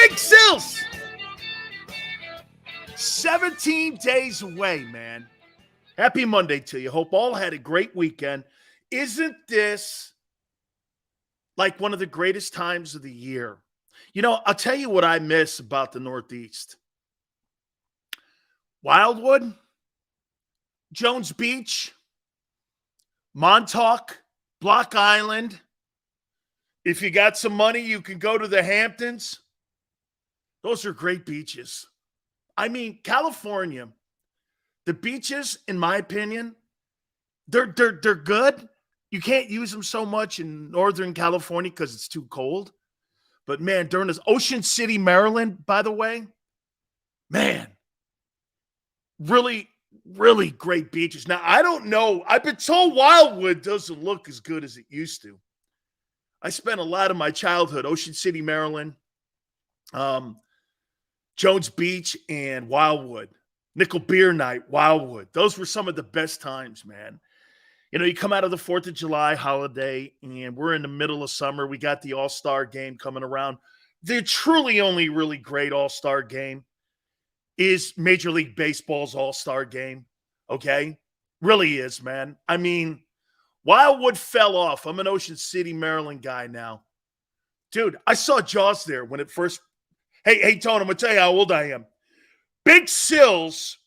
Big Sills. 17 days away, man. Happy Monday to you. Hope all had a great weekend. Isn't this like one of the greatest times of the year? You know, I'll tell you what I miss about the Northeast. Wildwood, Jones Beach, Montauk, Block Island. If you got some money, you can go to the Hamptons. Those are great beaches. I mean, California, the beaches, in my opinion, they're good. You can't use them so much in Northern California because it's too cold. But, man, during this Ocean City, Maryland, by the way, man, really, really great beaches. Now, I don't know. I've been told Wildwood doesn't look as good as it used to. I spent a lot of my childhood, Ocean City, Maryland, Jones Beach, and Wildwood. Nickel Beer Night, Wildwood. Those were some of the best times, man. You know, you come out of the 4th of July holiday, and we're in the middle of summer. We got the All-Star game coming around. The truly only really great All-Star game is Major League Baseball's All-Star game, okay? Really is, man. I mean, Wildwood fell off. I'm an Ocean City, Maryland guy now. Dude, I saw Jaws there when it first – Hey, Tony, I'm going to tell you how old I am. Big Sills,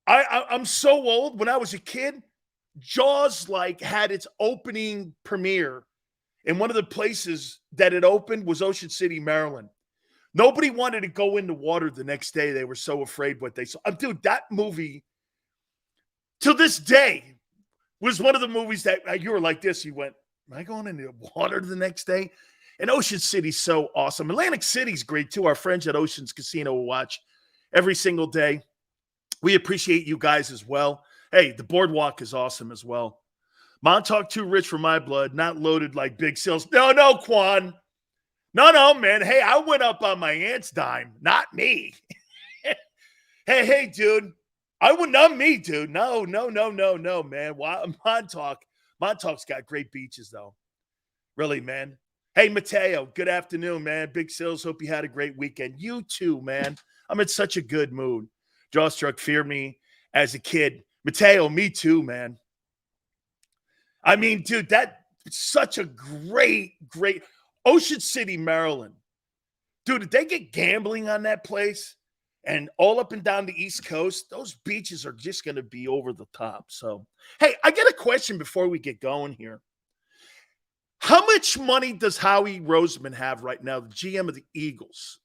I'm so old. When I was a kid, Jaws like had its opening premiere, and one of the places that it opened was Ocean City, Maryland. Nobody wanted to go in the water the next day. They were so afraid what they saw. Dude, that movie, to this day, was one of the movies that you were like this. You went, am I going in the water the next day? And Ocean City's so awesome. Atlantic City's great, too. Our friends at Ocean's Casino will watch every single day. We appreciate you guys as well. Hey, the boardwalk is awesome as well. Montauk too rich for my blood, not loaded like Big Sills. No, Quan. No, man. Hey, I went up on my aunt's dime, not me. hey, dude. Not me, dude. No, man. Montauk's got great beaches, though. Really, man. Hey, Mateo, good afternoon, man. Big Sills, hope you had a great weekend. You too, man. I'm in such a good mood. Jawstruck feared me as a kid. Mateo, me too, man. I mean, dude, that's such a great Ocean City, Maryland. Dude, did they get gambling on that place? And all up and down the East Coast, those beaches are just going to be over the top. So, hey, I got a question before we get going here. How much money does Howie Roseman have right now, the GM of the Eagles?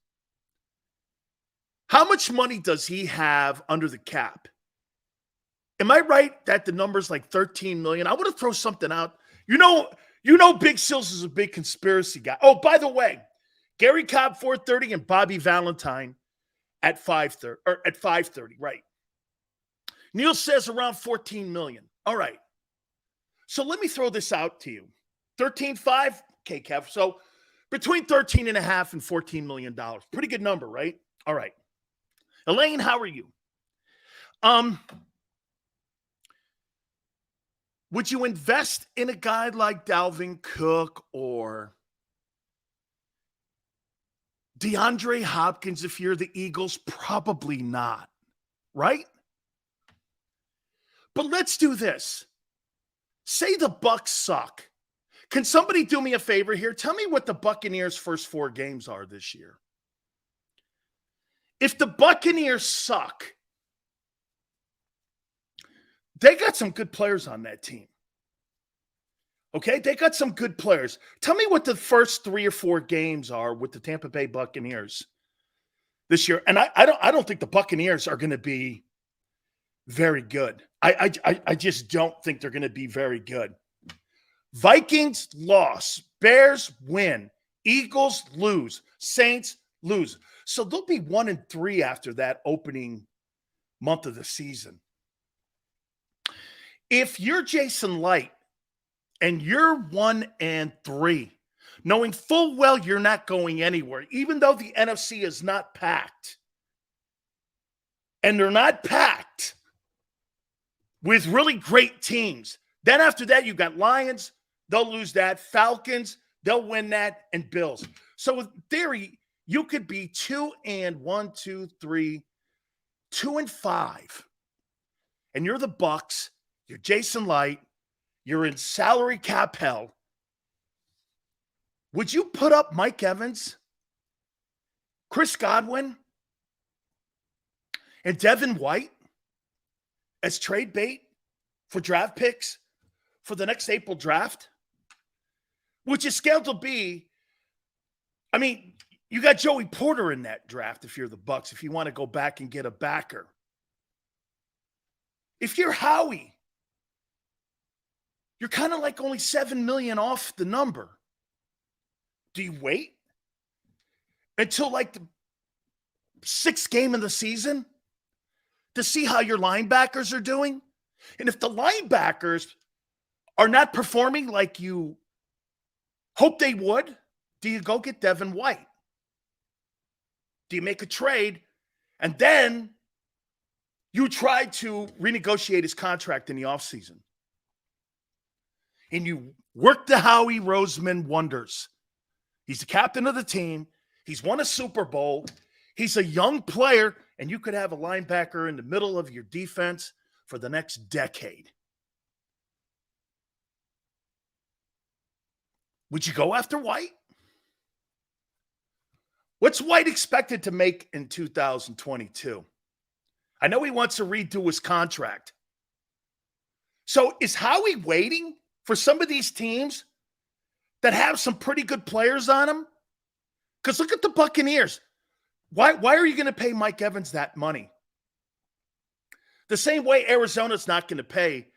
How much money does he have under the cap? Am I right that the number's like $13 million? I want to throw something out. You know, Big Sills is a big conspiracy guy. Oh, by the way, Gary Cobb 4:30 and Bobby Valentine at 5:30 or at 5:30, right? Neil says around $14 million. All right. So let me throw this out to you. 13.5, okay, Kev. So between 13 and a half and $14 million. Pretty good number, right? All right. Elaine, how are you? Would you invest in a guy like Dalvin Cook or DeAndre Hopkins if you're the Eagles? Probably not, right? But let's do this. Say the Bucs suck. Can somebody do me a favor here? Tell me what the Buccaneers' first 4 games are this year. If the Buccaneers suck, they got some good players on that team. Okay? They got some good players. Tell me what the first 3 or 4 games are with the Tampa Bay Buccaneers this year. And I don't think the Buccaneers are going to be very good. I just don't think they're going to be very good. Vikings loss. Bears win. Eagles lose. Saints lose. So they'll be 1-3 after that opening month of the season. If you're Jason Light and you're 1-3, knowing full well you're not going anywhere, even though the NFC is not packed, and they're not packed with really great teams. Then after that, you've got Lions. They'll lose that. Falcons, they'll win that. And Bills. So in theory, You could be 2-5. And you're the Bucks. You're Jason Light. You're in salary cap hell. Would you put up Mike Evans, Chris Godwin, and Devin White as trade bait for draft picks for the next April draft? Which is scaled to be, I mean, you got Joey Porter in that draft if you're the Bucks, if you want to go back and get a backer. If you're Howie, you're kind of like only $7 million off the number. Do you wait until like the 6th game of the season to see how your linebackers are doing? And if the linebackers are not performing like you hope they would, do you go get Devin White? Do you make a trade and then you try to renegotiate his contract in the offseason? And you work the Howie Roseman wonders. He's the captain of the team. He's won a Super Bowl. He's a young player, and you could have a linebacker in the middle of your defense for the next decade. Would you go after White? What's White expected to make in 2022? I know he wants to redo his contract. So is Howie waiting for some of these teams that have some pretty good players on them? Because look at the Buccaneers. Why are you going to pay Mike Evans that money? The same way Arizona's not going to pay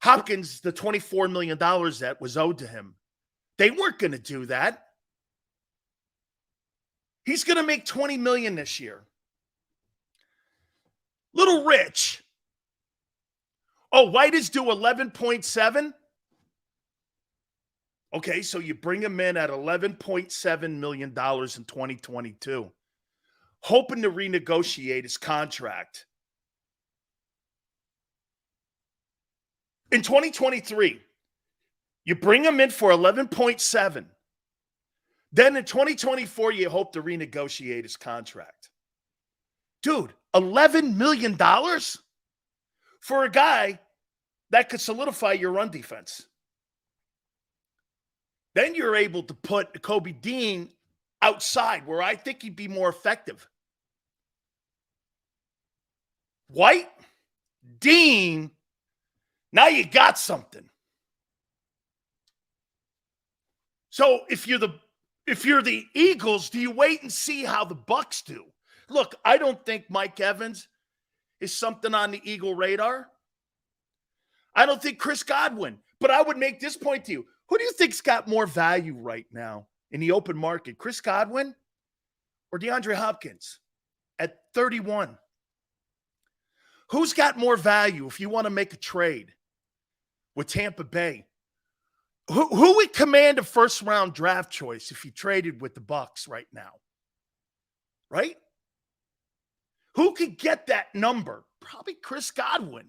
Hopkins the $24 million that was owed to him. They weren't going to do that. He's going to make $20 million this year. Little rich. Oh, White is due 11.7. Okay, so you bring him in at $11.7 million in 2022, hoping to renegotiate his contract. In 2023, you bring him in for 11.7. Then in 2024, you hope to renegotiate his contract. Dude, $11 million for a guy that could solidify your run defense. Then you're able to put Kobe Dean outside where I think he'd be more effective. White, Dean, now you got something. So if you're the Eagles, do you wait and see how the Bucks do? Look, I don't think Mike Evans is something on the Eagle radar. I don't think Chris Godwin. But I would make this point to you. Who do you think's got more value right now in the open market? Chris Godwin or DeAndre Hopkins at 31? Who's got more value if you want to make a trade with Tampa Bay? Who would command a first-round draft choice if you traded with the Bucks right now? Right? Who could get that number? Probably Chris Godwin.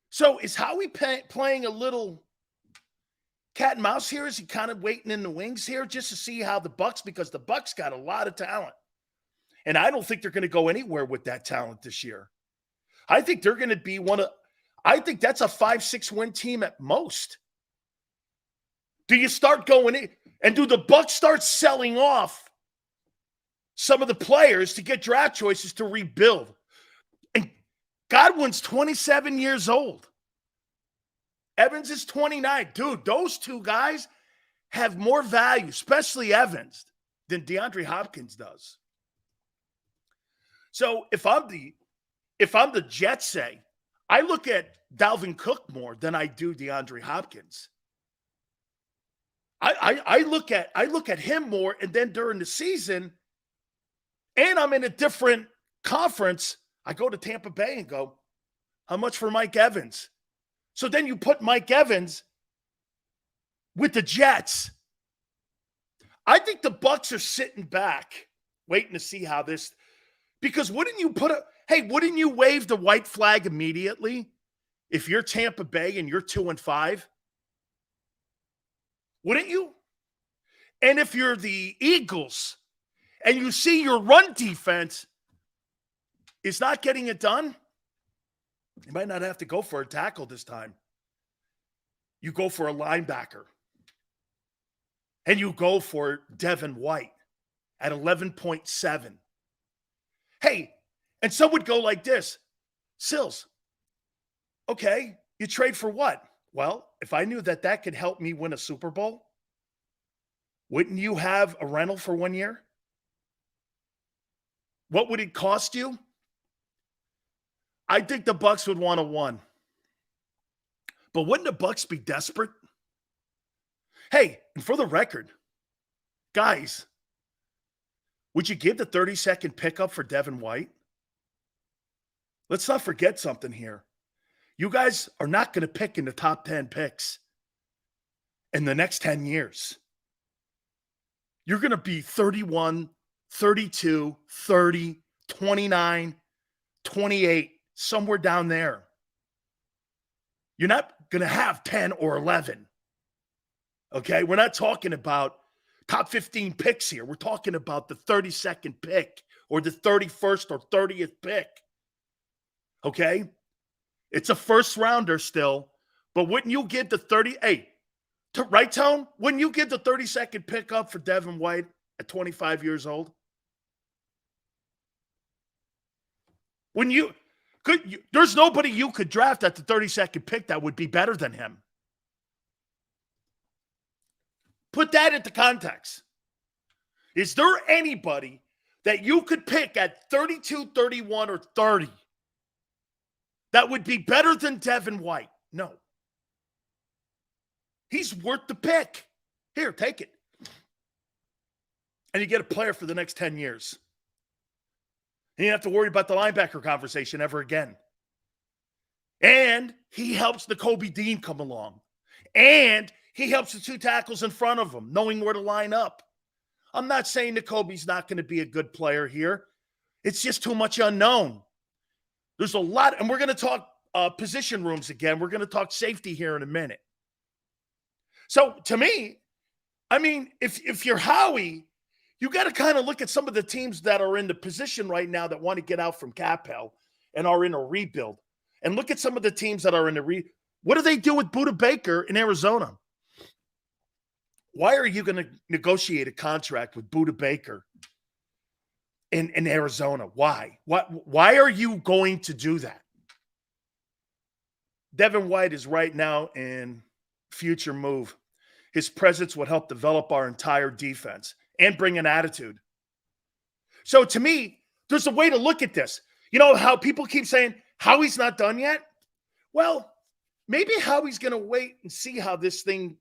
So is Howie playing a little cat and mouse here? Is he kind of waiting in the wings here just to see how the Bucks, because the Bucks got a lot of talent. And I don't think they're going to go anywhere with that talent this year. I think they're going to be I think that's a 5-6 win team at most. Do you start going in and do the Bucks start selling off some of the players to get draft choices to rebuild? And Godwin's 27 years old. Evans is 29. Dude, those two guys have more value, especially Evans, than DeAndre Hopkins does. So if I'm the Jets, say, I look at Dalvin Cook more than I do DeAndre Hopkins. I look at him more, and then during the season, and I'm in a different conference, I go to Tampa Bay and go, how much for Mike Evans? So then you put Mike Evans with the Jets. I think the Bucks are sitting back, waiting to see how this, because wouldn't you wave the white flag immediately if you're Tampa Bay and you're 2-5? Wouldn't you? And if you're the Eagles and you see your run defense is not getting it done, you might not have to go for a tackle this time. You go for a linebacker. And you go for Devin White at 11.7. Hey, and some would go like this. Sills, okay, you trade for what? Well, if I knew that that could help me win a Super Bowl, wouldn't you have a rental for 1 year? What would it cost you? I think the Bucs would want a 1. But wouldn't the Bucs be desperate? Hey, and for the record, guys, would you give the 32nd pickup for Devin White? Let's not forget something here. You guys are not going to pick in the top 10 picks in the next 10 years. You're going to be 31, 32, 30, 29, 28, somewhere down there. You're not going to have 10 or 11. Okay? We're not talking about top 15 picks here. We're talking about the 32nd pick or the 31st or 30th pick. Okay? It's a first rounder still, but wouldn't you give the 30? Hey, right, Tone? Wouldn't you give the 32nd pick up for Devin White at 25 years old? When you could, there's nobody you could draft at the 32nd pick that would be better than him. Put that into context. Is there anybody that you could pick at 32, 31, or 30 that would be better than Devin White? No. He's worth the pick. Here, take it. And you get a player for the next 10 years. And you don't have to worry about the linebacker conversation ever again. And he helps the Kobe Dean come along. And he helps the two tackles in front of him, knowing where to line up. I'm not saying that Kobe's not going to be a good player here. It's just too much unknown. There's a lot, and we're going to talk position rooms again. We're going to talk safety here in a minute. So to me, I mean, if you're Howie, you got to kind of look at some of the teams that are in the position right now that want to get out from cap hell and are in a rebuild. And look at some of the teams that are in the what do they do with Budda Baker in Arizona? Why are you going to negotiate a contract with Budda Baker in Arizona? Why? Why are you going to do that? Devin White is right now in future move. His presence would help develop our entire defense and bring an attitude. So to me, there's a way to look at this. You know how people keep saying Howie's not done yet? Well, maybe Howie's going to wait and see how this thing.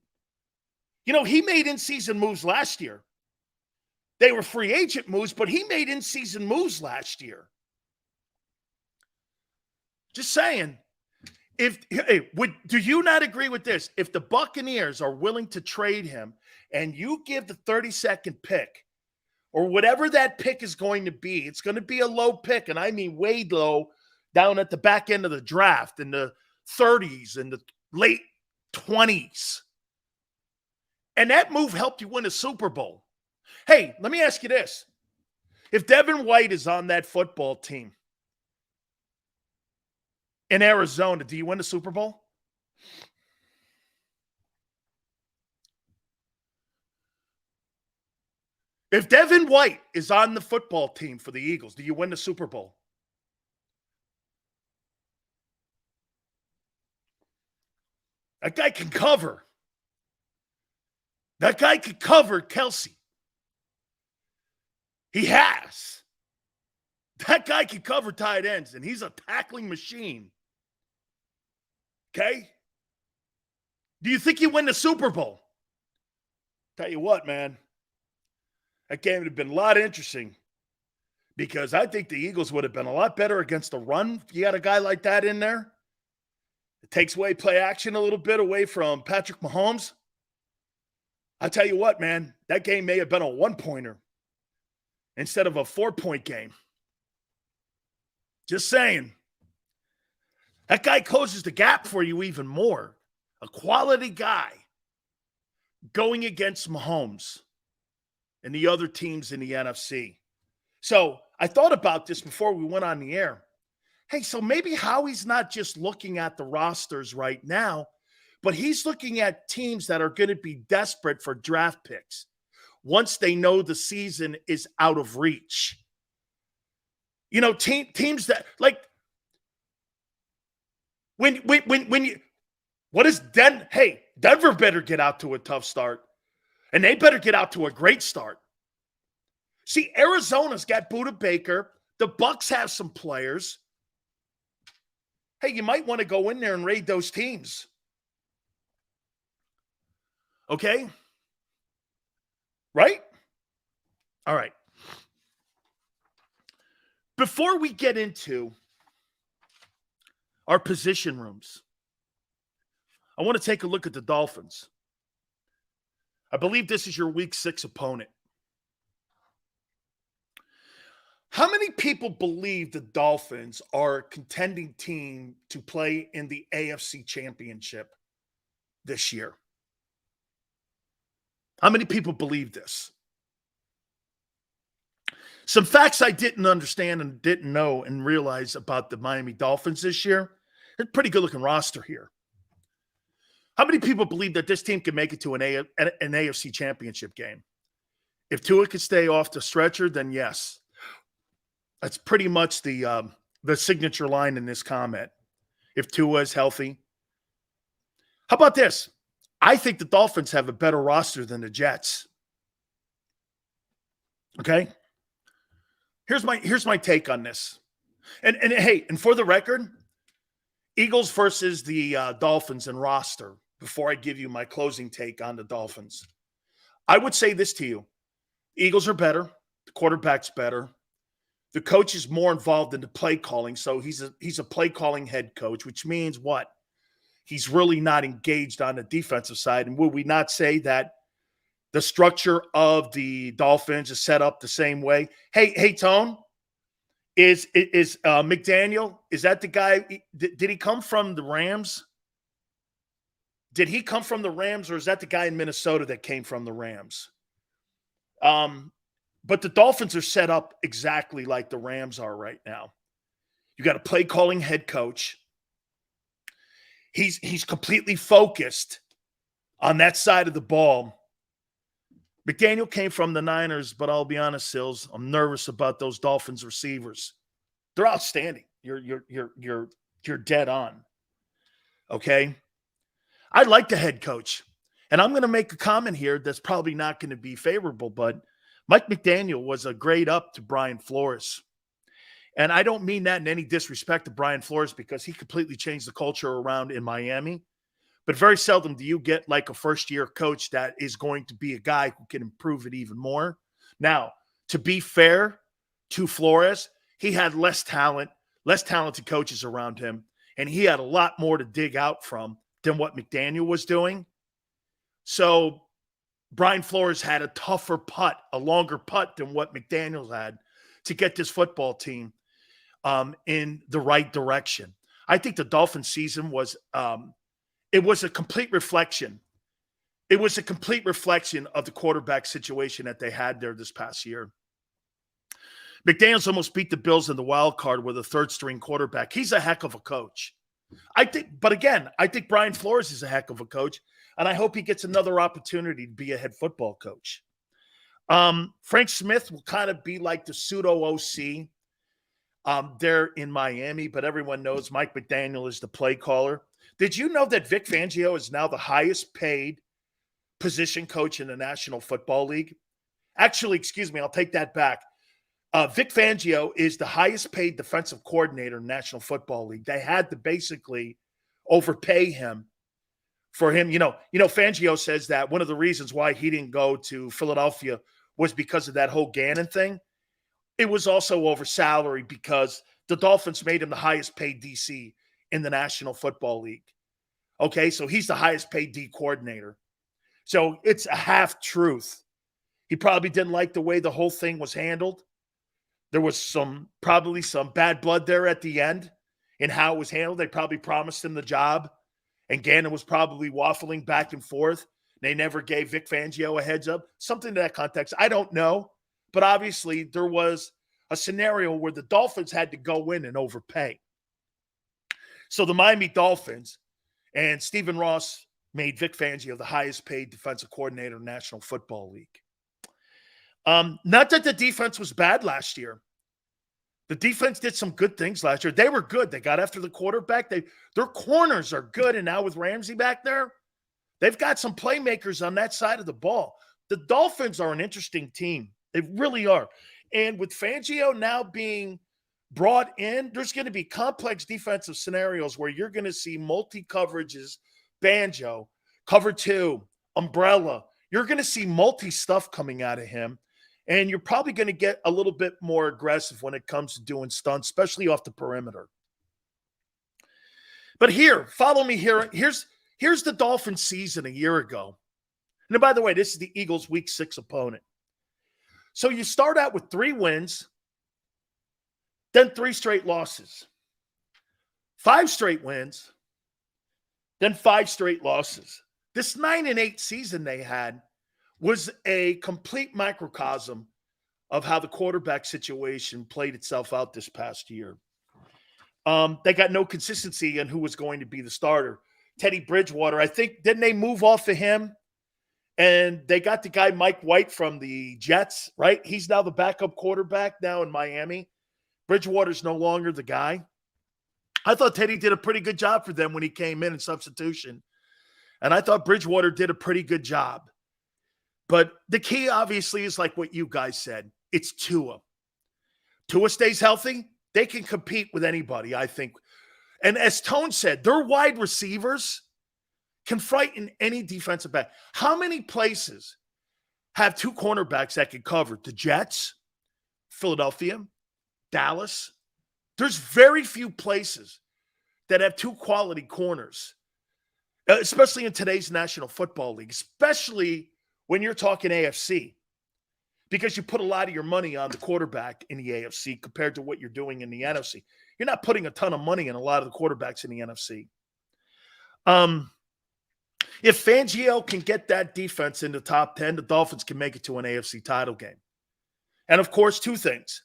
You know, he made in-season moves last year. They were free agent moves, but he made in-season moves last year. Just saying. Do you not agree with this? If the Buccaneers are willing to trade him and you give the 32nd pick or whatever that pick is going to be, it's going to be a low pick, and I mean way low, down at the back end of the draft in the 30s and the late 20s. And that move helped you win a Super Bowl. Hey, let me ask you this. If Devin White is on that football team in Arizona, do you win the Super Bowl? If Devin White is on the football team for the Eagles, do you win the Super Bowl? That guy can cover. That guy could cover Kelsey. He has. That guy can cover tight ends, and he's a tackling machine. Okay? Do you think you win the Super Bowl? Tell you what, man. That game would have been a lot interesting because I think the Eagles would have been a lot better against the run. You got a guy like that in there. It takes away play action a little bit away from Patrick Mahomes. I'll tell you what, man, that game may have been a one-pointer instead of a 4-point game. Just saying. That guy closes the gap for you even more. A quality guy going against Mahomes. and the other teams in the NFC. So I thought about this before we went on the air. Hey, so maybe Howie's not just looking at the rosters right now, but he's looking at teams that are going to be desperate for draft picks once they know the season is out of reach. You know, teams that like when you what is Denver better get out to a tough start, and they better get out to a great start. See, Arizona's got Budda Baker. The Bucs have some players. Hey, you might want to go in there and raid those teams. Okay? Right? All right. Before we get into our position rooms, I want to take a look at the Dolphins. I believe this is your Week 6 opponent. How many people believe the Dolphins are a contending team to play in the AFC Championship this year? How many people believe this? Some facts I didn't understand and didn't know and realize about the Miami Dolphins this year. It's a pretty good-looking roster here. How many people believe that this team can make it to an AFC Championship game? If Tua could stay off the stretcher, then yes. That's pretty much the signature line in this comment. If Tua is healthy. How about this? I think the Dolphins have a better roster than the Jets. Okay? Here's my take on this. And hey, and for the record, Eagles versus the Dolphins in roster, before I give you my closing take on the Dolphins. I would say this to you. Eagles are better. The quarterback's better. The coach is more involved in the play calling, so he's a play calling head coach, which means what? He's really not engaged on the defensive side. And would we not say that the structure of the Dolphins is set up the same way? Hey, Tone, is McDaniel, is that the guy? Did he come from the Rams? Did he come from the Rams, or is that the guy in Minnesota that came from the Rams? But the Dolphins are set up exactly like the Rams are right now. You got a play calling head coach. He's completely focused on that side of the ball. McDaniel came from the Niners, but I'll be honest, Sills, I'm nervous about those Dolphins receivers. They're outstanding. You're dead on. Okay? I like the head coach. And I'm going to make a comment here that's probably not going to be favorable, but Mike McDaniel was a grade up to Brian Flores. And I don't mean that in any disrespect to Brian Flores, because he completely changed the culture around in Miami. But very seldom do you get like a first-year coach that is going to be a guy who can improve it even more. Now, to be fair to Flores, he had less talented coaches around him, and he had a lot more to dig out from than what McDaniel was doing. So Brian Flores had a tougher putt, a longer putt than what McDaniel had to get this football team in the right direction. I think the Dolphins season was it was a complete reflection. It was a complete reflection of the quarterback situation that they had there this past year. McDaniels almost beat the Bills in the wild card with a third-string quarterback. He's a heck of a coach. I think Brian Flores is a heck of a coach, and I hope he gets another opportunity to be a head football coach. Frank Smith will kind of be like the pseudo OC there in Miami, but everyone knows Mike McDaniel is the play caller. Did you know that Vic Fangio is now the highest paid position coach in the National Football League? Actually, excuse me, I'll take that back. Vic Fangio is the highest paid defensive coordinator in the National Football League. They had to basically overpay him for him. You know, Fangio says that one of the reasons why he didn't go to Philadelphia was because of that whole Gannon thing. It was also over salary because the Dolphins made him the highest paid DC in the National Football League. Okay, so he's the highest paid D coordinator. So it's a half truth. He probably didn't like the way the whole thing was handled. There was probably some bad blood there at the end in how it was handled. They probably promised him the job, and Gannon was probably waffling back and forth. They never gave Vic Fangio a heads up. Something to that context. I don't know. But obviously, there was a scenario where the Dolphins had to go in and overpay. So the Miami Dolphins and Stephen Ross made Vic Fangio the highest paid defensive coordinator in the National Football League. Not that the defense was bad last year. The defense did some good things last year. They were good. They got after the quarterback. Their corners are good. And now with Ramsey back there, they've got some playmakers on that side of the ball. The Dolphins are an interesting team. They really are. And with Fangio now being brought in, there's going to be complex defensive scenarios where you're going to see multi-coverages, banjo, cover two, umbrella. You're going to see multi-stuff coming out of him. And you're probably going to get a little bit more aggressive when it comes to doing stunts, especially off the perimeter. But here, follow me here. Here's the Dolphins season a year ago. And by the way, this is the Eagles' Week 6 opponent. So you start out with 3 wins, then 3 straight losses. 5 straight wins, then 5 straight losses. This 9-8 season they had was a complete microcosm of how the quarterback situation played itself out this past year. They got no consistency in who was going to be the starter. Teddy Bridgewater, I think, didn't they move off of him? And they got the guy Mike White from the Jets, right? He's now the backup quarterback now in Miami. Bridgewater's no longer the guy. I thought Teddy did a pretty good job for them when he came in substitution. And I thought Bridgewater did a pretty good job. But the key, obviously, is like what you guys said. It's Tua. Tua stays healthy. They can compete with anybody, I think. And as Tone said, their wide receivers can frighten any defensive back. How many places have 2 cornerbacks that can cover? The Jets, Philadelphia, Dallas. There's very few places that have 2 quality corners, especially in today's National Football League, especially when you're talking AFC, because you put a lot of your money on the quarterback in the AFC compared to what you're doing in the NFC. You're not putting a ton of money in a lot of the quarterbacks in the NFC. If Fangio can get that defense in the top 10, the Dolphins can make it to an AFC title game. And, of course, 2 things.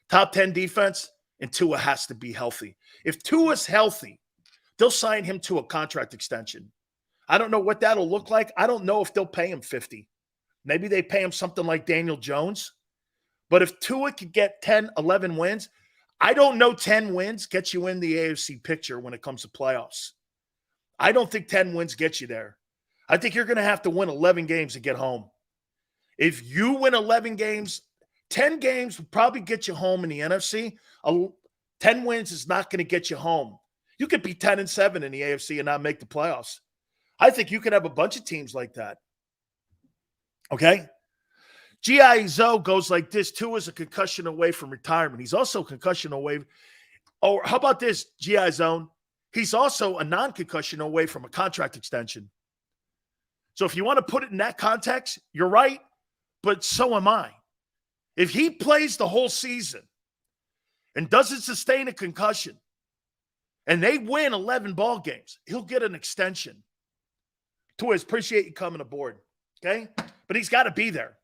Top 10 defense, and Tua has to be healthy. If Tua's healthy, they'll sign him to a contract extension. I don't know what that'll look like. I don't know if they'll pay him $50. Maybe they pay him something like Daniel Jones. But if Tua could get 10, 11 wins, I don't know 10 wins gets you in the AFC picture when it comes to playoffs. I don't think 10 wins get you there. I think you're going to have to win 11 games to get home. If you win 11 games, 10 games will probably get you home in the NFC. 10 wins is not going to get you home. You could be 10-7 in the AFC and not make the playoffs. I think you could have a bunch of teams like that. Okay? G.I. Zoe goes like this. Tua is a concussion away from retirement. He's also a concussion away. Oh, how about this, G.I. Zone? He's also a non-concussion away from a contract extension. So if you want to put it in that context, you're right, but so am I. If he plays the whole season and doesn't sustain a concussion and they win 11 ball games, he'll get an extension. Tua, appreciate you coming aboard, okay? But he's got to be there.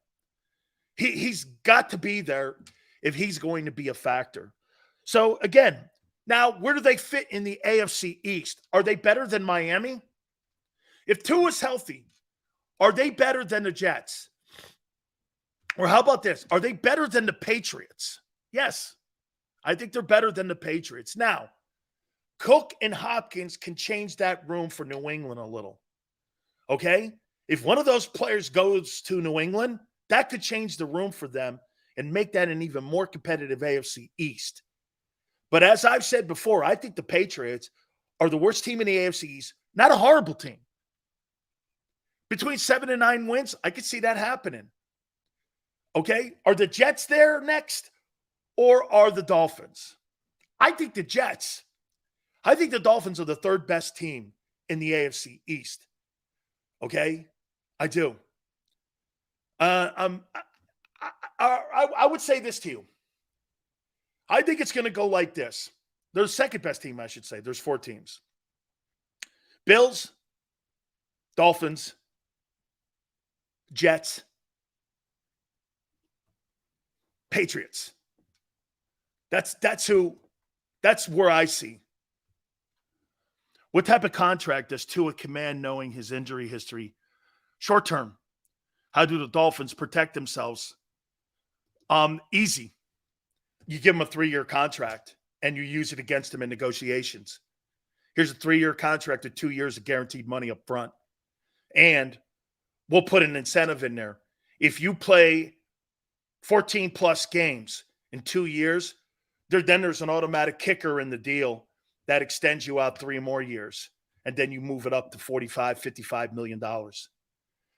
He's got to be there if he's going to be a factor. So, again, now where do they fit in the AFC East? Are they better than Miami? If Tua's healthy, are they better than the Jets? Or how about this? Are they better than the Patriots? Yes, I think they're better than the Patriots. Now, Cook and Hopkins can change that room for New England a little. Okay? If one of those players goes to New England, that could change the room for them and make that an even more competitive AFC East. But as I've said before, I think the Patriots are the worst team in the AFC East. Not a horrible team. Between 7 and 9 wins, I could see that happening. Okay? Are the Jets there next? Or are the Dolphins? I think the Jets. I think the Dolphins are the 3rd best team in the AFC East. Okay? I do. I would say this to you. I think it's going to go like this. They're the 2nd best team, I should say. There's 4 teams. Bills, Dolphins, Jets, Patriots. That's where I see. What type of contract does Tua command knowing his injury history? Short term. How do the Dolphins protect themselves? Easy. You give them a 3-year contract and you use it against them in negotiations. Here's a 3-year contract with 2 years of guaranteed money up front. And we'll put an incentive in there. If you play 14 plus games in 2 years, then there's an automatic kicker in the deal that extends you out 3 more years. And then you move it up to $45, $55 million.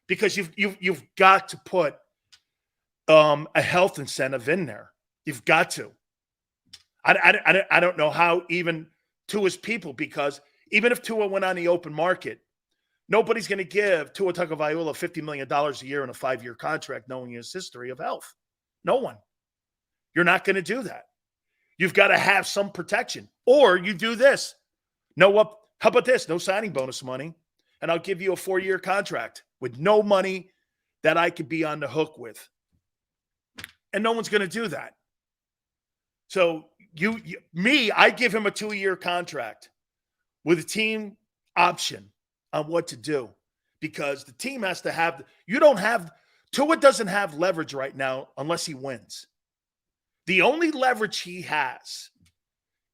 Because you've got to put a health incentive in there. You've got to. I don't know how even Tua's people, because even if Tua went on the open market, nobody's going to give Tua Tagovailoa $50 million a year in a 5-year contract knowing his history of health. No one. You're not going to do that. You've got to have some protection. Or you do this. How about this? No signing bonus money, and I'll give you a 4-year contract with no money that I could be on the hook with. And no one's going to do that. So I give him a 2-year contract with a team option on what to do, because the team has to have Tua doesn't have leverage right now unless he wins. The only leverage he has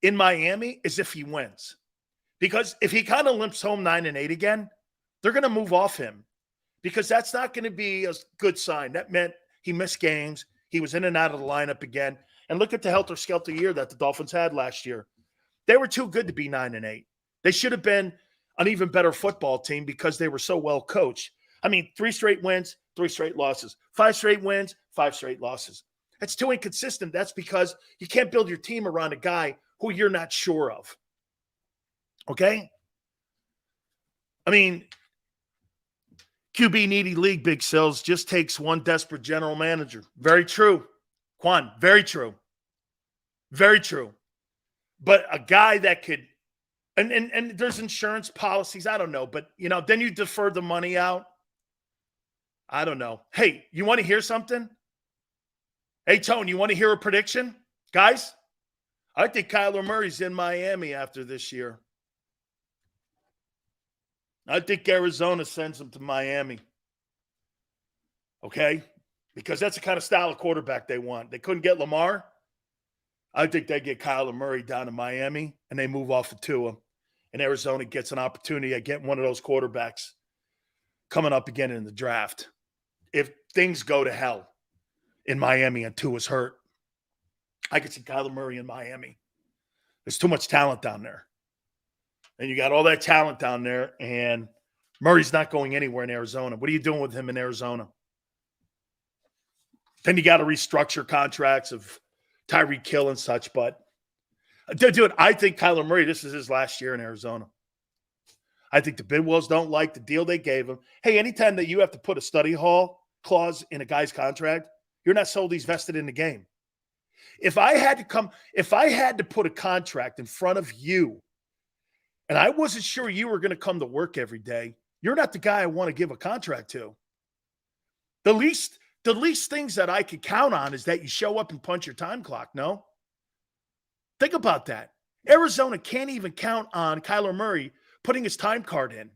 in Miami is if he wins. Because if he kind of limps home 9-8 again, they're going to move off him, because that's not going to be a good sign. That meant he missed games. He was in and out of the lineup again. And look at the helter-skelter year that the Dolphins had last year. They were too good to be 9-8. They should have been an even better football team because they were so well coached. I mean, 3 straight wins, 3 straight losses. 5 straight wins, 5 straight losses. That's too inconsistent. That's because you can't build your team around a guy who you're not sure of. Okay? I mean, QB needy league, Big Sills, just takes one desperate general manager. Very true. Quan, very true. Very true. But a guy that could, and there's insurance policies, I don't know, but, then you defer the money out. I don't know. Hey, you want to hear something? Hey, Tone, you want to hear a prediction? Guys, I think Kyler Murray's in Miami after this year. I think Arizona sends him to Miami. Okay? Because that's the kind of style of quarterback they want. They couldn't get Lamar. I think they get Kyler Murray down to Miami, and they move off of Tua. And Arizona gets an opportunity at getting one of those quarterbacks coming up again in the draft. If things go to hell in Miami and Tua's hurt, I could see Kyler Murray in Miami. There's too much talent down there. And you got all that talent down there, and Murray's not going anywhere in Arizona. What are you doing with him in Arizona? Then you got to restructure contracts of Tyreek Hill and such. But, dude, I think Kyler Murray, this is his last year in Arizona. I think the Bidwells don't like the deal they gave him. Hey, anytime that you have to put a study hall clause in a guy's contract, you're not sold he's vested in the game. If I had to put a contract in front of you, and I wasn't sure you were going to come to work every day, you're not the guy I want to give a contract to. The least things that I could count on is that you show up and punch your time clock, no? Think about that. Arizona can't even count on Kyler Murray putting his time card in.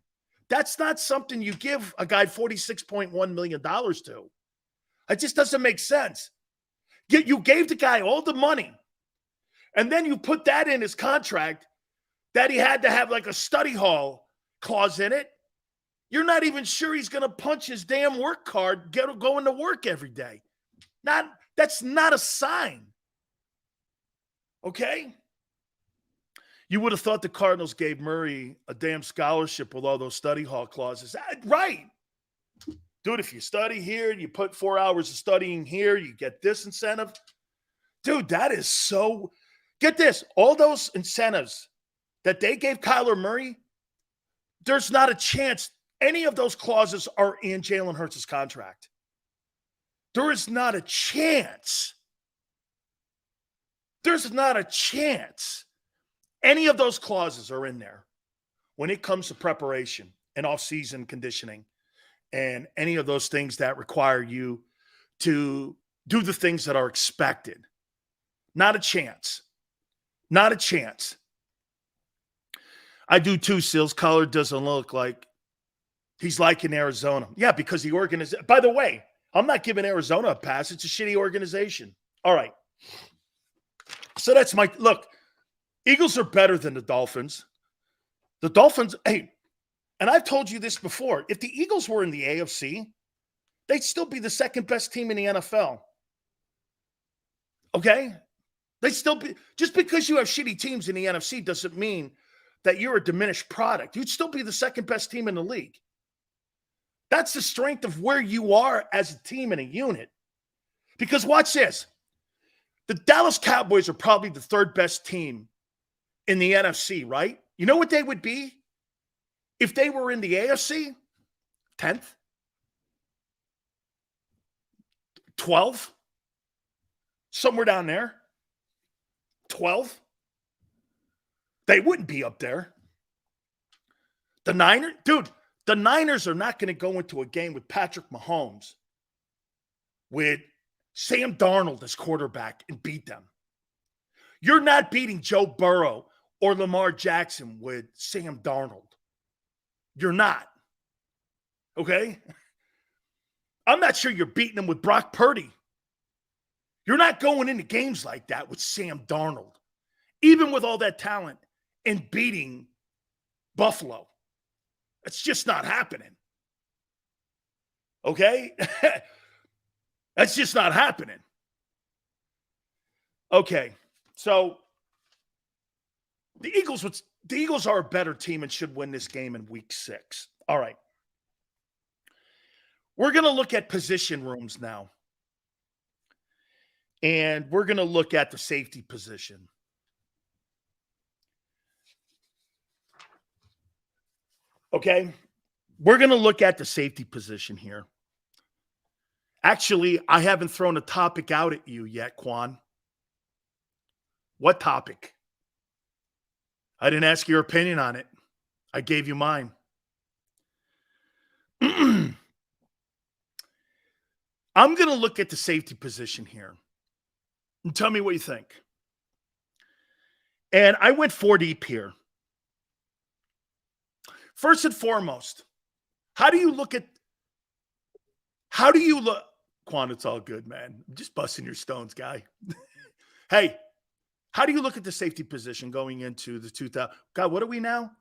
That's not something you give a guy $46.1 million to. It just doesn't make sense. You gave the guy all the money, and then you put that in his contract that he had to have like a study hall clause in it. You're not even sure he's going to punch his damn work card, going to work every day. That's not a sign. Okay? You would have thought the Cardinals gave Murray a damn scholarship with all those study hall clauses. Right. Dude, if you study here, you put 4 hours of studying here, you get this incentive. Dude, that is so – get this. All those incentives that they gave Kyler Murray, there's not a chance any of those clauses are in Jalen Hurts' contract. There is not a chance. There's not a chance any of those clauses are in there when it comes to preparation and off-season conditioning and any of those things that require you to do the things that are expected. Not a chance. Not a chance. I do too, Sills. Collar doesn't look like he's like in Arizona. Yeah, because the organization. By the way, I'm not giving Arizona a pass. It's a shitty organization. All right. So that's my look. Eagles are better than the Dolphins. The Dolphins, hey, and I've told you this before. If the Eagles were in the AFC, they'd still be the second best team in the NFL. Okay? They'd still be, just because you have shitty teams in the NFC doesn't mean that you're a diminished product. You'd still be the second best team in the league. That's the strength of where you are as a team and a unit. Because watch this. The Dallas Cowboys are probably the third best team in the NFC, right? You know what they would be if they were in the AFC? 10th? 12th? Somewhere down there? 12th? They wouldn't be up there. The Niners? Dude, the Niners are not going to go into a game with Patrick Mahomes with Sam Darnold as quarterback and beat them. You're not beating Joe Burrow or Lamar Jackson with Sam Darnold. You're not. Okay? I'm not sure you're beating them with Brock Purdy. You're not going into games like that with Sam Darnold, even with all that talent, and beating Buffalo. It's just not happening. Okay? That's just not happening. Okay. So the Eagles are a better team and should win this game in week 6. All right. We're going to look at position rooms now. And we're going to look at the safety position. Okay? We're going to look at the safety position here. Actually, I haven't thrown a topic out at you yet, Quan. What topic? I didn't ask your opinion on it. I gave you mine. I'm going to look at the safety position here. And tell me what you think. And I went 4 deep here. First and foremost, how do you look? Quan, it's all good, man. I'm just busting your stones, guy. Hey, how do you look at the safety position going into the 2000? God, what are we now?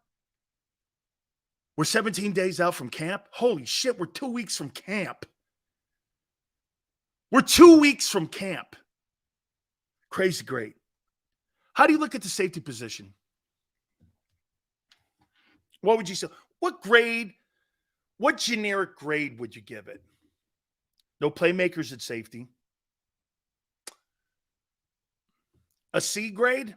We're 17 days out from camp. Holy shit, we're 2 weeks from camp. We're 2 weeks from camp. Crazy great. How do you look at the safety position? What would you say? What grade, what generic grade would you give it? No playmakers at safety. A C grade?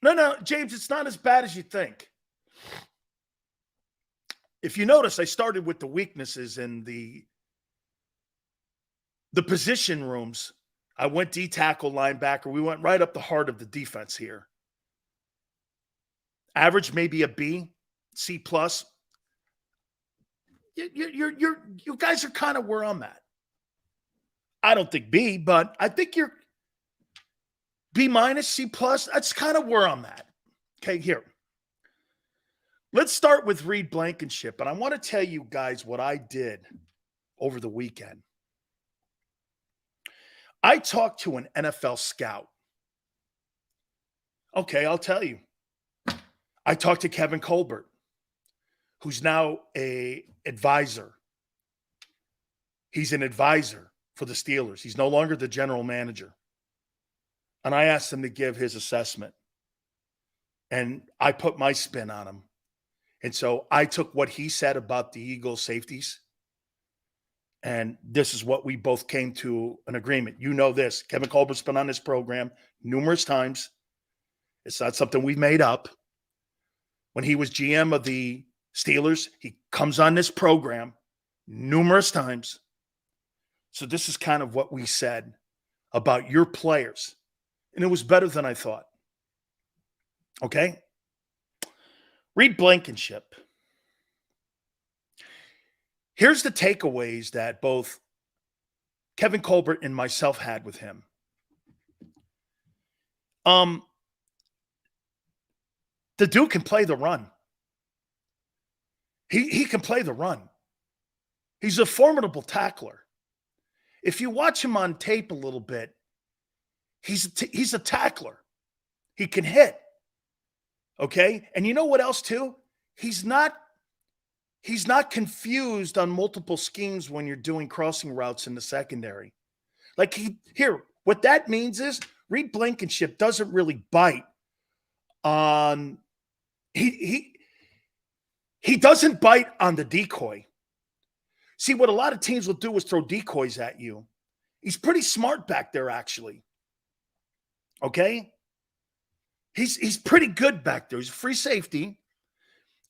No, James, it's not as bad as you think. If you notice, I started with the weaknesses in the position rooms. I went D tackle, linebacker. We went right up the heart of the defense here. Average maybe a B, C plus. You guys are kind of where I'm at. I don't think B, but I think you're B minus, C plus. That's kind of where I'm at. Okay, here. Let's start with Reed Blankenship. And I want to tell you guys what I did over the weekend. I talked to an NFL scout. Okay, I'll tell you. I talked to Kevin Colbert, who's now an advisor. He's an advisor for the Steelers. He's no longer the general manager. And I asked him to give his assessment. And I put my spin on him. And so I took what he said about the Eagles safeties. And this is what we both came to an agreement. You know this. Kevin Colbert's been on this program numerous times. It's not something we made up. When he was GM of the Steelers, he comes on this program numerous times. So this is kind of what we said about your players. And it was better than I thought. Okay? Read Blankenship. Here's the takeaways that both Kevin Colbert and myself had with him. The dude can play the run. He can play the run. He's a formidable tackler. If you watch him on tape a little bit, he's a tackler. He can hit. Okay? And you know what else too? He's not confused on multiple schemes when you're doing crossing routes in the secondary. Like what that means is Reed Blankenship doesn't really bite on he doesn't bite on the decoy. See, what a lot of teams will do is throw decoys at you. He's pretty smart back there, actually. Okay? He's pretty good back there. He's a free safety.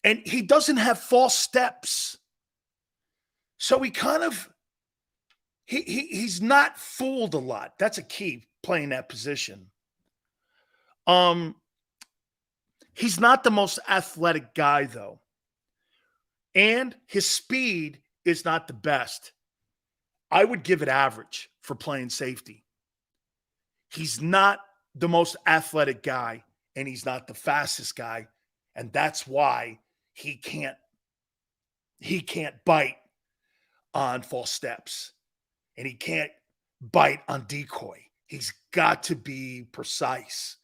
And he doesn't have false steps. So he's not fooled a lot. That's a key, playing that position. He's not the most athletic guy, though. And his speed is not the best. I would give it average for playing safety. He's not the most athletic guy, and he's not the fastest guy. And that's why he can't bite on false steps, and he can't bite on decoy. He's got to be precise,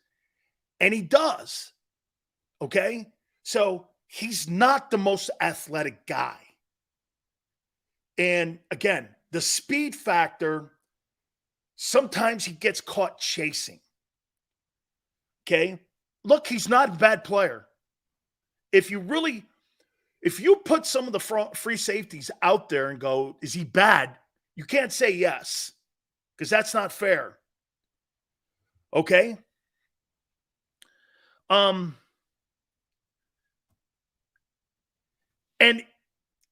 and he does. Okay? So he's not the most athletic guy. And again, the speed factor, sometimes he gets caught chasing. Okay? Look, he's not a bad player. If you put some of the free safeties out there and go, is he bad? You can't say yes, because that's not fair. Okay? And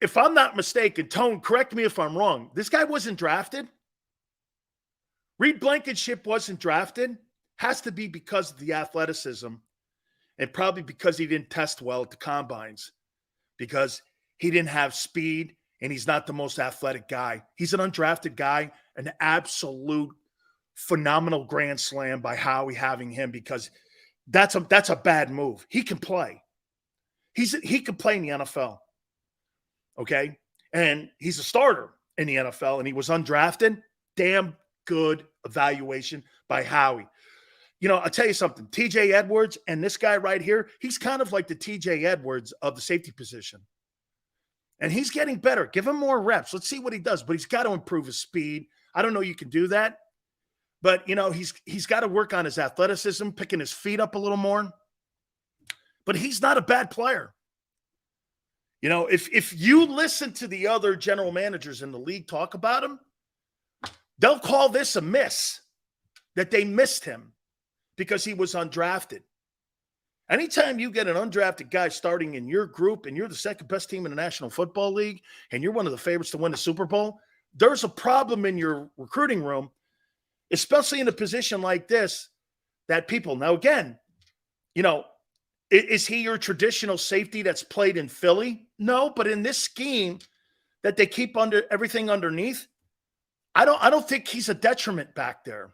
if I'm not mistaken, Tone, correct me if I'm wrong, this guy wasn't drafted. Reed Blankenship wasn't drafted. Has to be because of the athleticism, and probably because he didn't test well at the combines, because he didn't have speed, and he's not the most athletic guy. He's an undrafted guy, an absolute phenomenal grand slam by Howie having him, because that's a bad move. He can play. He can play in the NFL. Okay? And he's a starter in the NFL, and he was undrafted. Damn good evaluation by Howie. You know, I'll tell you something. TJ Edwards and this guy right here, he's kind of like the TJ Edwards of the safety position. And he's getting better. Give him more reps. Let's see what he does. But he's got to improve his speed. I don't know you can do that. But, you know, he's got to work on his athleticism, picking his feet up a little more. But he's not a bad player. You know, if you listen to the other general managers in the league talk about him, they'll call this a miss, that they missed him because he was undrafted. Anytime you get an undrafted guy starting in your group and you're the second best team in the National Football League and you're one of the favorites to win the Super Bowl, there's a problem in your recruiting room, especially in a position like this, that people, now again, you know, is he your traditional safety that's played in Philly? No, but in this scheme that they keep under everything underneath, I don't think he's a detriment back there.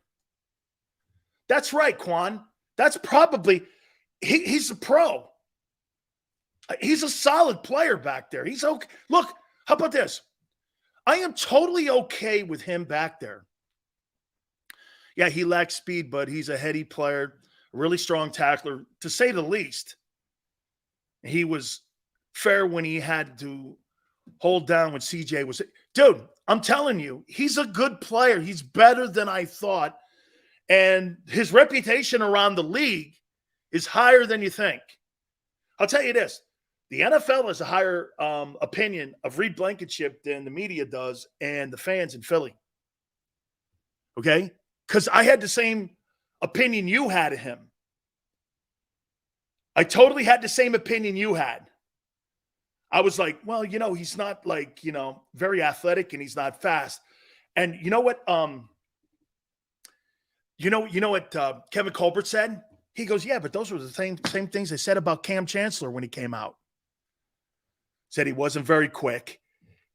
That's right, Quan. That's probably he's a pro. He's a solid player back there. He's okay. Look, how about this? I am totally okay with him back there. Yeah, he lacks speed, but he's a heady player, a really strong tackler, to say the least. He was fair when he had to hold down when CJ was. Dude, I'm telling you, he's a good player. He's better than I thought. And his reputation around the league is higher than you think. I'll tell you this. The NFL has a higher opinion of Reed Blankenship than the media does and the fans in Philly. Okay? Because I had the same opinion you had of him. I totally had the same opinion you had. I was like, well, you know, he's not like, you know, very athletic and he's not fast. And you know what? You know what Kevin Colbert said? He goes, yeah, but those were the same things they said about Cam Chancellor when he came out. Said he wasn't very quick,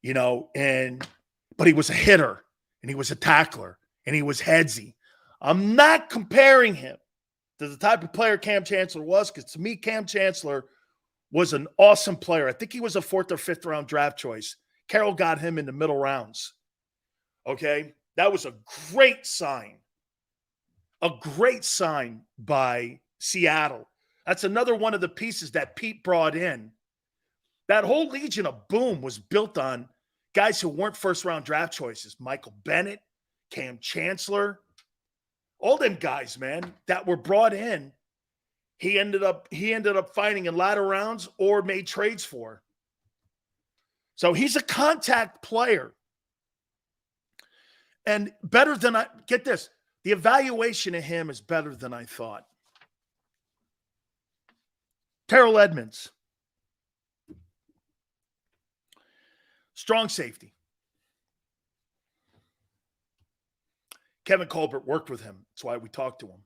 but he was a hitter, and he was a tackler, and he was headsy. I'm not comparing him to the type of player Cam Chancellor was, because to me, Cam Chancellor was an awesome player. I think he was a 4th or 5th round draft choice. Carroll got him in the middle rounds. Okay? That was a great sign. A great sign by Seattle. That's another one of the pieces that Pete brought in. That whole Legion of Boom was built on guys who weren't first-round draft choices. Michael Bennett, Cam Chancellor, all them guys, man, that were brought in. He ended up finding in latter rounds or made trades for. So he's a contact player. And better than get this, the evaluation of him is better than I thought. Terrell Edmonds. Strong safety. Kevin Colbert worked with him. That's why we talked to him.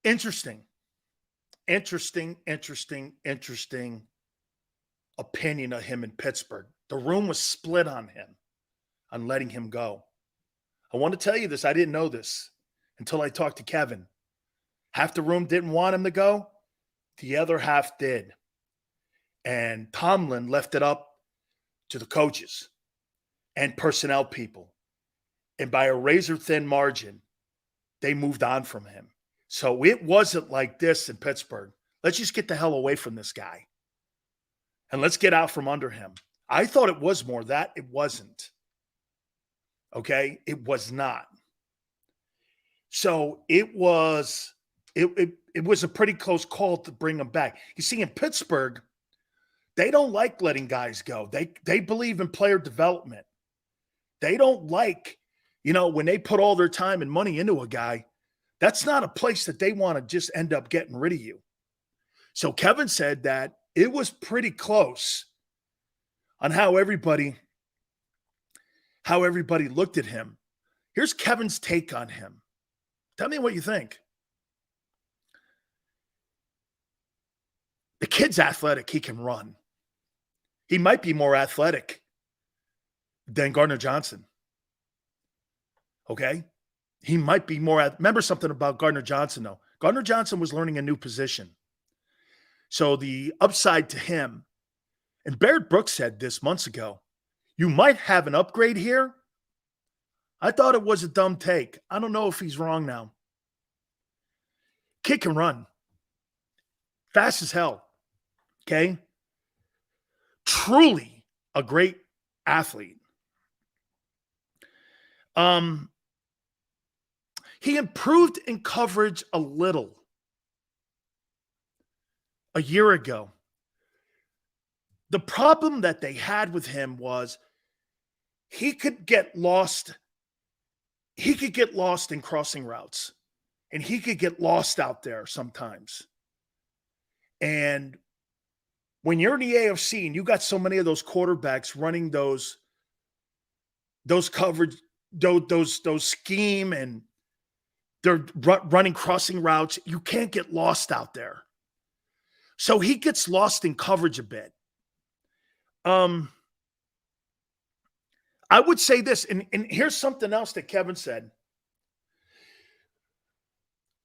Interesting opinion of him in Pittsburgh. The room was split on him, on letting him go. I want to tell you this. I didn't know this until I talked to Kevin. Half the room didn't want him to go. The other half did. And Tomlin left it up to the coaches and personnel people. And by a razor-thin margin, they moved on from him. So it wasn't like this in Pittsburgh. Let's just get the hell away from this guy. And let's get out from under him. I thought it was more that. It wasn't. Okay? It was not. So it was a pretty close call to bring him back. You see, in Pittsburgh, they don't like letting guys go. They believe in player development. They don't like, when they put all their time and money into a guy, that's not a place that they want to just end up getting rid of you. So Kevin said that it was pretty close on how everybody looked at him. Here's Kevin's take on him. Tell me what you think. The kid's athletic. He can run. He might be more athletic than Gardner Johnson. Okay? He might be more. Remember something about Gardner Johnson, though. Gardner Johnson was learning a new position. So the upside to him, and Barrett Brooks said this months ago, you might have an upgrade here. I thought it was a dumb take. I don't know if he's wrong now. Kid can run. Fast as hell. Okay? Truly a great athlete. He improved in coverage a little a year ago. The problem that they had with him was he could get lost. He could get lost in crossing routes, and he could get lost out there sometimes. And when you're in the AFC and you got so many of those quarterbacks running those coverage, those scheme, and they're running crossing routes, you can't get lost out there. So he gets lost in coverage a bit. I would say this, and here's something else that Kevin said.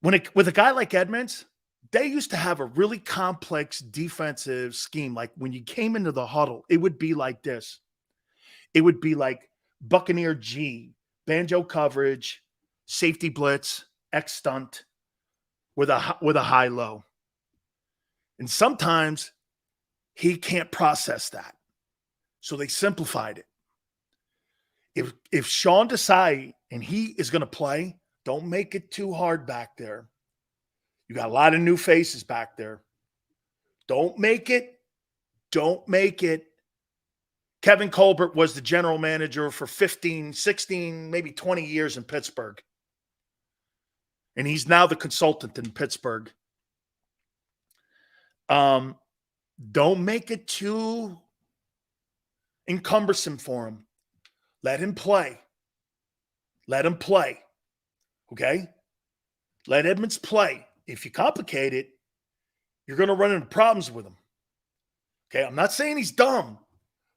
With a guy like Edmonds, they used to have a really complex defensive scheme. Like when you came into the huddle, it would be like this. It would be like Buccaneer G, banjo coverage, safety blitz, X stunt with a high-low. And sometimes he can't process that. So they simplified it. If Sean Desai and he is going to play, don't make it too hard back there. You got a lot of new faces back there. Don't make it. Kevin Colbert was the general manager for 15, 16, maybe 20 years in Pittsburgh. And he's now the consultant in Pittsburgh. Don't make it too encumbersome for him. Let him play. Let him play. Okay? Let Edmonds play. If you complicate it, you're going to run into problems with him. Okay? I'm not saying he's dumb,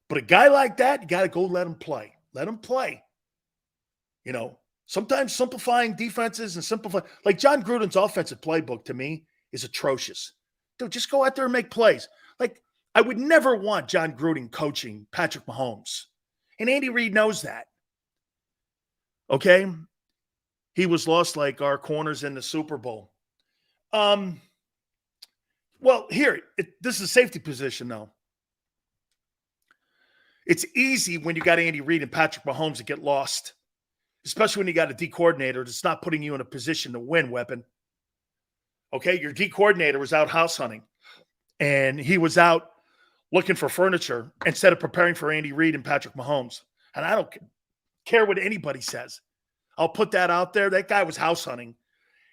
but a guy like that, you got to go let him play. Let him play. You know, sometimes simplifying defenses and simplifying, like John Gruden's offensive playbook to me is atrocious. Dude, just go out there and make plays. Like, I would never want John Gruden coaching Patrick Mahomes. And Andy Reid knows that. Okay? He was lost like our corners in the Super Bowl. Well, here, this is a safety position, though. It's easy when you got Andy Reid and Patrick Mahomes to get lost, especially when you got a D coordinator that's not putting you in a position to win, weapon. Okay, your D coordinator was out house hunting, and he was out looking for furniture instead of preparing for Andy Reid and Patrick Mahomes. And I don't care what anybody says. I'll put that out there. That guy was house hunting,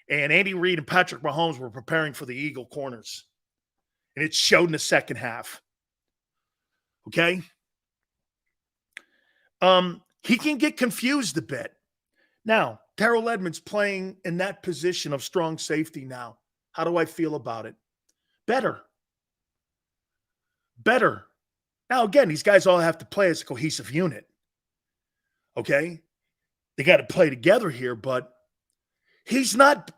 and Andy Reid and Patrick Mahomes were preparing for the Eagle corners. And it showed in the second half. Okay? He can get confused a bit. Now, Terrell Edmonds playing in that position of strong safety now. How do I feel about it? Better. Now, again, these guys all have to play as a cohesive unit. Okay? They got to play together here, but he's not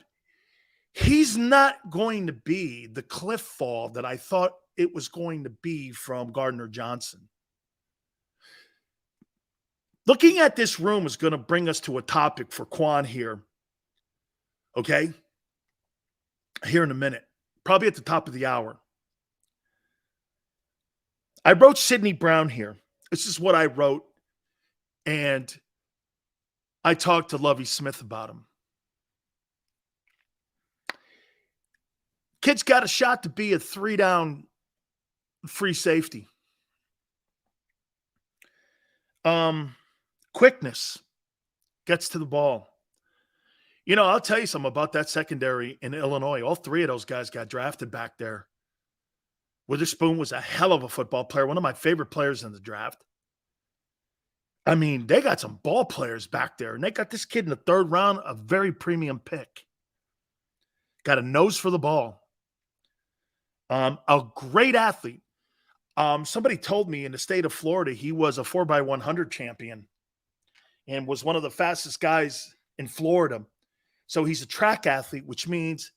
going to be the cliff fall that I thought it was going to be from Gardner Johnson. Looking at this room is going to bring us to a topic for Quan here. Okay? Here in a minute. Probably at the top of the hour. I wrote Sidney Brown here. This is what I wrote. And I talked to Lovie Smith about him. Kid's got a shot to be a 3-down free safety. Quickness. Gets to the ball. You know, I'll tell you something about that secondary in Illinois. All three of those guys got drafted back there. Witherspoon was a hell of a football player, one of my favorite players in the draft. I mean, they got some ball players back there, and they got this kid in the third round, a very premium pick. Got a nose for the ball. A great athlete. Somebody told me in the state of Florida, he was a 4x100 champion and was one of the fastest guys in Florida. So he's a track athlete, which means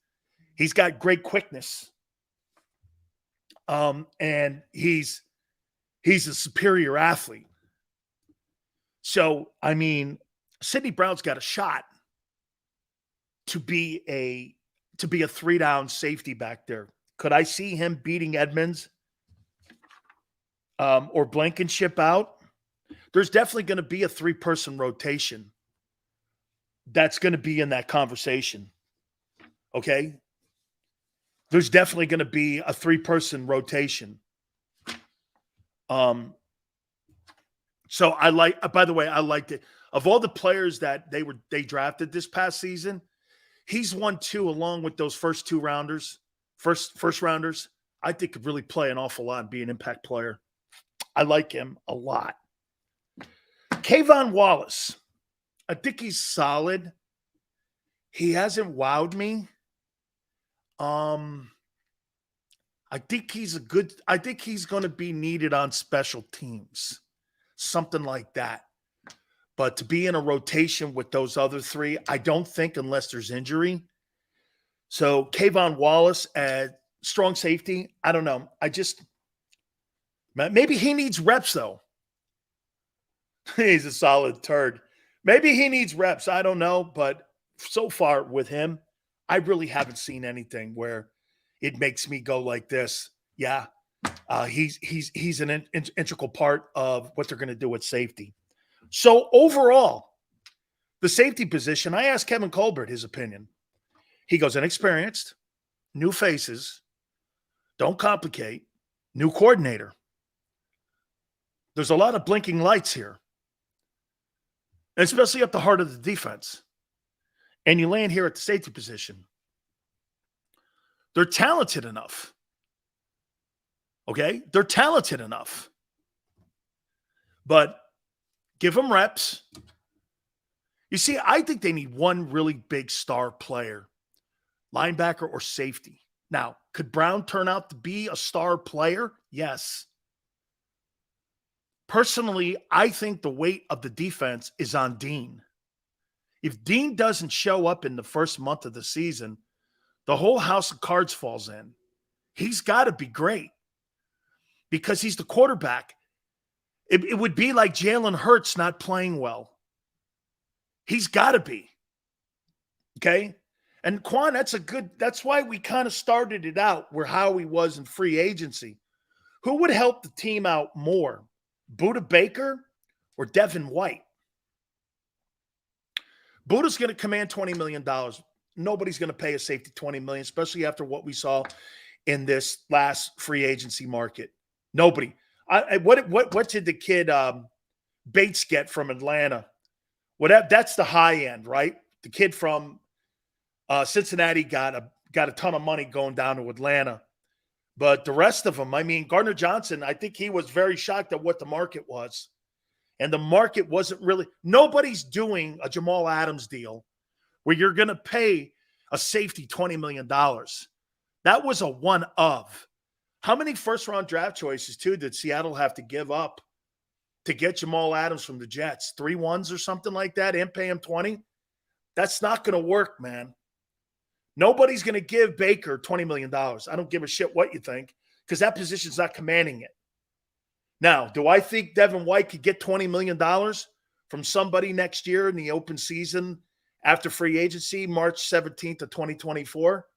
he's got great quickness. And he's a superior athlete. So, I mean, Sidney Brown's got a shot to be a 3-down safety back there. Could I see him beating Edmonds or Blankenship out? There's definitely going to be a 3-person rotation that's going to be in that conversation. Okay? There's definitely going to be a 3-person rotation. So I like, by the way, I liked it. Of all the players that they drafted this past season, he's 1-2 along with those first rounders. I think could really play an awful lot and be an impact player. I like him a lot. Kayvon Wallace. I think he's solid. He hasn't wowed me. I think he's going to be needed on special teams. Something like that. But to be in a rotation with those other three, I don't think unless there's injury. So Kayvon Wallace at strong safety, I don't know. Maybe he needs reps though. He's a solid turd. Maybe he needs reps. I don't know. But so far with him, I really haven't seen anything where it makes me go like this. Yeah, he's an integral part of what they're going to do with safety. So overall, the safety position, I asked Kevin Colbert his opinion. He goes, inexperienced, new faces, don't complicate, new coordinator. There's a lot of blinking lights here, especially at the heart of the defense. And you land here at the safety position. They're talented enough. Okay? They're talented enough. But give them reps. You see, I think they need one really big star player, linebacker or safety. Now, could Brown turn out to be a star player? Yes. Personally, I think the weight of the defense is on Dean. If Dean doesn't show up in the first month of the season, the whole house of cards falls in. He's got to be great because he's the quarterback. It would be like Jalen Hurts not playing well. He's got to be. Okay? And Quan, that's why we kind of started it out where Howie was in free agency. Who would help the team out more? Budda Baker or Devin White? Budda's going to command $20 million. Nobody's going to pay a safety $20 million, especially after what we saw in this last free agency market. Nobody. What did the kid Bates get from Atlanta? That's the high end, right? The kid from Cincinnati got a ton of money going down to Atlanta. But the rest of them, I mean, Gardner Johnson, I think he was very shocked at what the market was. And the market wasn't really – nobody's doing a Jamal Adams deal where you're going to pay a safety $20 million. That was a one of. How many first-round draft choices, too, did Seattle have to give up to get Jamal Adams from the Jets? 3 ones or something like that and pay him 20? That's not going to work, man. Nobody's going to give Baker $20 million. I don't give a shit what you think because that position's not commanding it. Now, do I think Devin White could get $20 million from somebody next year in the open season after free agency, March 17th of 2024?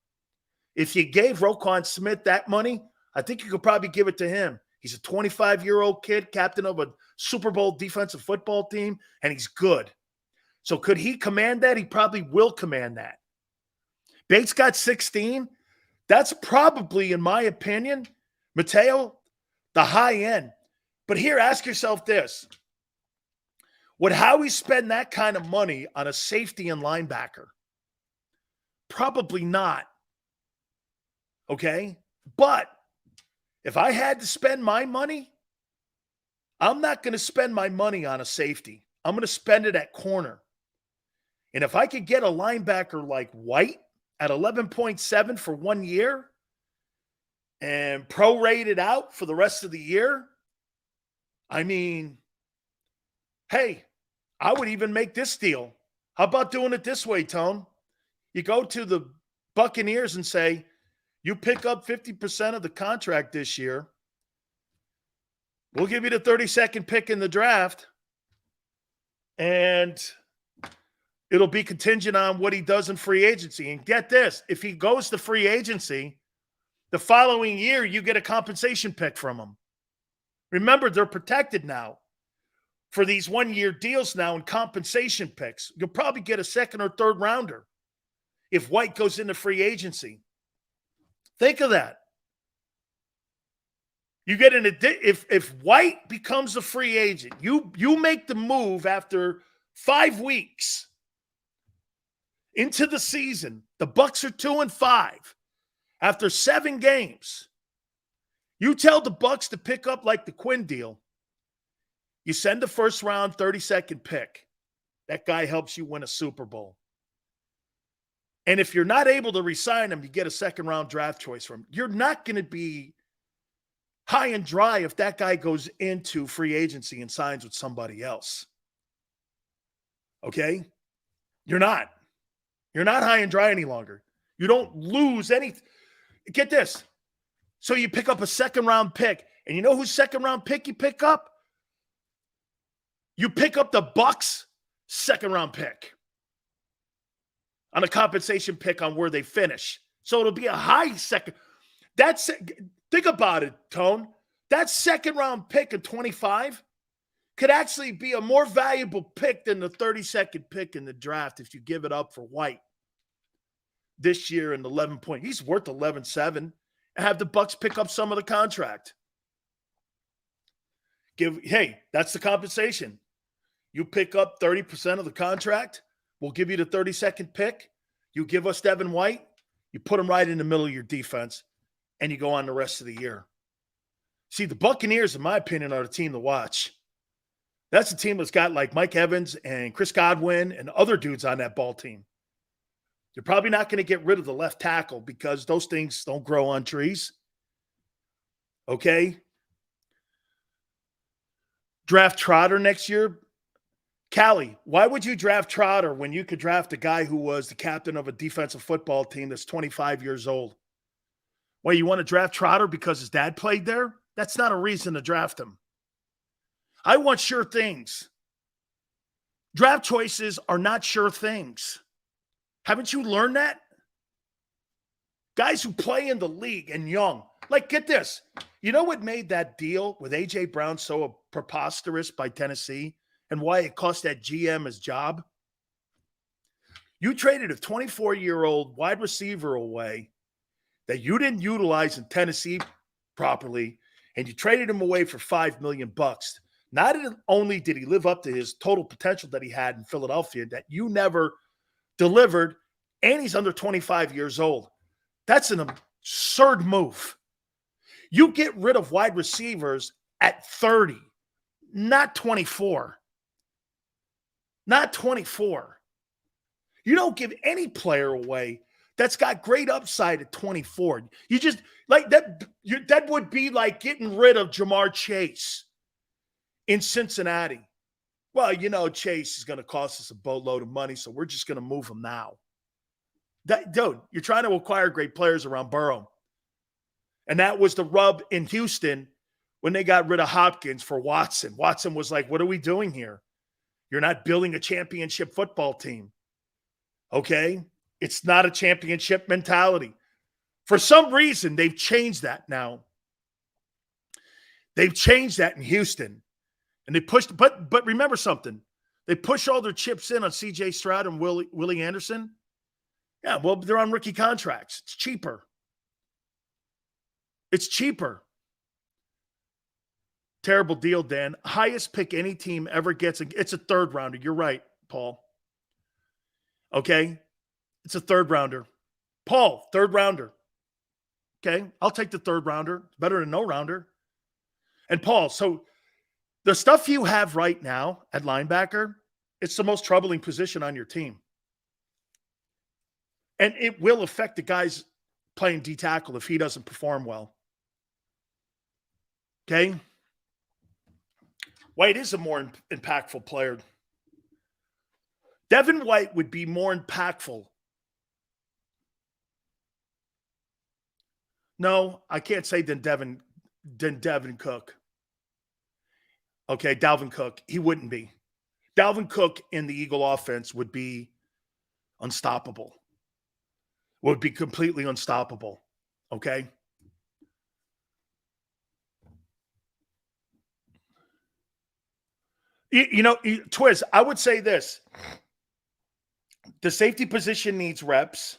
If you gave Roquan Smith that money, I think you could probably give it to him. He's a 25-year-old kid, captain of a Super Bowl defensive football team, and he's good. So could he command that? He probably will command that. Bates got 16. That's probably, in my opinion, Mateo, the high end. But here, ask yourself this. Would Howie spend that kind of money on a safety and linebacker? Probably not. Okay? But if I had to spend my money, I'm not going to spend my money on a safety. I'm going to spend it at corner. And if I could get a linebacker like White at 11.7 for 1 year and prorate it out for the rest of the year, I mean, hey, I would even make this deal. How about doing it this way, Tone? You go to the Buccaneers and say, you pick up 50% of the contract this year. We'll give you the 32nd pick in the draft. And it'll be contingent on what he does in free agency. And get this, if he goes to free agency, the following year, you get a compensation pick from him. Remember, they're protected now for these 1-year deals now and compensation picks. You'll probably get a second or third rounder if White goes into free agency. Think of that. You get if White becomes a free agent, you make the move after 5 weeks into the season. The Bucs are 2-5 after 7 games. You tell the Bucs to pick up like the Quinn deal. You send the first round 32nd pick. That guy helps you win a Super Bowl. And if you're not able to re-sign him, you get a second-round draft choice from him. You're not going to be high and dry if that guy goes into free agency and signs with somebody else. Okay? You're not. You're not high and dry any longer. You don't lose anything. Get this. So you pick up a second-round pick. And you know whose second-round pick you pick up? You pick up the Bucs' second-round pick on a compensation pick on where they finish. So it'll be a high second. Think about it, Tone. That second-round pick in 25 could actually be a more valuable pick than the 32nd pick in the draft if you give it up for White this year in 11 point. He's worth 11.7 and have the Bucs pick up some of the contract. Hey, that's the compensation. You pick up 30% of the contract. We'll give you the 32nd pick. You give us Devin White. You put him right in the middle of your defense, and you go on the rest of the year. See, the Buccaneers, in my opinion, are the team to watch. That's a team that's got like Mike Evans and Chris Godwin and other dudes on that ball team. You're probably not going to get rid of the left tackle because those things don't grow on trees. Okay? Draft Trotter next year. Callie, why would you draft Trotter when you could draft a guy who was the captain of a defensive football team that's 25 years old? Well, you want to draft Trotter because his dad played there? That's not a reason to draft him. I want sure things. Draft choices are not sure things. Haven't you learned that? Guys who play in the league and young. Like, get this. You know what made that deal with A.J. Brown so preposterous by Tennessee and why it cost that GM his job? You traded a 24-year-old wide receiver away that you didn't utilize in Tennessee properly, and you traded him away for $5 million. Not only did he live up to his total potential that he had in Philadelphia, that you never delivered, and he's under 25 years old. That's an absurd move. You get rid of wide receivers at 30, not 24. Not 24. You don't give any player away that's got great upside at 24. You just, like that, that would be like getting rid of Jamar Chase in Cincinnati. Well, you know, Chase is going to cost us a boatload of money, so we're just going to move him now. Dude, you're trying to acquire great players around Burrow. And that was the rub in Houston when they got rid of Hopkins for Watson. Watson was like, what are we doing here? You're not building a championship football team. Okay? It's not a championship mentality. For some reason, they've changed that now. They've changed that in Houston. And they pushed, but remember something. They push all their chips in on C.J. Stroud and Willie Anderson. Yeah, well, they're on rookie contracts. It's cheaper. It's cheaper. Terrible deal, Dan. Highest pick any team ever gets. It's a third rounder. You're right, Paul. Okay? It's a third rounder. Paul, third rounder. Okay? I'll take the third rounder. It's better than no rounder. And Paul, so the stuff you have right now at linebacker, it's the most troubling position on your team. And it will affect the guys playing D-tackle if he doesn't perform well. Okay? White is a more impactful player. Devin White would be more impactful. No, I can't say than Devin Cook. Okay, Dalvin Cook. He wouldn't be. Dalvin Cook in the Eagle offense would be unstoppable. Would be completely unstoppable. Okay? You know, Twiz, I would say this. The safety position needs reps.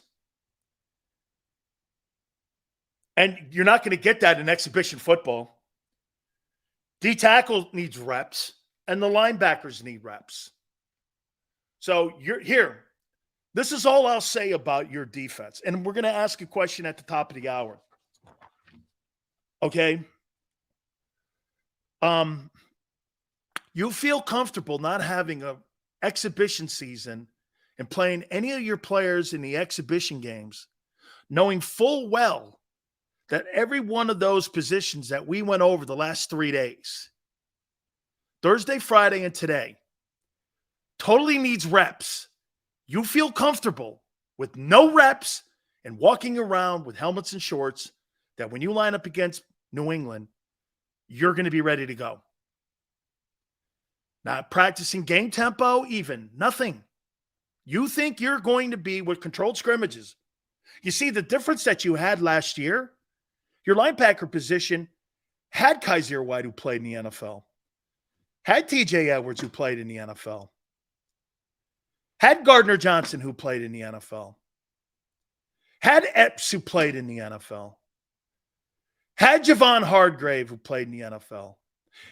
And you're not going to get that in exhibition football. D-tackle needs reps, and the linebackers need reps. So you're here. This is all I'll say about your defense. And we're going to ask a question at the top of the hour. Okay? You feel comfortable not having an exhibition season and playing any of your players in the exhibition games, knowing full well that every one of those positions that we went over the last 3 days, Thursday, Friday, and today, totally needs reps. You feel comfortable with no reps and walking around with helmets and shorts that when you line up against New England, you're going to be ready to go. Not practicing game tempo, even nothing. You think you're going to be with controlled scrimmages. You see the difference that you had last year? Your linebacker position had Kaiser White, who played in the NFL, had TJ Edwards, who played in the NFL, had Gardner Johnson, who played in the NFL, had Epps, who played in the NFL, had Javon Hargrave, who played in the NFL,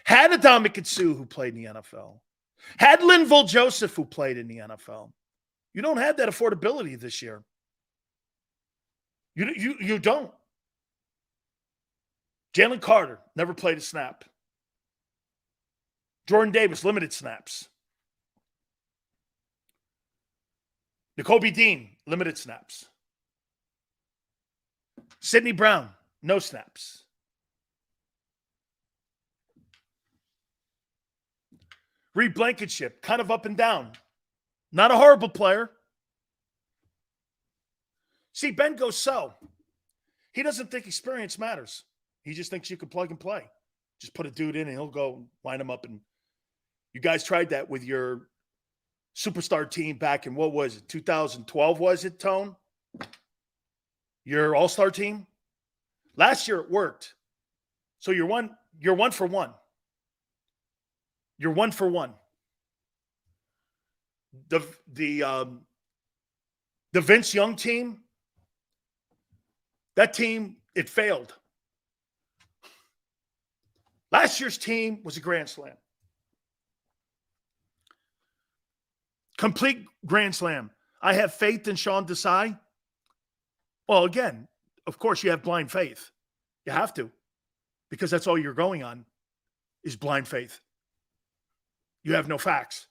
had Adama Sue, who played in the NFL, had Linval Joseph, who played in the NFL. You don't have that affordability this year. You don't. Jalen Carter never played a snap. Jordan Davis, limited snaps. Nakobe Dean, limited snaps. Sidney Brown, no snaps. Reed Blankenship, kind of up and down. Not a horrible player. See, Ben goes so. He doesn't think experience matters. He just thinks you can plug and play. Just put a dude in and he'll go line him up. And you guys tried that with your superstar team back in, what was it, 2012 was it, Tone? Your all-star team? Last year it worked. So you're one for one. You're 1 for 1. The Vince Young team, that team, it failed. Last year's team was a grand slam. Complete grand slam. I have faith in Sean Desai. Well, again, of course you have blind faith. You have to. Because that's all you're going on is blind faith. You have no facts.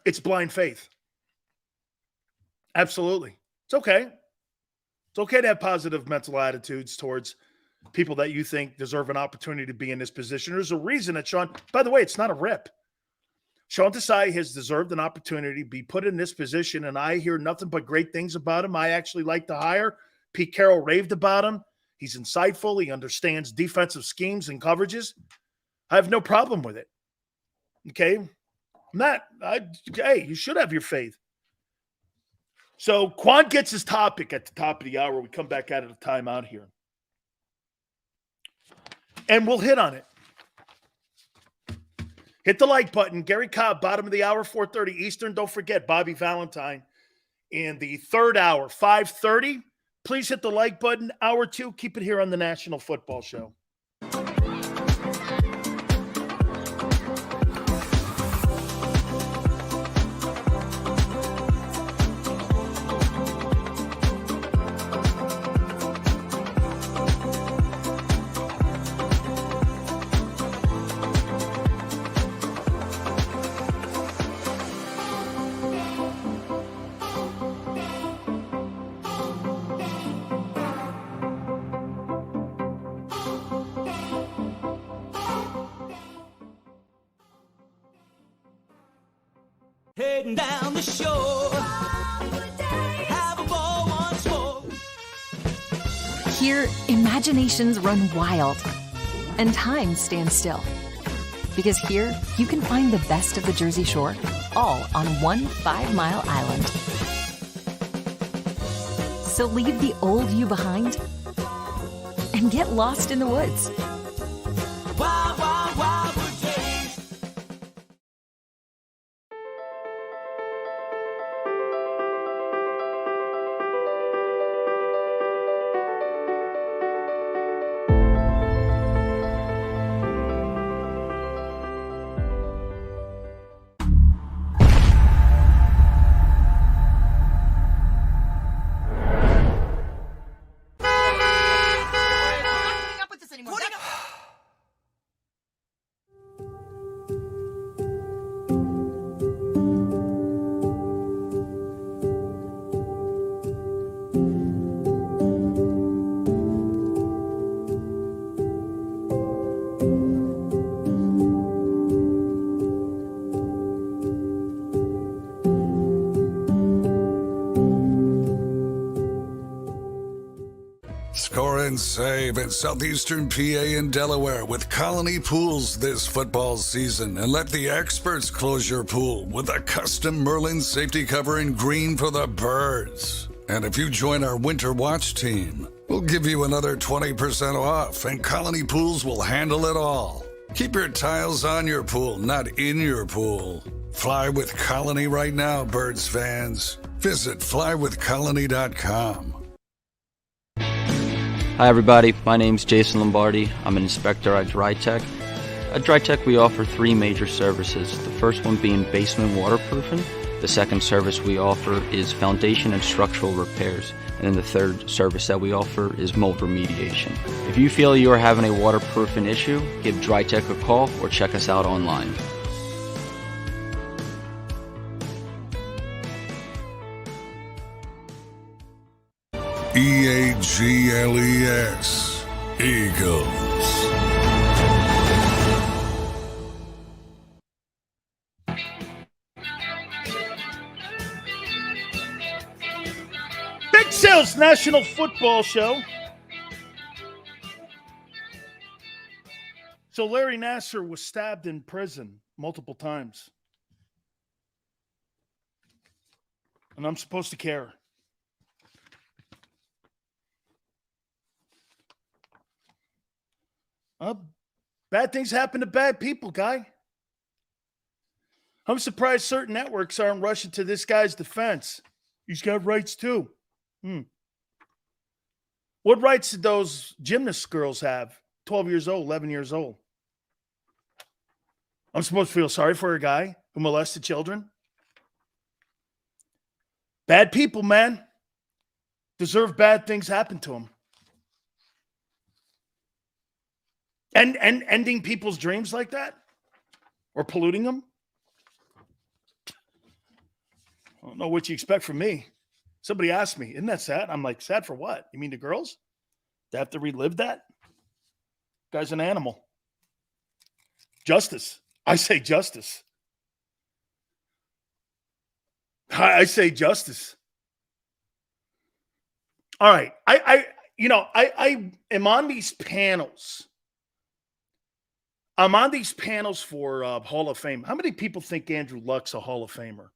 It's blind faith. Absolutely. It's okay. It's okay to have positive mental attitudes towards people that you think deserve an opportunity to be in this position. There's a reason that Sean, by the way, it's not a rip. Sean Desai has deserved an opportunity to be put in this position, and I hear nothing but great things about him. I actually like the hire. Pete Carroll raved about him. He's insightful. He understands defensive schemes and coverages. I have no problem with it. Okay? Hey, you should have your faith. So Quan gets his topic at the top of the hour. We come back out of the timeout here. And we'll hit on it. Hit the like button. Gary Cobb, bottom of the hour, 4:30 Eastern. Don't forget Bobby Valentine in the third hour, 5:30. Please hit the like button. Hour 2, keep it here on the National Football Show. Heading down the shore, have a ball once more. Here, imaginations run wild and time stands still. Because here, you can find the best of the Jersey Shore, all on one 5-mile island. So leave the old you behind and get lost in the woods. Wild, wild, wild wood days. Score and save in southeastern PA and Delaware with Colony Pools this football season, and let the experts close your pool with a custom Merlin safety cover in green for the birds. And if you join our Winter Watch team, we'll give you another 20% off, and Colony Pools will handle it all. Keep your tiles on your pool, not in your pool. Fly with Colony right now, Birds fans. Visit flywithcolony.com. Hi everybody, my name's Jason Lombardi. I'm an inspector at DryTech. At DryTech we offer 3 major services, the first one being basement waterproofing, The second service we offer is foundation and structural repairs. And then the third service that we offer is mold remediation. If you feel you are having a waterproofing issue, give DryTech a call or check us out online. EAGLES, Eagles. Big Sales National Football Show. So Larry Nassar was stabbed in prison multiple times. And I'm supposed to care. Bad things happen to bad people, guy. I'm surprised certain networks aren't rushing to this guy's defense. He's got rights too. What rights did those gymnast girls have? 12 years old, 11 years old. I'm supposed to feel sorry for a guy who molested children? Bad people, man. Deserve bad things happen to them. And ending people's dreams like that? Or polluting them? I don't know what you expect from me. Somebody asked me, isn't that sad? I'm like, sad for what? You mean the girls? They have to relive that? Guy's an animal. Justice. I say justice. I say justice. All right. I am on these panels. I'm on these panels for Hall of Fame. How many people think Andrew Luck's a Hall of Famer?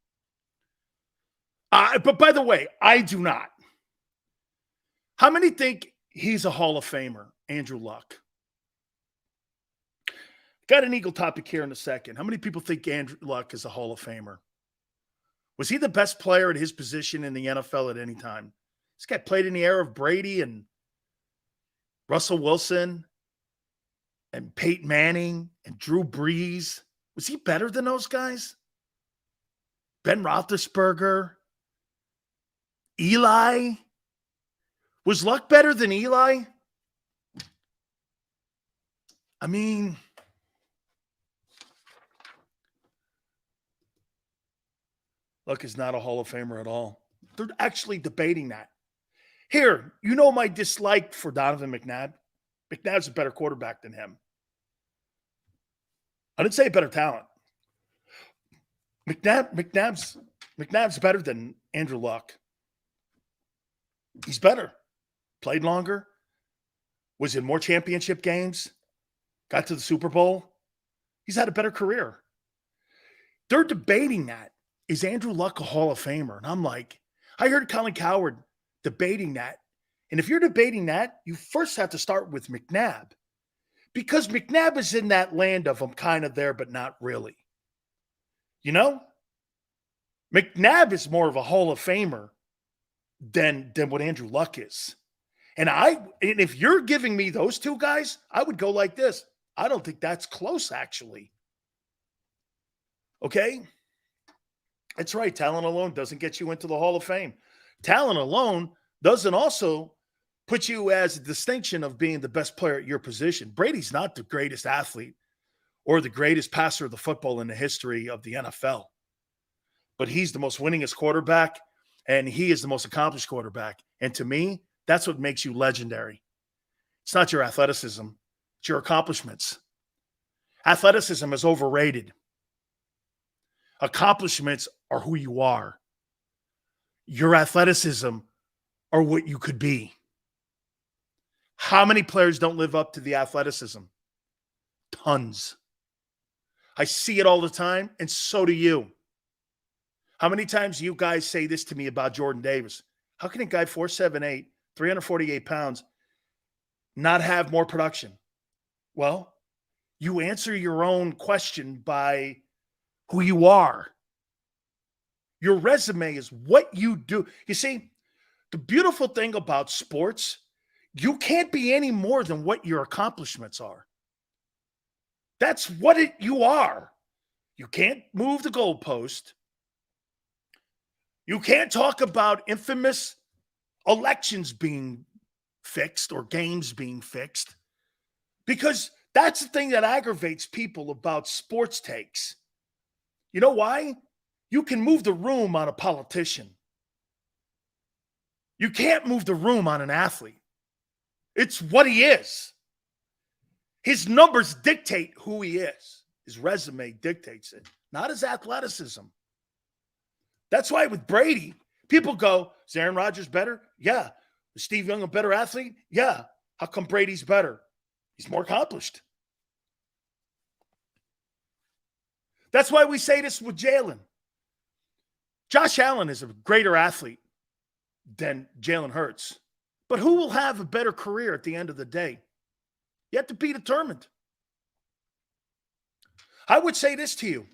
But by the way, I do not. How many think he's a Hall of Famer, Andrew Luck? Got an Eagle topic here in a second. How many people think Andrew Luck is a Hall of Famer? Was he the best player at his position in the NFL at any time? This guy played in the era of Brady and Russell Wilson and Peyton Manning and Drew Brees. Was he better than those guys? Ben Roethlisberger? Eli? Was Luck better than Eli? I mean, Luck is not a Hall of Famer at all. They're actually debating that. Here, you know my dislike for Donovan McNabb. McNabb's a better quarterback than him. I didn't say better talent. McNabb's better than Andrew Luck. He's better. Played longer. Was in more championship games. Got to the Super Bowl. He's had a better career. They're debating that. Is Andrew Luck a Hall of Famer? And I'm like, I heard Colin Cowherd debating that. And if you're debating that, you first have to start with McNabb. Because McNabb is in that land of I'm kind of there, but not really. You know? McNabb is more of a Hall of Famer than what Andrew Luck is. And if you're giving me those two guys, I would go like this. I don't think that's close, actually. Okay? That's right. Talent alone doesn't get you into the Hall of Fame. Talent alone doesn't also put you as a distinction of being the best player at your position. Brady's not the greatest athlete or the greatest passer of the football in the history of the NFL. But he's the most winningest quarterback, and he is the most accomplished quarterback. And to me, that's what makes you legendary. It's not your athleticism. It's your accomplishments. Athleticism is overrated. Accomplishments are who you are. Your athleticism are what you could be. How many players don't live up to the athleticism? Tons. I see it all the time, and so do you. How many times do you guys say this to me about Jordan Davis? How can a guy 4'7", 348 pounds not have more production? Well, you answer your own question by who you are. Your resume is what you do. You see, the beautiful thing about sports, you can't be any more than what your accomplishments are. That's what you are. You can't move the goalpost. You can't talk about infamous elections being fixed or games being fixed, because that's the thing that aggravates people about sports takes. You know why? You can move the room on a politician. You can't move the room on an athlete. It's what he is. His numbers dictate who he is. His resume dictates it, not his athleticism. That's why with Brady, people go, is Aaron Rodgers better? Yeah. Is Steve Young a better athlete? Yeah. How come Brady's better? He's more accomplished. That's why we say this with Jalen. Josh Allen is a greater athlete than Jalen Hurts. But who will have a better career at the end of the day? You have to be determined. I would say this to you.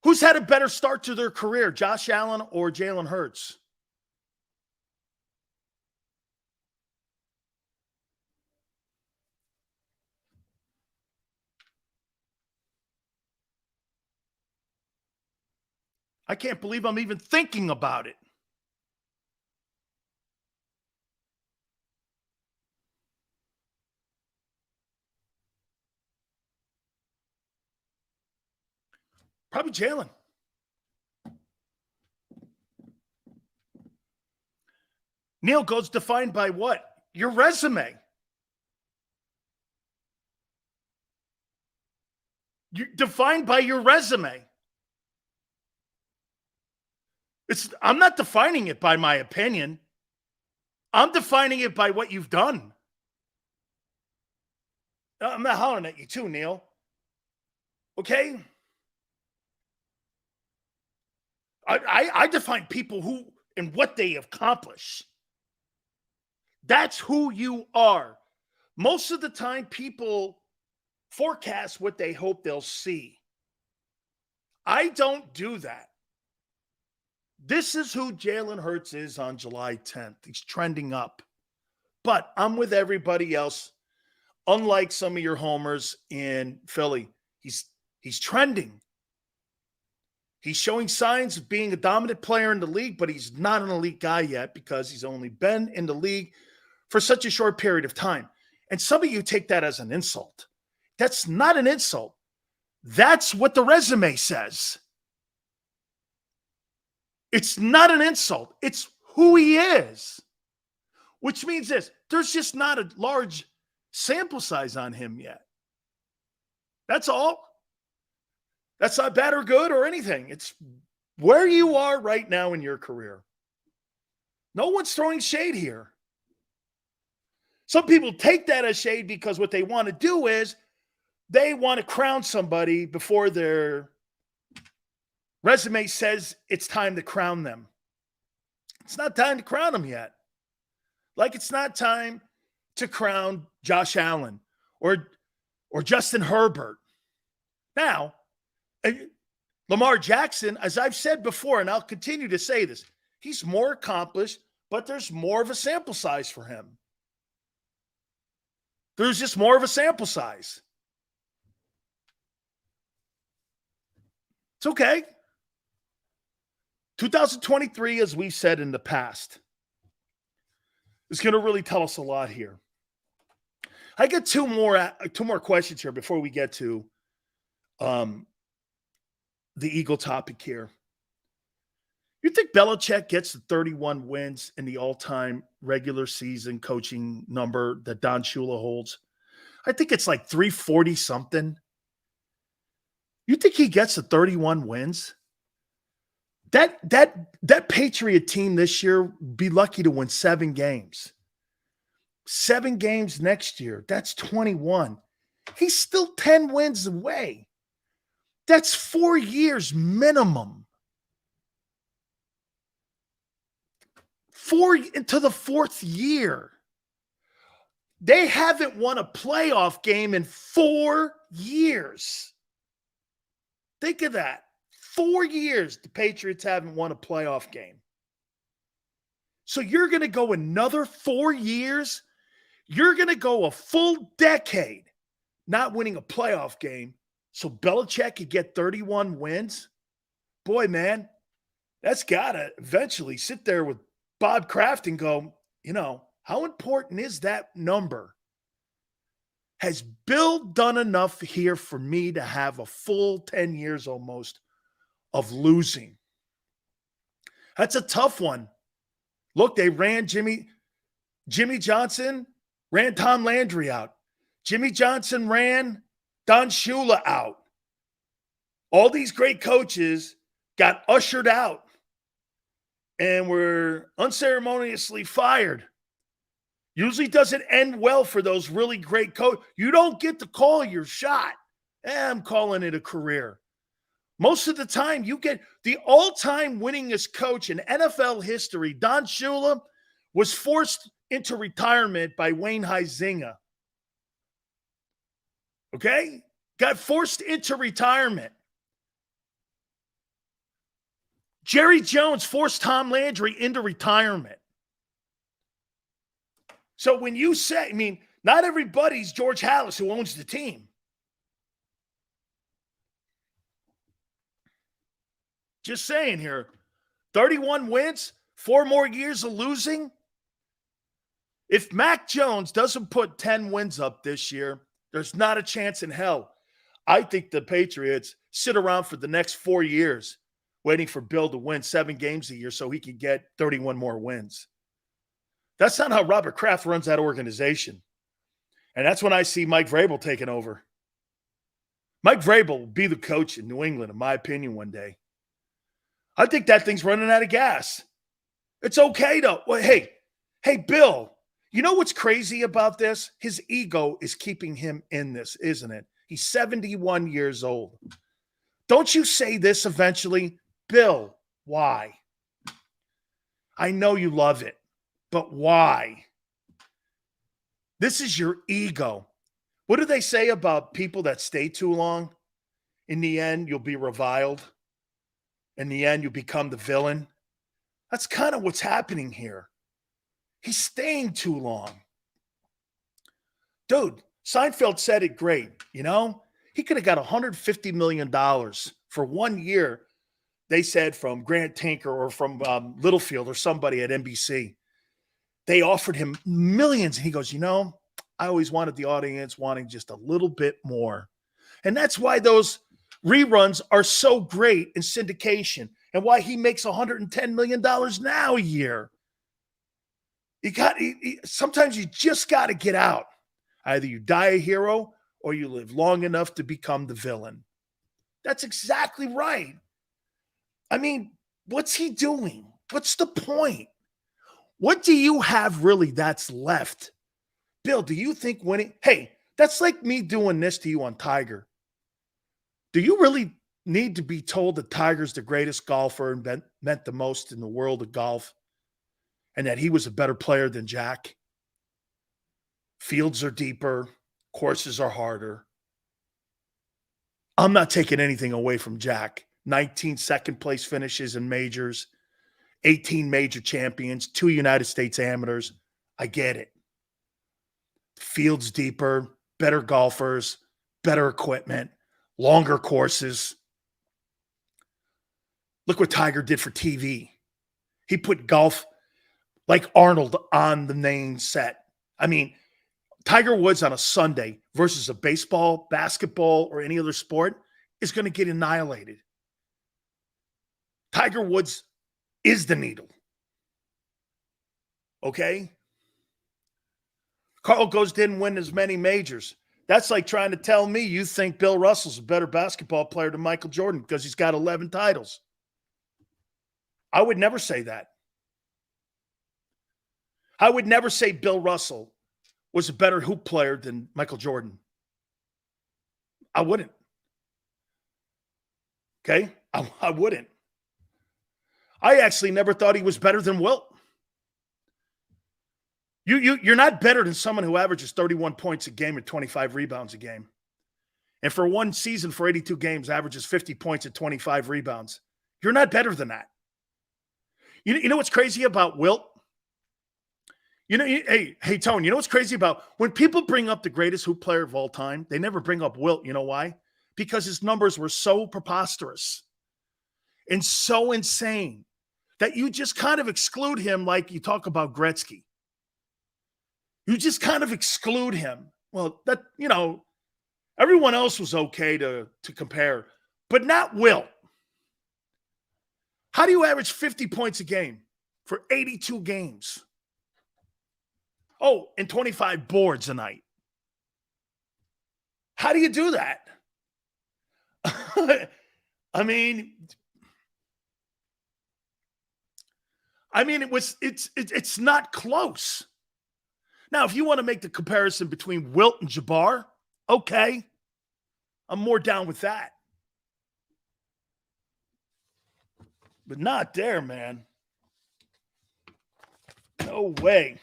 Who's had a better start to their career, Josh Allen or Jalen Hurts? I can't believe I'm even thinking about it. Probably Jalen. Neil goes defined by what? Your resume. You're defined by your resume. I'm not defining it by my opinion. I'm defining it by what you've done. I'm not hollering at you too, Neil. Okay? I define people who and what they accomplish. That's who you are. Most of the time, people forecast what they hope they'll see. I don't do that. This is who Jalen Hurts is on July 10th. He's trending up. But I'm with everybody else. Unlike some of your homers in Philly, he's trending. He's showing signs of being a dominant player in the league, but he's not an elite guy yet because he's only been in the league for such a short period of time. And some of you take that as an insult. That's not an insult. That's what the resume says. It's not an insult. It's who he is, which means this. There's just not a large sample size on him yet. That's all. That's not bad or good or anything. It's where you are right now in your career. No one's throwing shade here. Some people take that as shade because what they want to do is they want to crown somebody before their resume says it's time to crown them. It's not time to crown them yet. Like it's not time to crown Josh Allen or Justin Herbert. Now, Lamar Jackson, as I've said before, and I'll continue to say this, he's more accomplished, but there's more of a sample size for him. There's just more of a sample size. It's okay. 2023, as we've said in the past, is going to really tell us a lot here. I get two more questions here before we get to the Eagle topic here. You think Belichick gets the 31 wins in the all-time regular season coaching number that Don Shula holds? I think it's like 340-something. You think he gets the 31 wins? That Patriot team this year be lucky to win 7 games. 7 games next year. That's 21. He's still 10 wins away. That's 4 years minimum. 4 into the 4th year. They haven't won a playoff game in 4 years. Think of that. 4 years the Patriots haven't won a playoff game. So you're going to go another 4 years? You're going to go a full decade not winning a playoff game so Belichick could get 31 wins? Boy, man, That's got to eventually sit there with Bob Kraft and go, how important is that number? Has Bill done enough here for me to have a full 10 years almost of losing? That's a tough one. Look, they ran Jimmy Johnson, ran Tom Landry out. Jimmy Johnson ran Don Shula out. All these great coaches got ushered out and were unceremoniously fired. Usually doesn't end well for those really great coaches. You don't get to call your shot. I'm calling it a career. Most of the time, you get the all-time winningest coach in NFL history. Don Shula was forced into retirement by Wayne Huizenga. Okay? Got forced into retirement. Jerry Jones forced Tom Landry into retirement. So when you say, not everybody's George Halas who owns the team. Just saying here, 31 wins, 4 more years of losing. If Mac Jones doesn't put 10 wins up this year, there's not a chance in hell. I think the Patriots sit around for the next 4 years waiting for Bill to win 7 games a year so he can get 31 more wins. That's not how Robert Kraft runs that organization. And that's when I see Mike Vrabel taking over. Mike Vrabel will be the coach in New England, in my opinion, one day. I think that thing's running out of gas. It's okay, though. Well, hey, Bill, you know what's crazy about this? His ego is keeping him in this, isn't it? He's 71 years old. Don't you say this eventually? Bill, why? I know you love it, but why? This is your ego. What do they say about people that stay too long? In the end, you'll be reviled. In the end, you become the villain. That's kind of what's happening here. He's staying too long. Dude, Seinfeld said it great, He could have got $150 million for 1 year, they said, from Grant Tinker or from Littlefield or somebody at NBC. They offered him millions. And he goes, I always wanted the audience wanting just a little bit more. And that's why those reruns are so great in syndication and why he makes $110 million now a year. Sometimes you just got to get out. Either you die a hero or you live long enough to become the villain. That's exactly right. What's he doing? What's the point? What do you have really that's left? Bill, do you think winning? Hey, that's like me doing this to you on Tiger. Do you really need to be told that Tiger's the greatest golfer and meant the most in the world of golf and that he was a better player than Jack? Fields are deeper. Courses are harder. I'm not taking anything away from Jack. 19 second-place finishes in majors, 18 major champions, 2 United States amateurs. I get it. Fields deeper, better golfers, better equipment, longer courses. Look what Tiger did for TV. He put golf like Arnold on the main set. Tiger Woods on a Sunday versus a baseball, basketball, or any other sport is going to get annihilated. Tiger Woods is the needle. Okay? Carl Ghost didn't win as many majors. That's like trying to tell me you think Bill Russell's a better basketball player than Michael Jordan because he's got 11 titles. I would never say that. I would never say Bill Russell was a better hoop player than Michael Jordan. I wouldn't. Okay? I wouldn't. I actually never thought he was better than Wilt. You're not better than someone who averages 31 points a game and 25 rebounds a game. And for one season, for 82 games, averages 50 points and 25 rebounds. You're not better than that. You know what's crazy about Wilt? Hey, Tone, you know what's crazy about when people bring up the greatest hoop player of all time, they never bring up Wilt. You know why? Because his numbers were so preposterous and so insane that you just kind of exclude him like you talk about Gretzky. You just kind of exclude him. Well, that, everyone else was okay to compare, but not Wilt. How do you average 50 points a game for 82 games? Oh, and 25 boards a night. How do you do that? I mean, it's not close. Now, if you want to make the comparison between Wilt and Jabbar, okay, I'm more down with that. But not there, man. No way.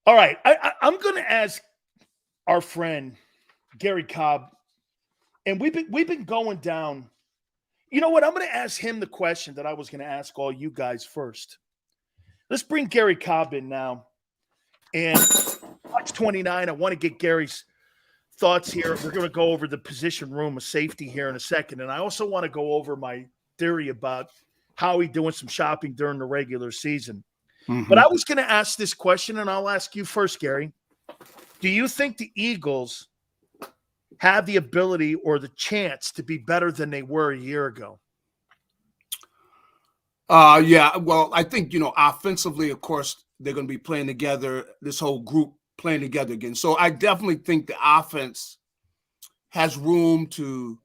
All right, I'm going to ask our friend Gary Cobb, and we've been going down. You know what? I'm going to ask him the question that I was going to ask all you guys first. Let's bring Gary Cobb in now. And watch 29. I want to get Gary's thoughts here. We're going to go over the position room of safety here in a second. And I also want to go over my theory about Howie doing some shopping during the regular season. Mm-hmm. But I was going to ask this question, and I'll ask you first, Gary. Do you think the Eagles have the ability or the chance to be better than they were a year ago? Yeah, well, I think, offensively, of course, they're going to be playing together, this whole group playing together again. So I definitely think the offense has room to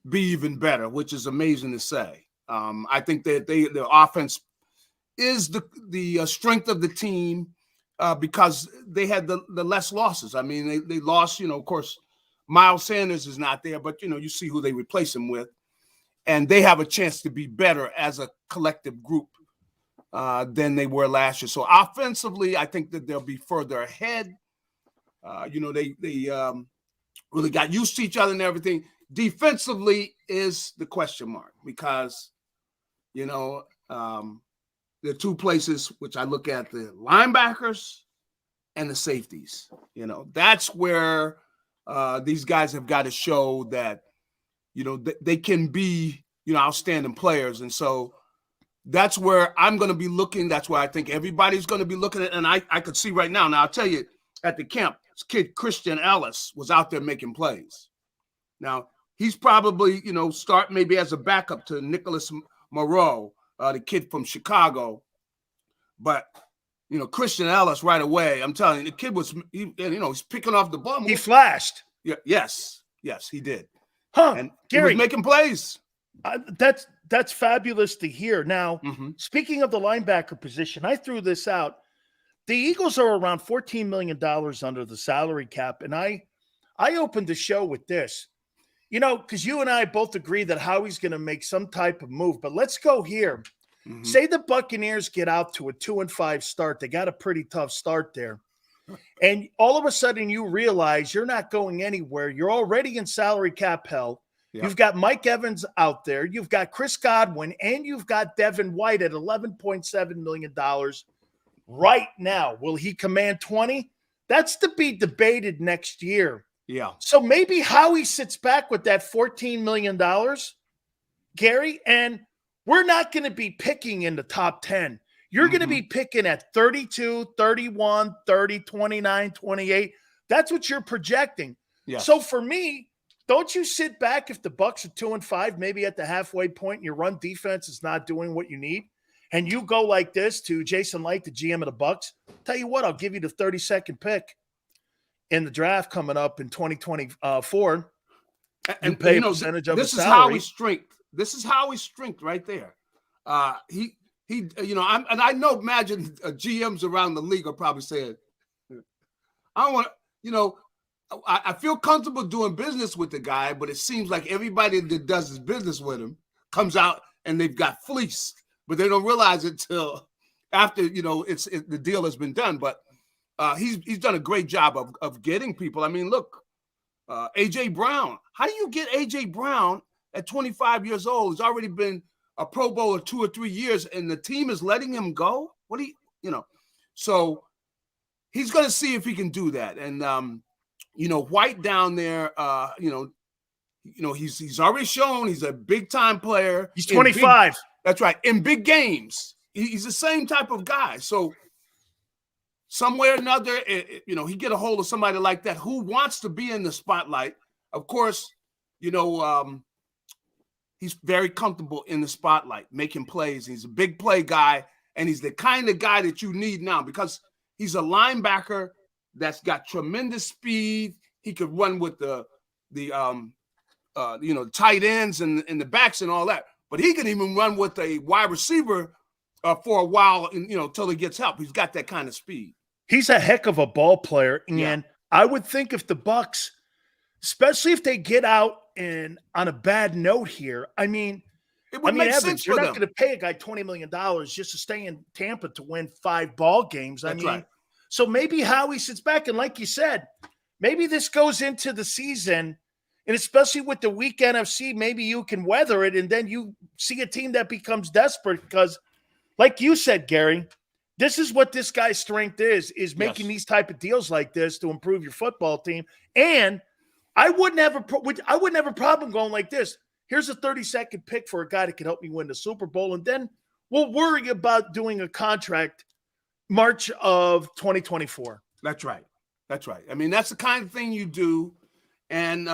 be even better, which is amazing to say. I think that the offense is the strength of the team because they had the less losses. I mean, they lost, of course, Miles Sanders is not there, but, you see who they replace him with. And they have a chance to be better as a collective group than they were last year. So offensively, I think that they'll be further ahead. They really got used to each other and everything. Defensively is the question mark because, there are two places which I look at: the linebackers and the safeties. That's where these guys have got to show that, they can be, outstanding players. And so that's where I'm going to be looking. That's where I think everybody's going to be looking at. And I could see right now. Now, I'll tell you, at the camp, this kid Christian Ellis was out there making plays. Now, he's probably, start maybe as a backup to Nicholas Moreau, the kid from Chicago. But, Christian Ellis right away, I'm telling you, the kid he's picking off the ball. He flashed. Yeah, yes, he did. And Gary, he was making plays. That's fabulous to hear. Now, Speaking of the linebacker position, I threw this out. The Eagles are around $14 million under the salary cap, and I opened the show with this. Because you and I both agree that Howie's going to make some type of move. But let's go here. Mm-hmm. Say the Buccaneers get out to a 2-5 start. They got a pretty tough start there. And all of a sudden you realize you're not going anywhere. You're already in salary cap hell. Yeah. You've got Mike Evans out there. You've got Chris Godwin, and you've got Devin White at $11.7 million right now. Will he command 20? That's to be debated next year. Yeah. So maybe Howie sits back with that $14 million, Gary, and we're not going to be picking in the top 10. You're going to be picking at 32, 31, 30, 29, 28. That's what you're projecting. Yeah. So for me, don't you sit back if the Bucs are 2-5, maybe at the halfway point, and your run defense is not doing what you need, and you go like this to Jason Light, the GM of the Bucs. Tell you what, I'll give you the 32nd pick in the draft coming up in 2024. And pay a percentage of his salary. This is Howie's strength right there. Imagine GMs around the league are probably saying, I don't want to, I feel comfortable doing business with the guy, but it seems like everybody that does his business with him comes out and they've got fleeced, but they don't realize it till after, the deal has been done. But he's done a great job of getting people. I mean, look, A.J. Brown. How do you get A.J. Brown at 25 years old? He's already been a Pro Bowler 2 or 3 years, and the team is letting him go? What do you. So he's going to see if he can do that. And, White down there, he's already shown he's a big-time player. He's 25. That's right. In big games, he's the same type of guy. So somewhere or another, he get a hold of somebody like that who wants to be in the spotlight. Of course, he's very comfortable in the spotlight, making plays. He's a big play guy, and he's the kind of guy that you need now because he's a linebacker that's got tremendous speed. He could run with the tight ends and the backs and all that. But he can even run with a wide receiver for a while, until he gets help. He's got that kind of speed. He's a heck of a ball player, and Yeah. I would think if the Bucs, especially if they get out and on a bad note here, It would make Evans, sense you're for not them. going to pay a guy $20 million just to stay in Tampa to win 5 ball games. That's right. So maybe Howie sits back and, like you said, maybe this goes into the season, and especially with the weak NFC, maybe you can weather it, and then you see a team that becomes desperate because, like you said, Gary, this is what this guy's strength is making these type of deals like this to improve your football team. And I wouldn't have a problem going like this. Here's a 30-second pick for a guy that can help me win the Super Bowl, and then we'll worry about doing a contract March of 2024. That's right. That's right. That's the kind of thing you do. And,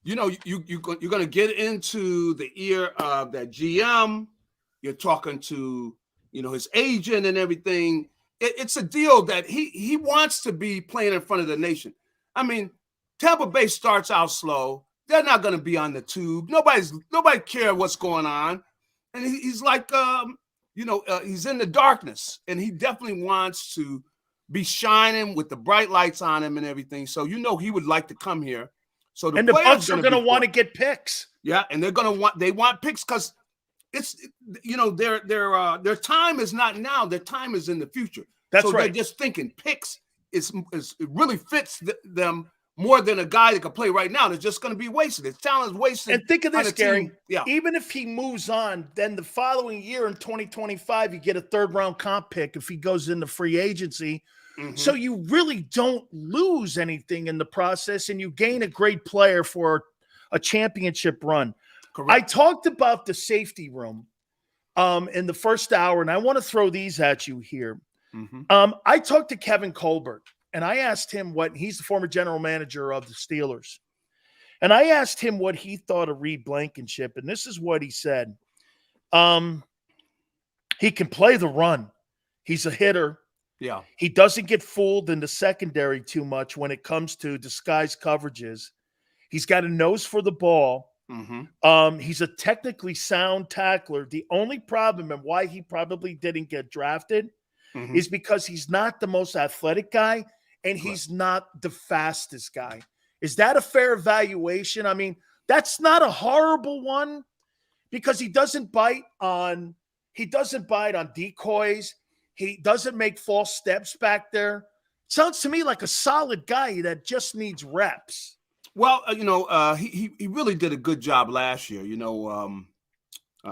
you're going to get into the ear of that GM. You're talking to, his agent and everything. It's a deal that he wants to be playing in front of the nation. Tampa Bay starts out slow. They're not going to be on the tube. Nobody cares what's going on. And he's like, he's in the darkness, and he definitely wants to be shining with the bright lights on him and everything. So, he would like to come here. So the Bucs are going to want to get picks. Yeah. And they want picks because it's, their time is not now. Their time is in the future. That's right. They're just thinking picks it really fits them more than a guy that can play right now. That's just going to be wasted. His talent is wasted. And think of this, Gary. Yeah. Even if he moves on, then the following year in 2025, you get a 3rd-round comp pick if he goes into free agency. Mm-hmm. So you really don't lose anything in the process, and you gain a great player for a championship run. Correct. I talked about the safety room in the first hour, and I want to throw these at you here. Mm-hmm. I talked to Kevin Colbert, and I asked him he's the former general manager of the Steelers. And I asked him what he thought of Reed Blankenship, and this is what he said. He can play the run. He's a hitter. Yeah. He doesn't get fooled in the secondary too much when it comes to disguised coverages. He's got a nose for the ball. Mm-hmm. He's a technically sound tackler. The only problem and why he probably didn't get drafted is because he's not the most athletic guy and he's not the fastest guy. Is that a fair evaluation? That's not a horrible one because he doesn't bite on decoys. He doesn't make false steps back there. Sounds to me like a solid guy that just needs reps. Well, he really did a good job last year,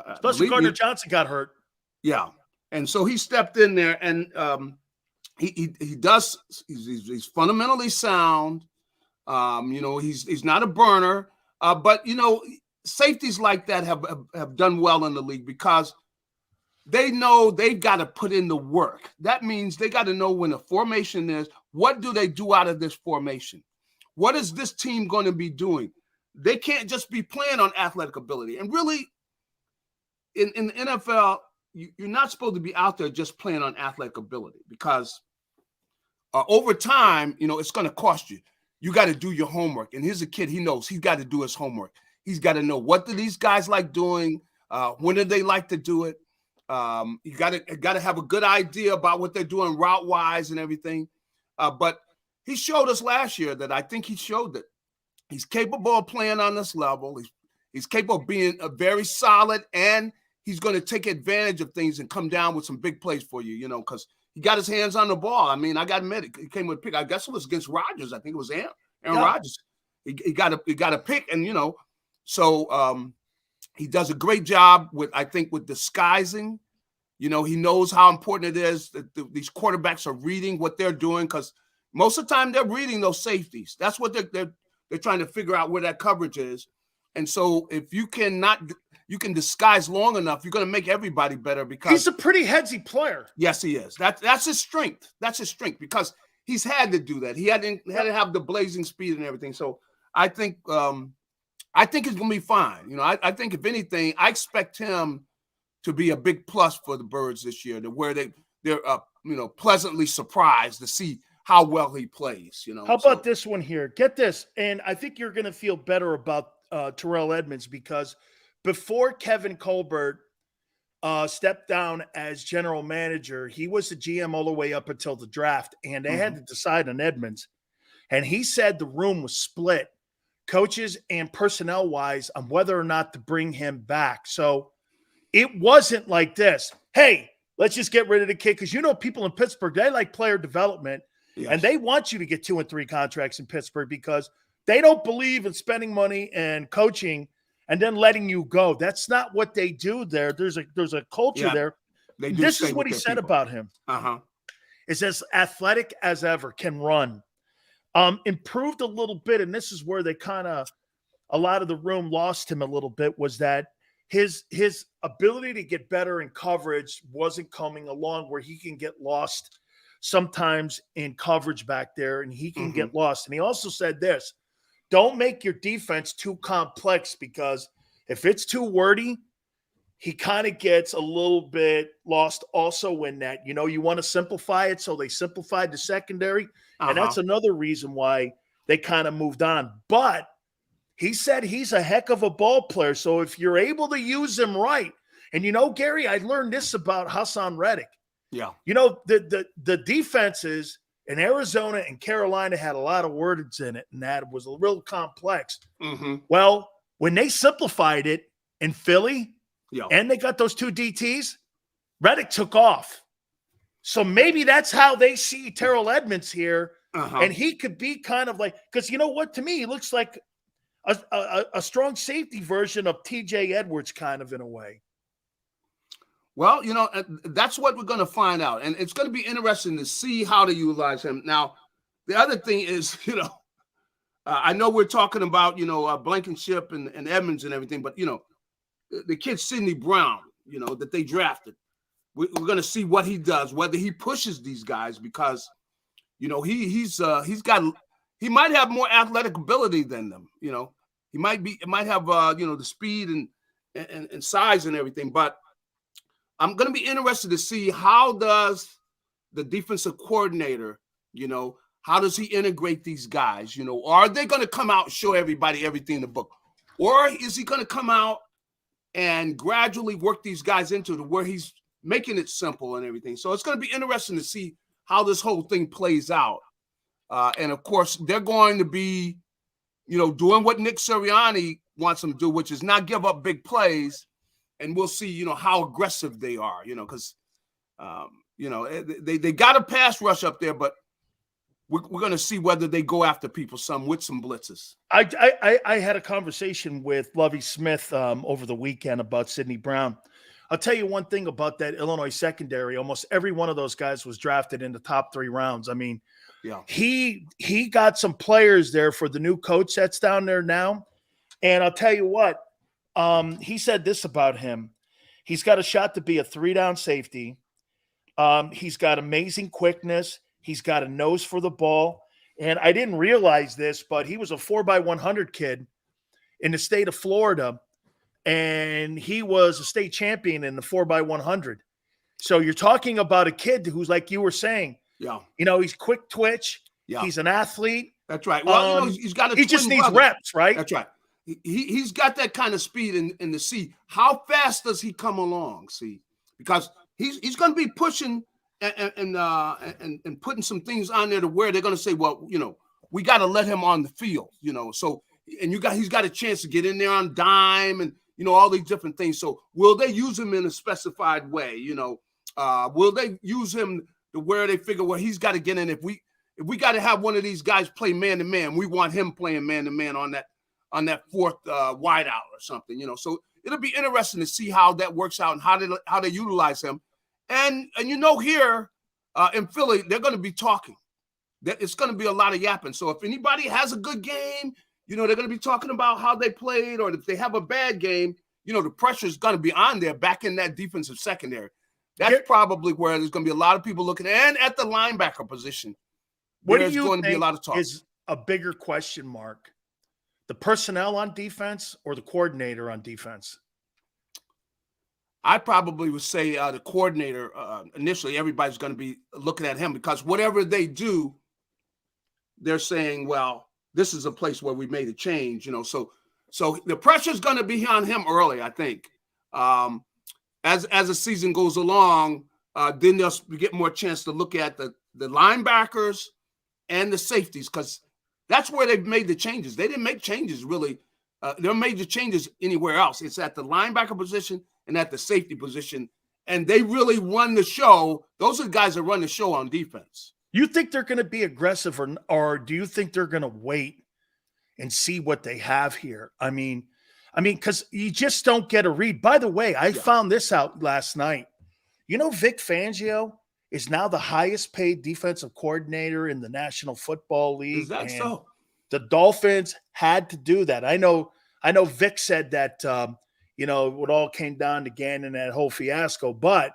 Especially Gardner Johnson got hurt. Yeah. And so he stepped in there and he's fundamentally sound. He's not a burner. But safeties like that have done well in the league because they know they've got to put in the work. That means they got to know when the formation is, what do they do out of this formation? What is this team going to be doing? They can't just be playing on athletic ability. And really, in the NFL, you're not supposed to be out there just playing on athletic ability because over time, it's going to cost you. You got to do your homework. And here's a kid, he knows he's got to do his homework. He's got to know what do these guys like doing? When do they like to do it? You got to have a good idea about what they're doing route-wise and everything. But he showed us last year that I think he showed that he's capable of playing on this level. He's capable of being a very solid, and he's going to take advantage of things and come down with some big plays for you, because he got his hands on the ball. I got to admit, he came with a pick. I guess it was against Rodgers. I think it was Aaron Rodgers. He got a pick, and so he does a great job with disguising. He knows how important it is that these quarterbacks are reading what they're doing because most of the time they're reading those safeties. That's what they're trying to figure out where that coverage is. And so if you cannot, you can disguise long enough, you're going to make everybody better because he's a pretty headsy player. Yes, he is. That's his strength. That's his strength because he's had to do that. He had to have the blazing speed and everything. So I think it's going to be fine. You know, I think if anything, I expect him to be a big plus for the Birds this year, to where they're pleasantly surprised to see how well he plays. You know, how about this one here? Get this, and I think you're going to feel better about Terrell Edmonds because before Kevin Colbert stepped down as general manager, he was the GM all the way up until the draft, and they had to decide on Edmonds. And he said the room was split, coaches and personnel-wise, on whether or not to bring him back. So it wasn't like this, hey, let's just get rid of the kid, because people in Pittsburgh, they like player development, and they want you to get 2 and 3 contracts in Pittsburgh because they don't believe in spending money and coaching and then letting you go. That's not what they do there. There's a culture there. This is what he said about him. It's as athletic as ever, can run. Improved a little bit, and this is where they a lot of the room lost him a little bit, was that his ability to get better in coverage wasn't coming along, where he can get lost sometimes in coverage back there, and he can get lost. And he also said this: don't make your defense too complex, because if it's too wordy, he kind of gets a little bit lost also in that. You want to simplify it, so they simplified the secondary, and that's another reason why they kind of moved on. But he said he's a heck of a ball player, so if you're able to use him right, and Gary, I learned this about Hassan Reddick. Yeah. The defenses in Arizona and Carolina had a lot of words in it, and that was a real complex. Well, when they simplified it in Philly, and they got those 2 DTs, Reddick took off. So maybe that's how they see Terrell Edmonds here, and he could be kind of like, because you know what, to me, he looks like a strong safety version of TJ Edwards, kind of, in a way. Well, that's what we're going to find out. And it's going to be interesting to see how to utilize him. Now, the other thing is, I know we're talking about, Blankenship and Edmonds and everything, but, the kid Sidney Brown, that they drafted, we're going to see what he does, whether he pushes these guys, because, he might have more athletic ability than them. He might have, the speed and size and everything, but I'm going to be interested to see how does the defensive coordinator, how does he integrate these guys? Are they going to come out and show everybody everything in the book? Or is he going to come out and gradually work these guys into where he's making it simple and everything? So it's going to be interesting to see how this whole thing plays out. And, of course, they're going to be, doing what Nick Sirianni wants them to do, which is not give up big plays. And we'll see, how aggressive they are, because, they got a pass rush up there, but we're going to see whether they go after people with some blitzes. I had a conversation with Lovie Smith over the weekend about Sidney Brown. I'll tell you one thing about that Illinois secondary. Almost every one of those guys was drafted in the top 3 rounds. I mean, he got some players there for the new coach that's down there now. And I'll tell you what, he said this about him. He's got a shot to be a 3-down safety. He's got amazing quickness. He's got a nose for the ball. And I didn't realize this, but he was a 4x100 kid in the state of Florida. And he was a state champion in the 4x100. So you're talking about a kid who's, like you were saying, he's quick twitch. He's an athlete. That's right. Well, he's got he just needs reps, right? That's right. He's got that kind of speed in the see. How fast does he come along? See, because he's going to be pushing and putting some things on there to where they're going to say, well, we got to let him on the field, So, and he's got a chance to get in there on dime and all these different things. So, will they use him in a specified way? Will they use him to where they figure, well, he's got to get in. If we got to have one of these guys play man to man, we want him playing man to man on that 4th wideout or something, So it'll be interesting to see how that works out and how they utilize him. And here in Philly, they're going to be talking. It's going to be a lot of yapping. So if anybody has a good game, they're going to be talking about how they played, or if they have a bad game, the pressure is going to be on there back in that defensive secondary. That's probably where there's going to be a lot of people looking, and at the linebacker position. What there's do you going think to be a lot of talk. is a bigger question mark? The personnel on defense or the coordinator on defense? I probably would say the coordinator, initially, everybody's going to be looking at him because whatever they do, they're saying, well, this is a place where we made a change, So the pressure is going to be on him early, I think. As the season goes along, then they'll get more chance to look at the linebackers and the safeties because that's where they've made the changes. They didn't make changes really. There major changes anywhere else. It's at the linebacker position and at the safety position, and they really run the show. Those are the guys that run the show on defense. You think they're going to be aggressive or do you think they're going to wait and see what they have here? I mean, because you just don't get a read. By the way, I found this out last night. Vic Fangio is now the highest paid defensive coordinator in the National Football League. Is that so? The Dolphins had to do that. I know Vic said that, it all came down to Gannon, that whole fiasco, but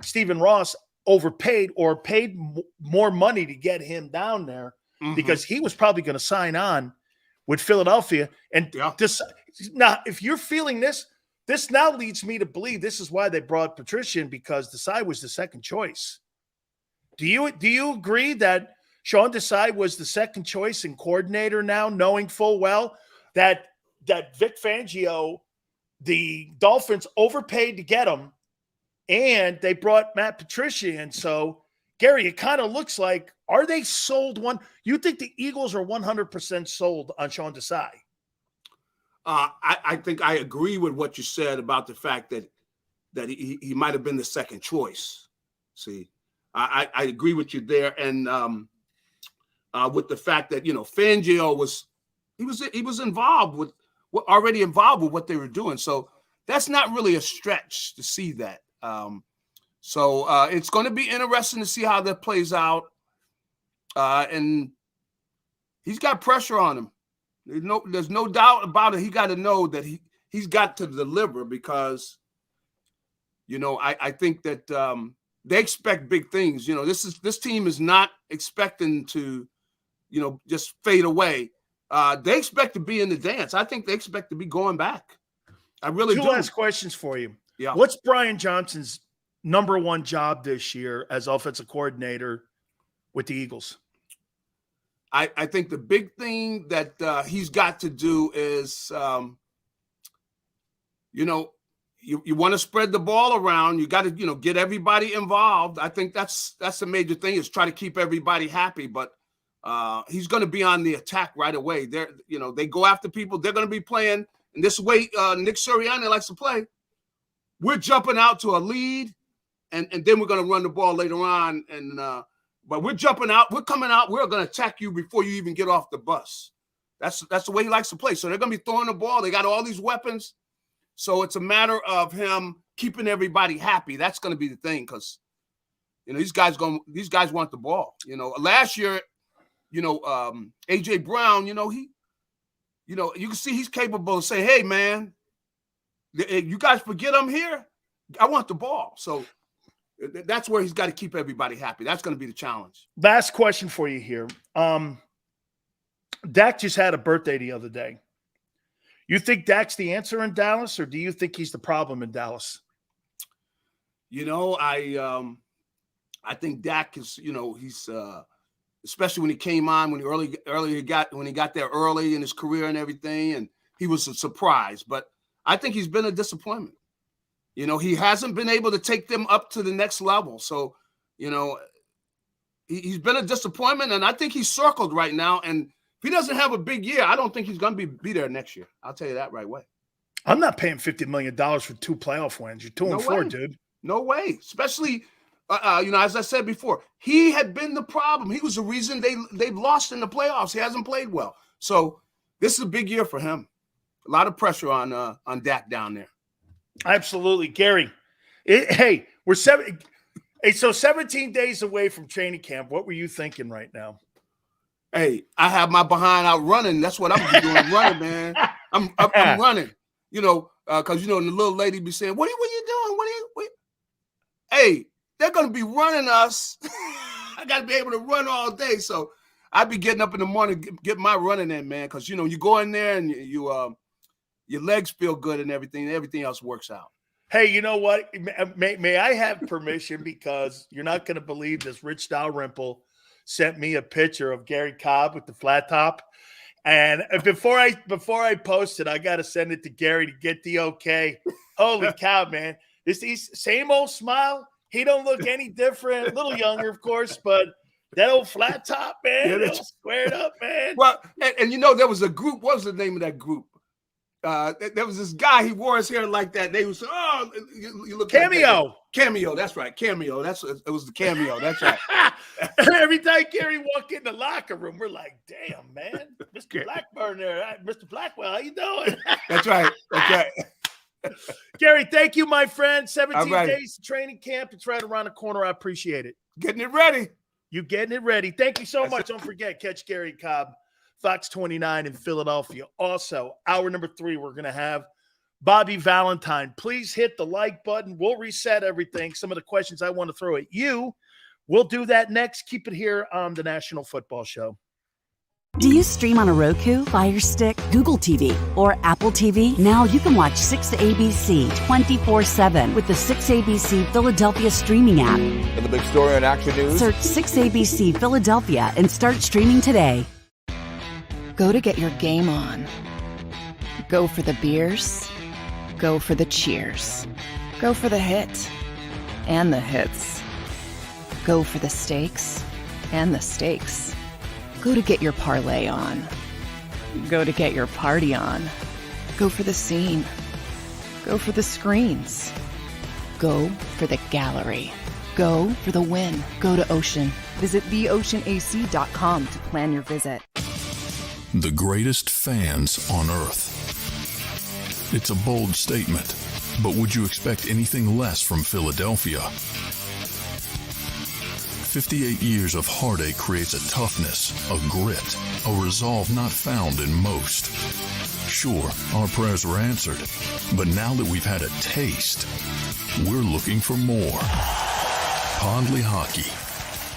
Stephen Ross overpaid or paid more money to get him down there because he was probably going to sign on with Philadelphia. And now, if you're feeling this now leads me to believe this is why they brought Patricia in, because Desai was the second choice. Do you agree that Sean Desai was the second choice and coordinator now, knowing full well that Vic Fangio, the Dolphins overpaid to get him, and they brought Matt Patricia in? So, Gary, it kind of looks like, are they sold one? You think the Eagles are 100% sold on Sean Desai? I think I agree with what you said about the fact that he might have been the second choice. See, I agree with you there, and with the fact that Fangio was involved with already involved with what they were doing, so that's not really a stretch to see that. So it's going to be interesting to see how that plays out, and he's got pressure on him. There's no doubt about it. He got to know that he's got to deliver because, I think that they expect big things. This team is not expecting to, just fade away. They expect to be in the dance. I think they expect to be going back. I really do. Two last questions for you. Yeah. What's Brian Johnson's number one job this year as offensive coordinator with the Eagles? I think the big thing that he's got to do is, you want to spread the ball around. You got to, get everybody involved. I think that's the major thing, is try to keep everybody happy. But he's going to be on the attack right away. They go after people. They're going to be playing in this way. Nick Sirianni likes to play. We're jumping out to a lead, and then we're going to run the ball later on. But we're jumping out. We're coming out. We're going to attack you before you even get off the bus. That's the way he likes to play. So they're going to be throwing the ball. They got all these weapons. So it's a matter of him keeping everybody happy. That's going to be the thing, because these guys want the ball. Last year, AJ Brown, you can see he's capable of saying, "Hey, man, you guys forget I'm here. I want the ball." So that's where he's got to keep everybody happy. That's going to be the challenge. Last question for you here. Dak just had a birthday the other day. You think Dak's the answer in Dallas, or do you think he's the problem in Dallas? I think Dak is, he's especially when he came on, when he got there early in his career and everything, and he was a surprise. But I think he's been a disappointment. He hasn't been able to take them up to the next level. So, he's been a disappointment, and I think he's circled right now. And if he doesn't have a big year, I don't think he's going to be there next year. I'll tell you that right away. I'm not paying $50 million for 2 playoff wins. You're 2-4, dude. No way. Especially, as I said before, he had been the problem. He was the reason they've lost in the playoffs. He hasn't played well. So this is a big year for him. A lot of pressure on Dak down there. Absolutely. Gary, we're 17 days away from training camp. What were you thinking right now? Hey, I have my behind out running. That's what I'm doing. Running, man. I'm running. because the little lady be saying, what are you doing? What are you? Hey, they're gonna be running us. I gotta be able to run all day. So I be getting up in the morning, get my running in, man. Because you go in there and your legs feel good and everything else works out. Hey, you know what? May I have permission, because you're not going to believe this. Rich Dalrymple sent me a picture of Gary Cobb with the flat top. And before I post it, I got to send it to Gary to get the okay. Holy cow, man. He's same old smile. He don't look any different. A little younger, of course, but that old flat top, man, that was squared up, man. Well, and there was a group. What was the name of that group? There was this guy. He wore his hair like that. They was you look Cameo. Like Cameo. That's right. Cameo. It was the Cameo. That's right. Every time Gary walked in the locker room, we're like, "Damn, man, Mr. Blackburn there, Mr. Blackwell, how you doing?" That's right. That's right. Gary, thank you, my friend. 17 days to training camp. It's right around the corner. I appreciate it. Getting it ready. You getting it ready. Thank you so much. Don't forget, catch Gary Cobb, Fox 29 in Philadelphia. Also, hour number 3, we're going to have Bobby Valentine. Please hit the like button. We'll reset everything. Some of the questions I want to throw at you, we'll do that next. Keep it here on the National Football Show. Do you stream on a Roku, Fire Stick, Google TV, or Apple TV? Now you can watch 6ABC 24/7 with the 6ABC Philadelphia streaming app. And the big story on Action News? Search 6ABC Philadelphia and start streaming today. Go to get your game on. Go for the beers. Go for the cheers. Go for the hit and the hits. Go for the stakes and the stakes. Go to get your parlay on. Go to get your party on. Go for the scene. Go for the screens. Go for the gallery. Go for the win. Go to Ocean. Visit theoceanac.com to plan your visit. The greatest fans on earth. It's a bold statement, but would you expect anything less from Philadelphia? 58 years of heartache creates a toughness, a grit, a resolve not found in most. Sure, our prayers were answered, but now that we've had a taste, we're looking for more. Pondley Hockey,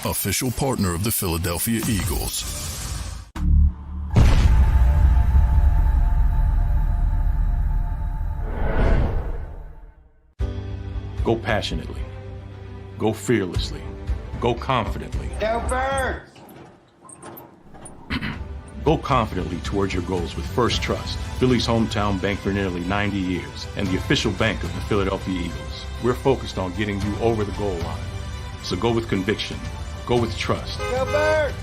official partner of the Philadelphia Eagles. Go passionately. Go fearlessly. Go confidently. Go Birds! Go confidently towards your goals with First Trust, Philly's hometown bank for nearly 90 years, and the official bank of the Philadelphia Eagles. We're focused on getting you over the goal line. So go with conviction. Go with trust. Go Birds!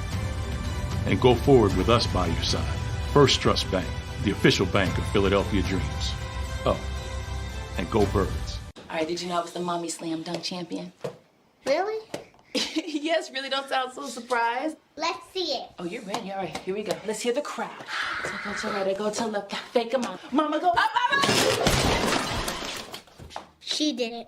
And go forward with us by your side. First Trust Bank, the official bank of Philadelphia dreams. Oh, and go Birds. All right, did you know I was the Mommy Slam Dunk champion? Really? Yes, really don't sound so surprised. Let's see it. Oh, you're ready. All right, here we go. Let's hear the crowd. So go to right, go to left, fake them out. Mama, go up, mama! She did it.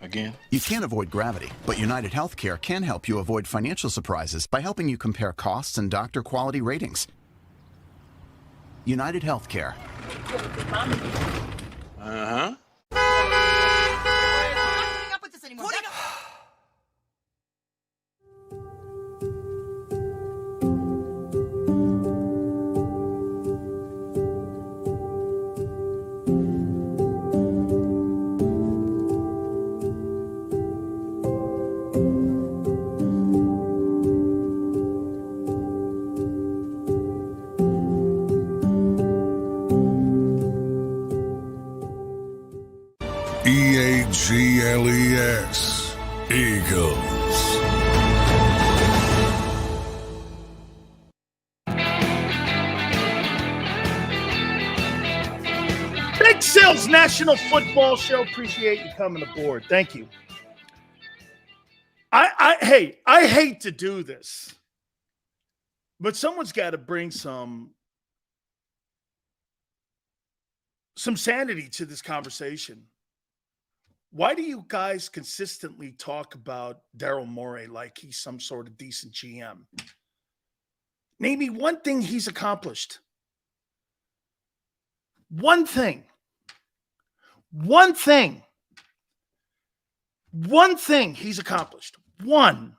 Again? You can't avoid gravity, but United Healthcare can help you avoid financial surprises by helping you compare costs and doctor quality ratings. United Healthcare. Uh-huh. EAGLES, Eagles. Big Sales National Football Show. Appreciate you coming aboard. Thank you. I hate to do this, but someone's got to bring some sanity to this conversation. Why do you guys consistently talk about Daryl Morey like he's some sort of decent GM? Name me one thing he's accomplished. One thing he's accomplished. One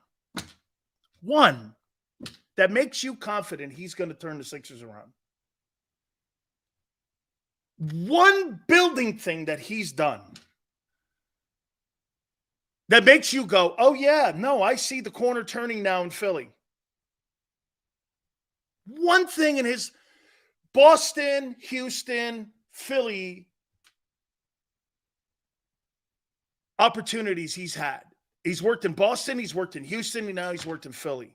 that makes you confident he's going to turn the Sixers around. One building thing that he's done that makes you go, oh, yeah, no, I see the corner turning now in Philly. One thing in his Boston, Houston, Philly opportunities he's had. He's worked in Boston, he's worked in Houston, and now he's worked in Philly.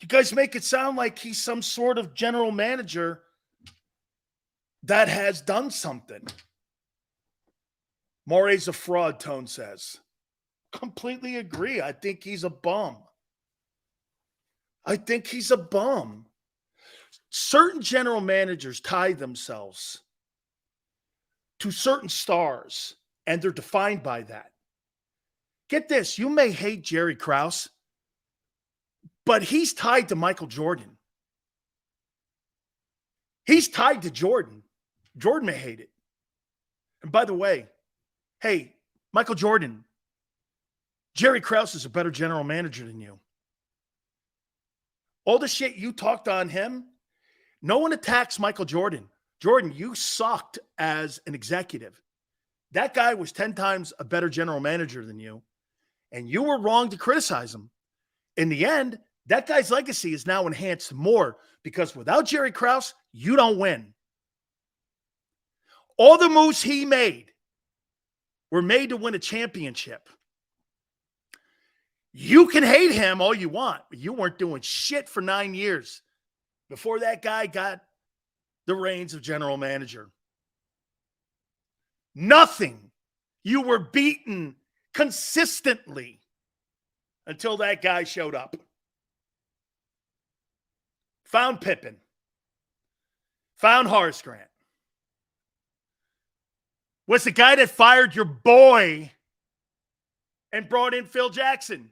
You guys make it sound like he's some sort of general manager that has done something. Morey's a fraud, Tone says. Completely agree. I think he's a bum. Certain general managers tie themselves to certain stars, and they're defined by that. Get this, you may hate Jerry Krause, but he's tied to Michael Jordan. He's tied to Jordan. Jordan may hate it. And by the way, hey, Michael Jordan, Jerry Krause is a better general manager than you. All the shit you talked on him, no one attacks Michael Jordan. Jordan, you sucked as an executive. That guy was 10 times a better general manager than you, and you were wrong to criticize him. In the end, that guy's legacy is now enhanced more because without Jerry Krause, you don't win. All the moves he made were made to win a championship. You can hate him all you want, but you weren't doing shit for 9 years before that guy got the reins of general manager. Nothing. You were beaten consistently until that guy showed up. Found Pippen. Found Horace Grant. Was the guy that fired your boy and brought in Phil Jackson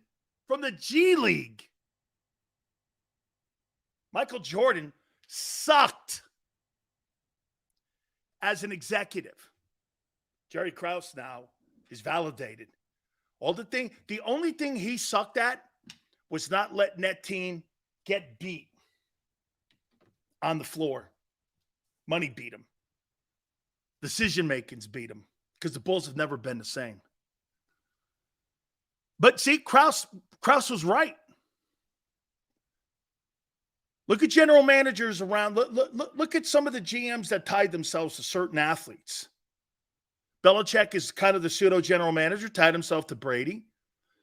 from the G League. Michael Jordan sucked as an executive. Jerry Krause now is validated. The only thing he sucked at was not letting that team get beat on the floor. Money beat him. Decision-makings beat him because the Bulls have never been the same. But see, Krause was right. Look at general managers around. Look at some of the GMs that tied themselves to certain athletes. Belichick is kind of the pseudo general manager, tied himself to Brady.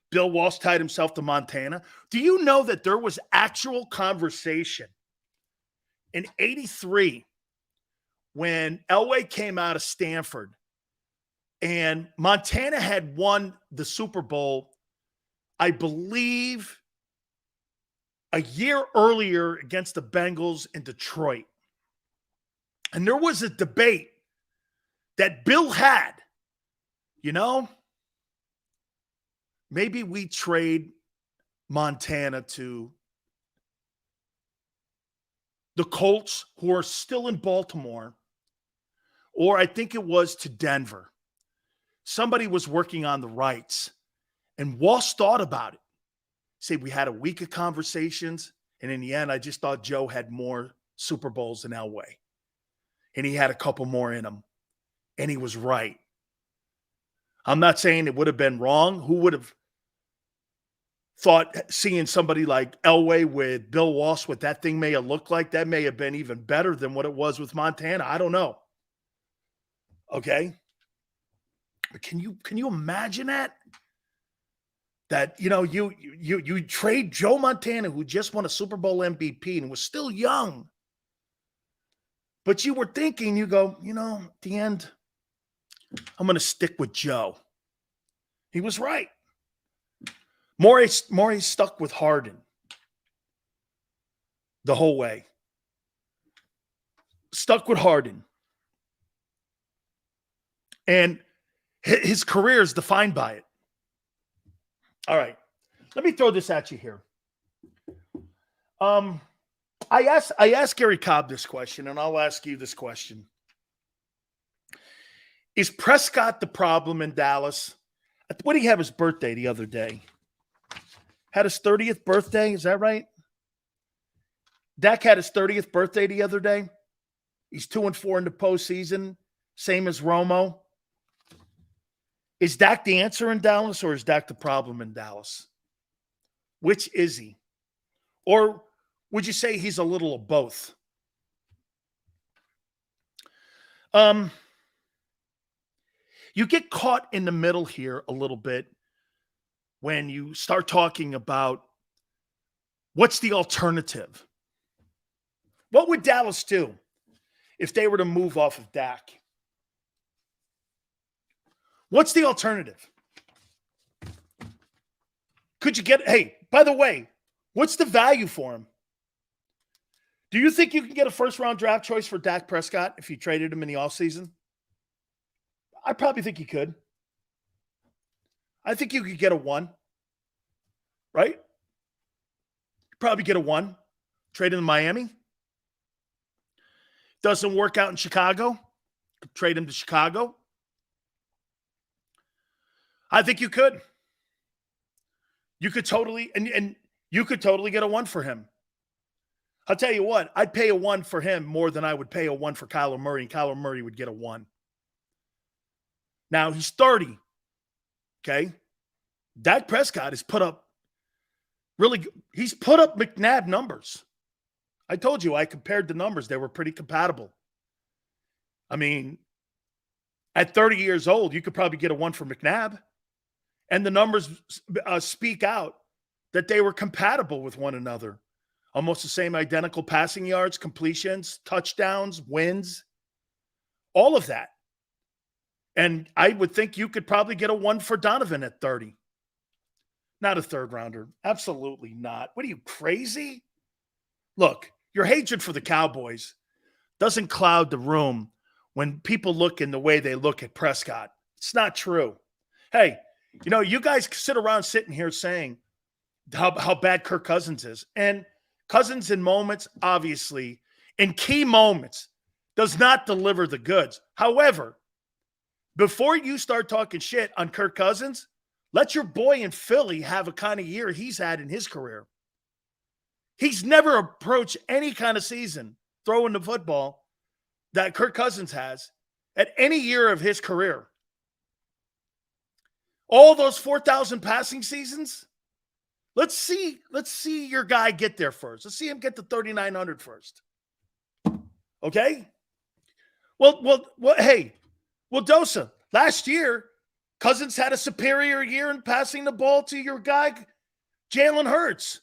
Bill Walsh tied himself to Montana. Do you know that there was actual conversation in '83 when Elway came out of Stanford and Montana had won the Super Bowl, I believe, a year earlier against the Bengals in Detroit. And there was a debate that Bill had, maybe we trade Montana to the Colts, who are still in Baltimore, or I think it was to Denver. Somebody was working on the rights, and Walsh thought about it. Say we had a week of conversations, and in the end, I just thought Joe had more Super Bowls than Elway, and he had a couple more in him, and he was right. I'm not saying it would have been wrong. Who would have thought seeing somebody like Elway with Bill Walsh, what that thing may have looked like, that may have been even better than what it was with Montana. I don't know. Okay. But can you imagine that? That, you trade Joe Montana, who just won a Super Bowl MVP and was still young. But you were thinking, you go, at the end, I'm going to stick with Joe. He was right. Morey stuck with Harden the whole way. Stuck with Harden. And his career is defined by it. All right. Let me throw this at you here. I asked Gary Cobb this question, and I'll ask you this question. Is Prescott the problem in Dallas? What did he have his birthday the other day? Had his 30th birthday, is that right? Dak had his 30th birthday the other day. He's 2-4 in the postseason, same as Romo. Is Dak the answer in Dallas, or is Dak the problem in Dallas? Which is he? Or would you say he's a little of both? You get caught in the middle here a little bit when you start talking about what's the alternative. What would Dallas do if they were to move off of Dak? What's the alternative? Could you get, hey, by the way, what's the value for him? Do you think you can get a first-round draft choice for Dak Prescott if you traded him in the offseason? I probably think you could. I think you could get a 1, right? Probably get a 1. Trade him in Miami. Doesn't work out in Chicago. Trade him to Chicago. I think you could. You could totally, and you could totally get a 1 for him. I'll tell you what, I'd pay a 1 for him more than I would pay a 1 for Kyler Murray, and Kyler Murray would get a 1. Now, he's 30, okay? Dak Prescott has put up he's put up McNabb numbers. I told you, I compared the numbers. They were pretty compatible. I mean, at 30 years old, you could probably get a 1 for McNabb. And the numbers speak out that they were compatible with one another. Almost the same identical passing yards, completions, touchdowns, wins, all of that. And I would think you could probably get a 1 for Donovan at 30. Not a third rounder. Absolutely not. What are you, crazy? Look, your hatred for the Cowboys doesn't cloud the room when people look in the way they look at Prescott. It's not true. Hey, you know, you guys sit around sitting here saying how bad Kirk Cousins is. And Cousins in moments, obviously, in key moments, does not deliver the goods. However, before you start talking shit on Kirk Cousins, let your boy in Philly have a kind of year he's had in his career. He's never approached any kind of season throwing the football that Kirk Cousins has at any year of his career. All those 4,000 passing seasons, let's see your guy get there first. Let's see him get to 3,900 first. Okay? Well, hey, Dosa, last year, Cousins had a superior year in passing the ball to your guy, Jalen Hurts.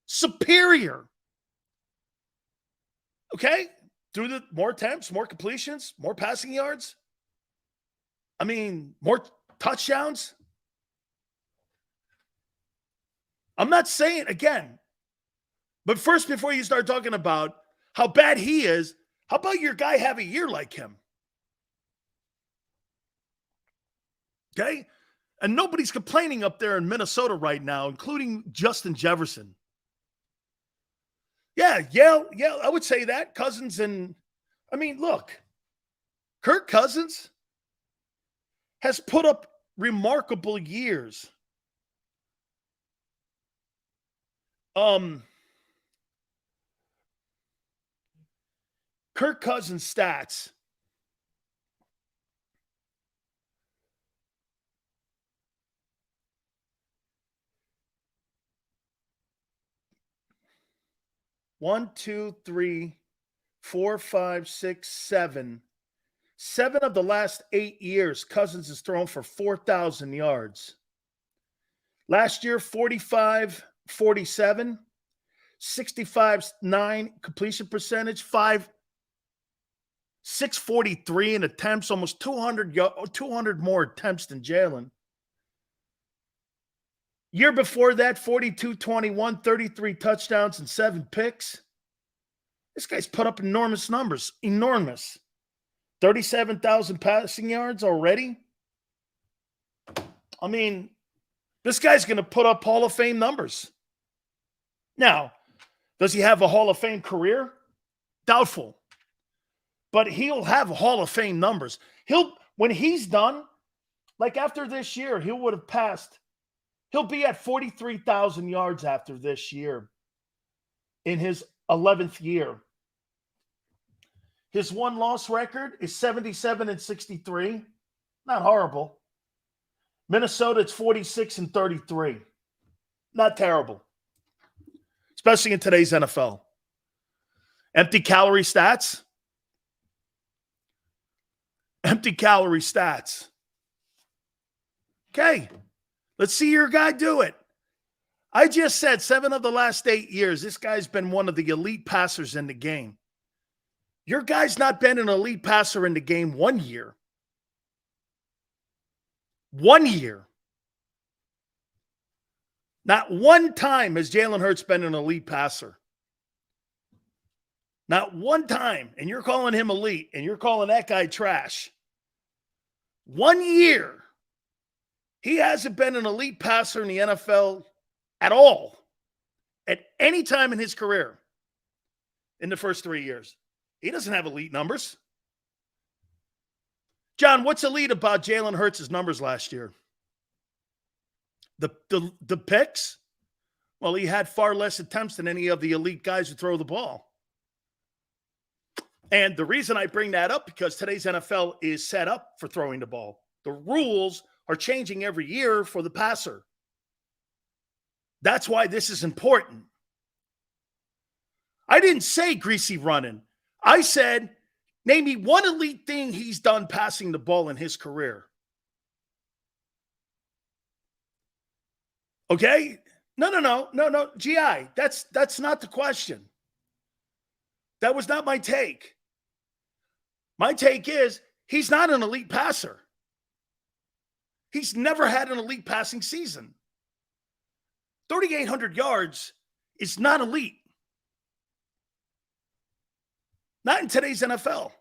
Superior. Okay? Through the more attempts, more completions, more passing yards. I mean, more touchdowns. I'm not saying, again, but first, before you start talking about how bad he is, how about your guy have a year like him? Okay? And nobody's complaining up there in Minnesota right now, including Justin Jefferson. Yeah, I would say that. Cousins and, I mean, look, Kirk Cousins has put up remarkable years. Kirk Cousins stats. One, two, three, 4, 5, 6, 7. 7 of the last 8 years, Cousins has thrown for 4,000 yards. Last year, 45, 47, 65, 9 completion percentage, 643 in attempts, almost 200 more attempts than Jalen. Year before that, 42, 21, 33 touchdowns and 7 picks. This guy's put up enormous numbers. Enormous. 37,000 passing yards already. I mean, this guy's going to put up Hall of Fame numbers. Now, Does he have a Hall of Fame career? Doubtful. But he'll have Hall of Fame numbers. When he's done, like after this year, he would have passed. He'll be at 43,000 yards after this year in his 11th year. His one-loss record is 77-63. Not horrible. Minnesota, it's 46-33. Not terrible. Especially in today's NFL. Empty calorie stats. Empty calorie stats. Okay. Let's see your guy do it. I just said 7 of the last 8 years, this guy's been one of the elite passers in the game. Your guy's not been an elite passer in the game 1 year. 1 year. Not one time has Jalen Hurts been an elite passer. Not one time. And you're calling him elite, and you're calling that guy trash. 1 year. He hasn't been an elite passer in the NFL at all. At any time in his career. In the first 3 years. He doesn't have elite numbers. John, what's elite about Jalen Hurts' numbers last year? The picks? Well, he had far less attempts than any of the elite guys who throw the ball. And the reason I bring that up, because today's NFL is set up for throwing the ball. The rules are changing every year for the passer. That's why this is important. I didn't say greasy running. I said, name me one elite thing he's done passing the ball in his career. Okay? No. GI, that's not the question. That was not my take. My take is he's not an elite passer. He's never had an elite passing season. 3,800 yards is not elite. Not in today's NFL.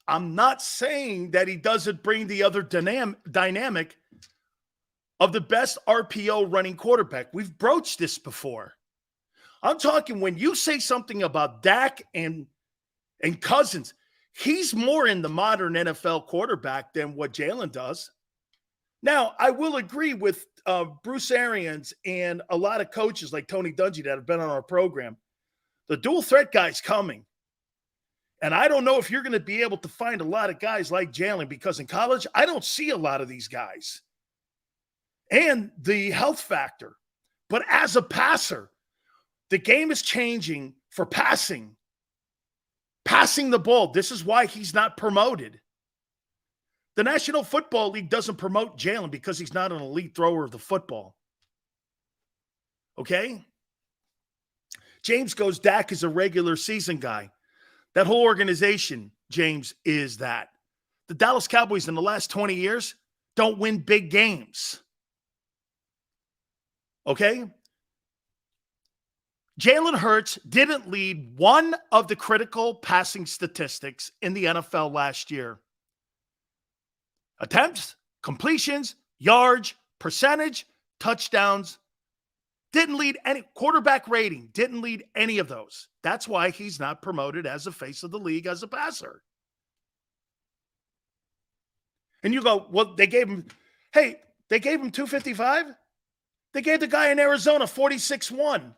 I'm not saying that he doesn't bring the other dynamic of the best RPO running quarterback. We've broached this before. I'm talking when you say something about Dak and Cousins, he's more in the modern NFL quarterback than what Jalen does. Now, I will agree with Bruce Arians and a lot of coaches like Tony Dungy that have been on our program. The dual threat guy's coming. And I don't know if you're going to be able to find a lot of guys like Jalen, because in college, I don't see a lot of these guys. And the health factor. But as a passer, the game is changing for passing. Passing the ball. This is why he's not promoted. The National Football League doesn't promote Jalen because he's not an elite thrower of the football. Okay? James goes, Dak is a regular season guy. That whole organization, James, is that. The Dallas Cowboys in the last 20 years don't win big games. Okay? Jalen Hurts didn't lead one of the critical passing statistics in the NFL last year. Attempts, completions, yards, percentage, touchdowns. Didn't lead any quarterback rating. Didn't lead any of those. That's why he's not promoted as the face of the league as a passer. And you go, well, they gave him 255? They gave the guy in Arizona 46-1.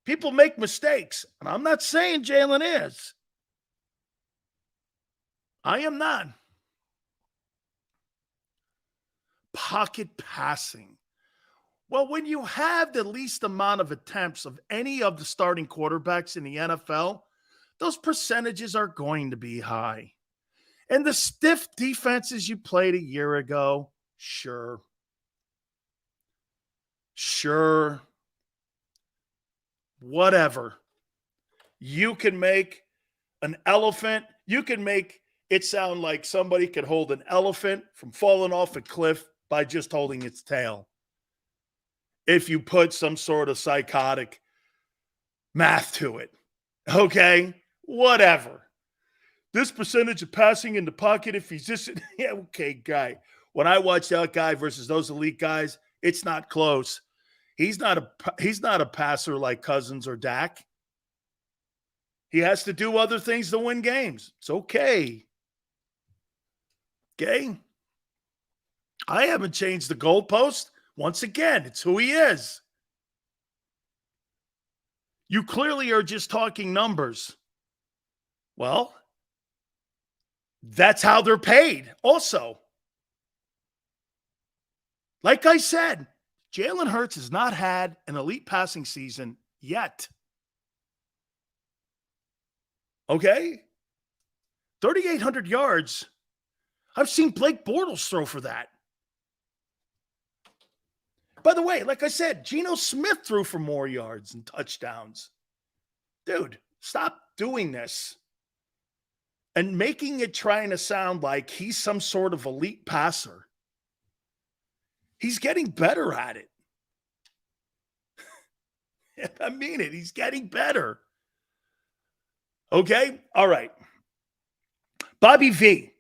People make mistakes. And I'm not saying Jalen is. I am not. Pocket passing. Well, when you have the least amount of attempts of any of the starting quarterbacks in the NFL, those percentages are going to be high. And the stiff defenses you played a year ago, sure. Whatever. You can make an elephant. You can make it sound like somebody could hold an elephant from falling off a cliff by just holding its tail. If you put some sort of psychotic math to it. Okay? Whatever. This percentage of passing in the pocket, if he's just, yeah, okay, guy. when I watch that guy versus those elite guys, it's not close. He's not a passer like Cousins or Dak. He has to do other things to win games. It's okay. Okay? I haven't changed the goalpost. Once again, it's who he is. You clearly are just talking numbers. Well, that's how they're paid also. Like I said, Jalen Hurts has not had an elite passing season yet. Okay? 3,800 yards. I've seen Blake Bortles throw for that. By the way, like I said, Geno Smith threw for more yards and touchdowns. Dude, stop doing this and making it trying to sound like he's some sort of elite passer. He's getting better at it. I mean it. He's getting better. Okay? All right. Bobby V,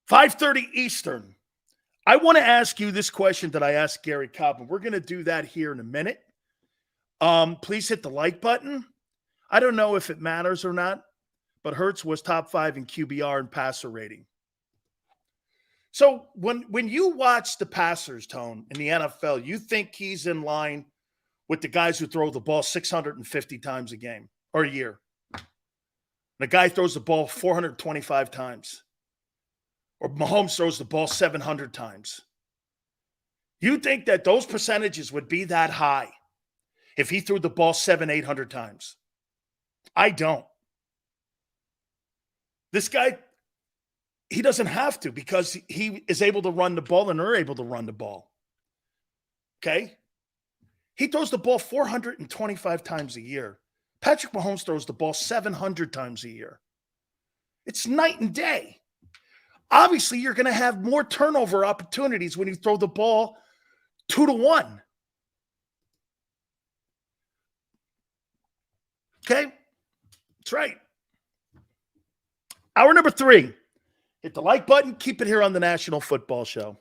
5:30 Eastern. I want to ask you this question that I asked Gary Cobb, and we're going to do that here in a minute. Please hit the like button. I don't know if it matters or not, but Hurts was top 5 in QBR and passer rating. So when you watch the passers, Tone, in the NFL, you think he's in line with the guys who throw the ball 650 times a game or a year. The guy throws the ball 425 times. Or Mahomes throws the ball 700 times. You think that those percentages would be that high if he threw the ball 700-800 times? I don't. This guy, he doesn't have to because he is able to run the ball and they're able to run the ball. Okay? He throws the ball 425 times a year. Patrick Mahomes throws the ball 700 times a year. It's night and day. Obviously, you're going to have more turnover opportunities when you throw the ball 2-1. Okay? That's right. Hour number 3. Hit the like button. Keep it here on the National Football Show.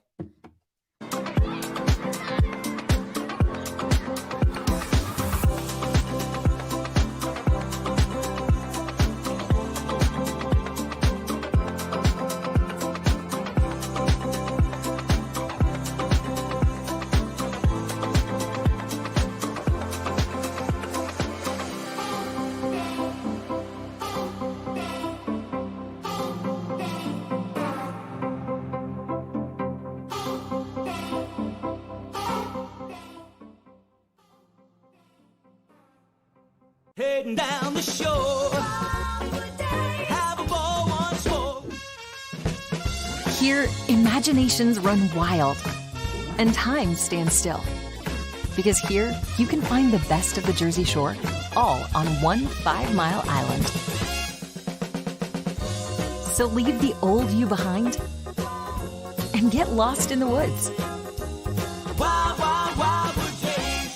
Heading down the shore. Have a ball once more. Here, imaginations run wild and time stands still. Because here, you can find the best of the Jersey Shore, all on one 5-mile island. So leave the old you behind and get lost in the woods. Wild, wild, wild wood days.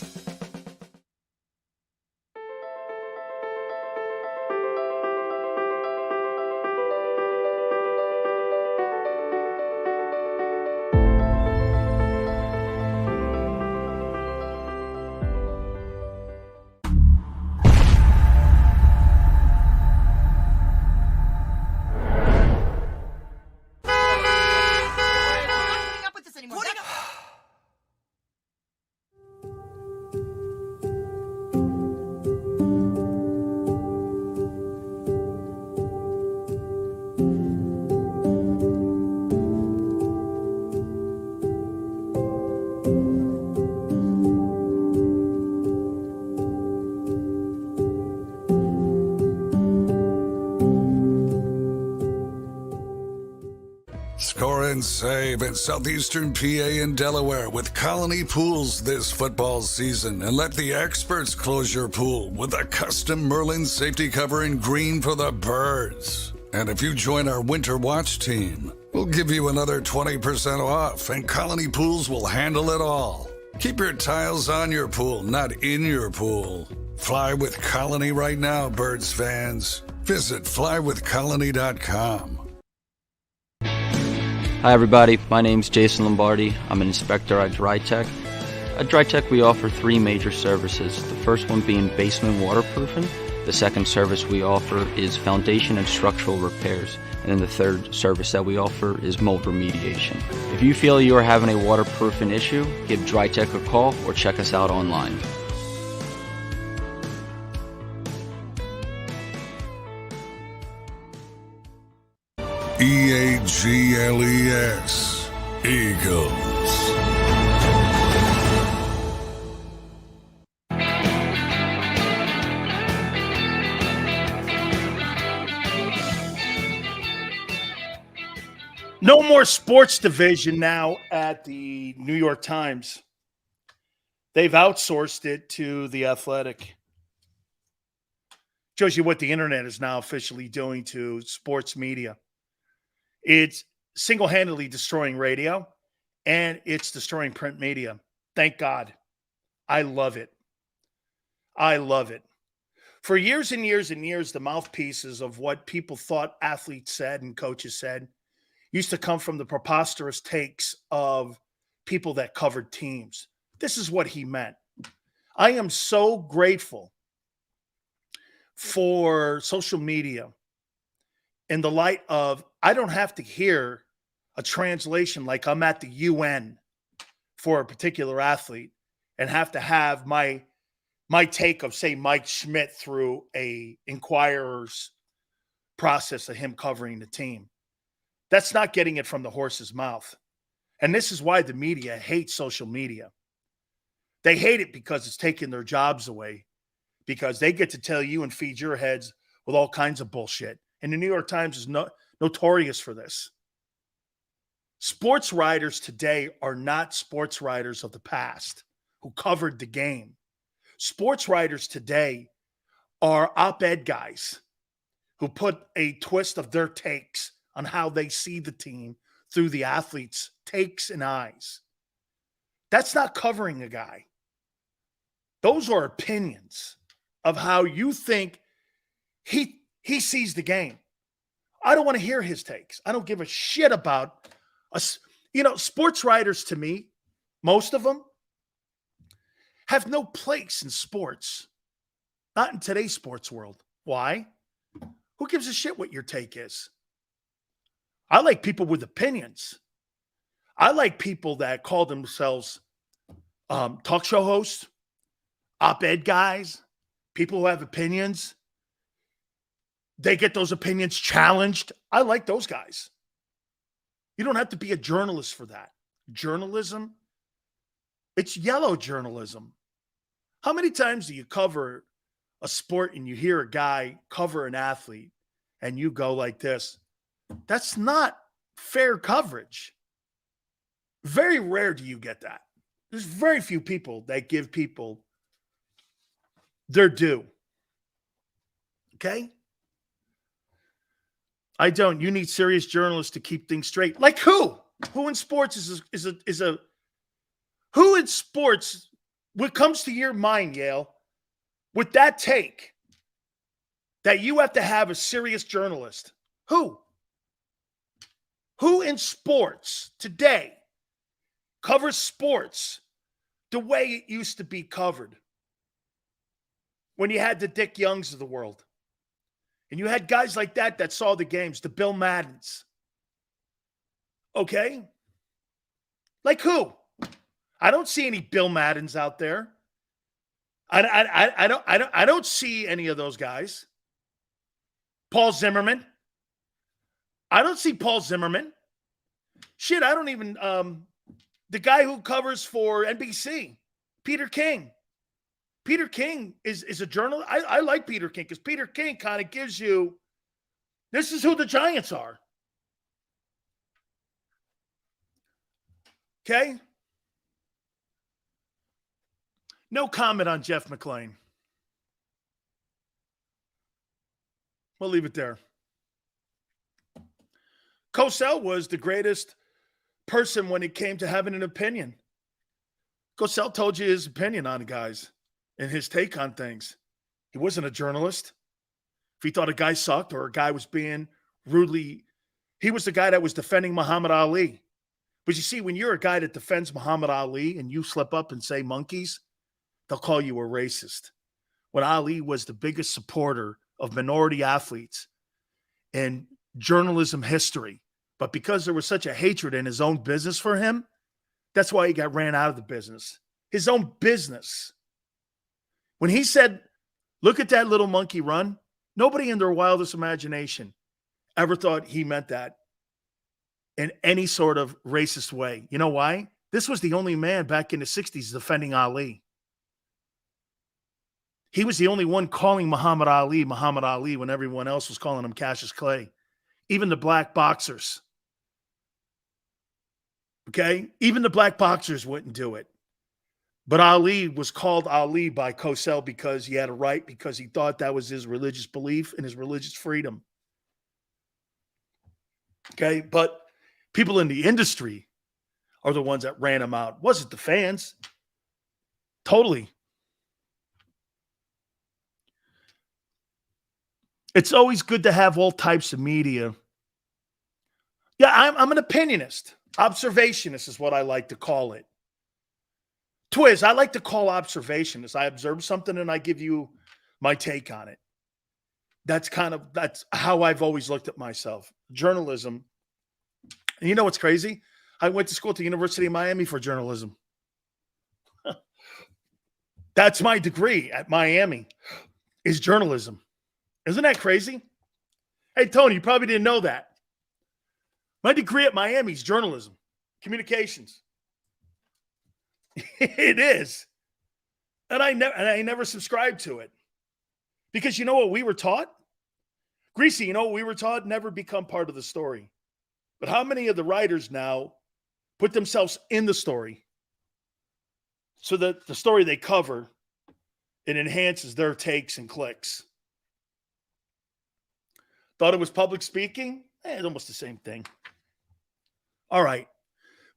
Score and save in Southeastern PA and Delaware with Colony Pools this football season, and let the experts close your pool with a custom Merlin safety cover in green for the birds. And if you join our Winter Watch team, we'll give you another 20% off, and Colony Pools will handle it all. Keep your tiles on your pool, not in your pool. Fly with Colony right now, Birds fans. Visit flywithcolony.com. Hi everybody, my name's Jason Lombardi. I'm an inspector at DryTech. At DryTech we offer 3 major services, the first one being basement waterproofing. The second service we offer is foundation and structural repairs. And then the third service that we offer is mold remediation. If you feel you are having a waterproofing issue, give DryTech a call or check us out online. EAGLES, Eagles. No more sports division now at the New York Times. They've outsourced it to The Athletic. Shows you what the internet is now officially doing to sports media. It's single-handedly destroying radio, and it's destroying print media. Thank God. I love it. I love it. For years and years and years, the mouthpieces of what people thought athletes said and coaches said used to come from the preposterous takes of people that covered teams. This is what he meant. I am so grateful for social media in the light of I don't have to hear a translation like I'm at the UN for a particular athlete and have to have my take of, say, Mike Schmidt through a Inquirer's process of him covering the team. That's not getting it from the horse's mouth. And this is why the media hates social media. They hate it because it's taking their jobs away, because they get to tell you and feed your heads with all kinds of bullshit. And the New York Times is notorious for this. Sports writers today are not sports writers of the past who covered the game. Sports writers today are op-ed guys who put a twist of their takes on how they see the team through the athlete's takes and eyes. That's not covering a guy. Those are opinions of how you think he sees the game. I don't want to hear his takes. I don't give a shit about us. You know, sports writers, to me, most of them have no place in sports. Not in today's sports world. Why? Who gives a shit what your take is? I like people with opinions. I like people that call themselves talk show hosts, op-ed guys, people who have opinions. They get those opinions challenged. I like those guys. You don't have to be a journalist for that. Journalism, it's yellow journalism. How many times do you cover a sport and you hear a guy cover an athlete and you go like this? That's not fair coverage. Very rare do you get that. There's very few people that give people their due. Okay? I don't. You need serious journalists to keep things straight. Like who? Who in sports is a who in sports, what comes to your mind, Yale, with that take that you have to have a serious journalist? Who? Who in sports today covers sports the way it used to be covered? When you had the Dick Youngs of the world. And you had guys like that saw the games, the Bill Maddens. Okay? Like who? I don't see any Bill Maddens out there. I don't see any of those guys. Paul Zimmerman. I don't see Paul Zimmerman. Shit, I don't even the guy who covers for NBC, Peter King. Peter King is a journalist. I like Peter King because Peter King kind of gives you, this is who the Giants are. Okay? No comment on Jeff McClain. We'll leave it there. Cosell was the greatest person when it came to having an opinion. Cosell told you his opinion on guys and his take on things. He wasn't a journalist. If he thought a guy sucked or a guy was being rudely He was the guy that was defending Muhammad Ali. But you see, when you're a guy that defends Muhammad Ali and you slip up and say monkeys, they'll call you a racist. When Ali was the biggest supporter of minority athletes in journalism history, but because there was such a hatred in his own business for him, that's why he got ran out of the business. His own business. When he said, look at that little monkey run, nobody in their wildest imagination ever thought he meant that in any sort of racist way. You know why? This was the only man back in the 60s defending Ali. He was the only one calling Muhammad Ali when everyone else was calling him Cassius Clay. Even the black boxers. Okay? Even the black boxers wouldn't do it. But Ali was called Ali by Cosell because he had a right, because he thought that was his religious belief and his religious freedom. Okay? But people in the industry are the ones that ran him out. It wasn't the fans. Totally. It's always good to have all types of media. Yeah, I'm an opinionist. Observationist is what I like to call it. Twiz, I like to call observationist. I observe something and I give you my take on it. That's how I've always looked at myself. Journalism. And you know what's crazy? I went to school at the University of Miami for journalism. That's my degree at Miami, is journalism. Isn't that crazy? Hey, Tony, you probably didn't know that. My degree at Miami is journalism, communications. It is. And I never subscribed to it. Because you know what we were taught? Greasy, you know what we were taught? Never become part of the story. But how many of the writers now put themselves in the story so that the story they cover, it enhances their takes and clicks? Thought it was public speaking? It's almost the same thing. All right.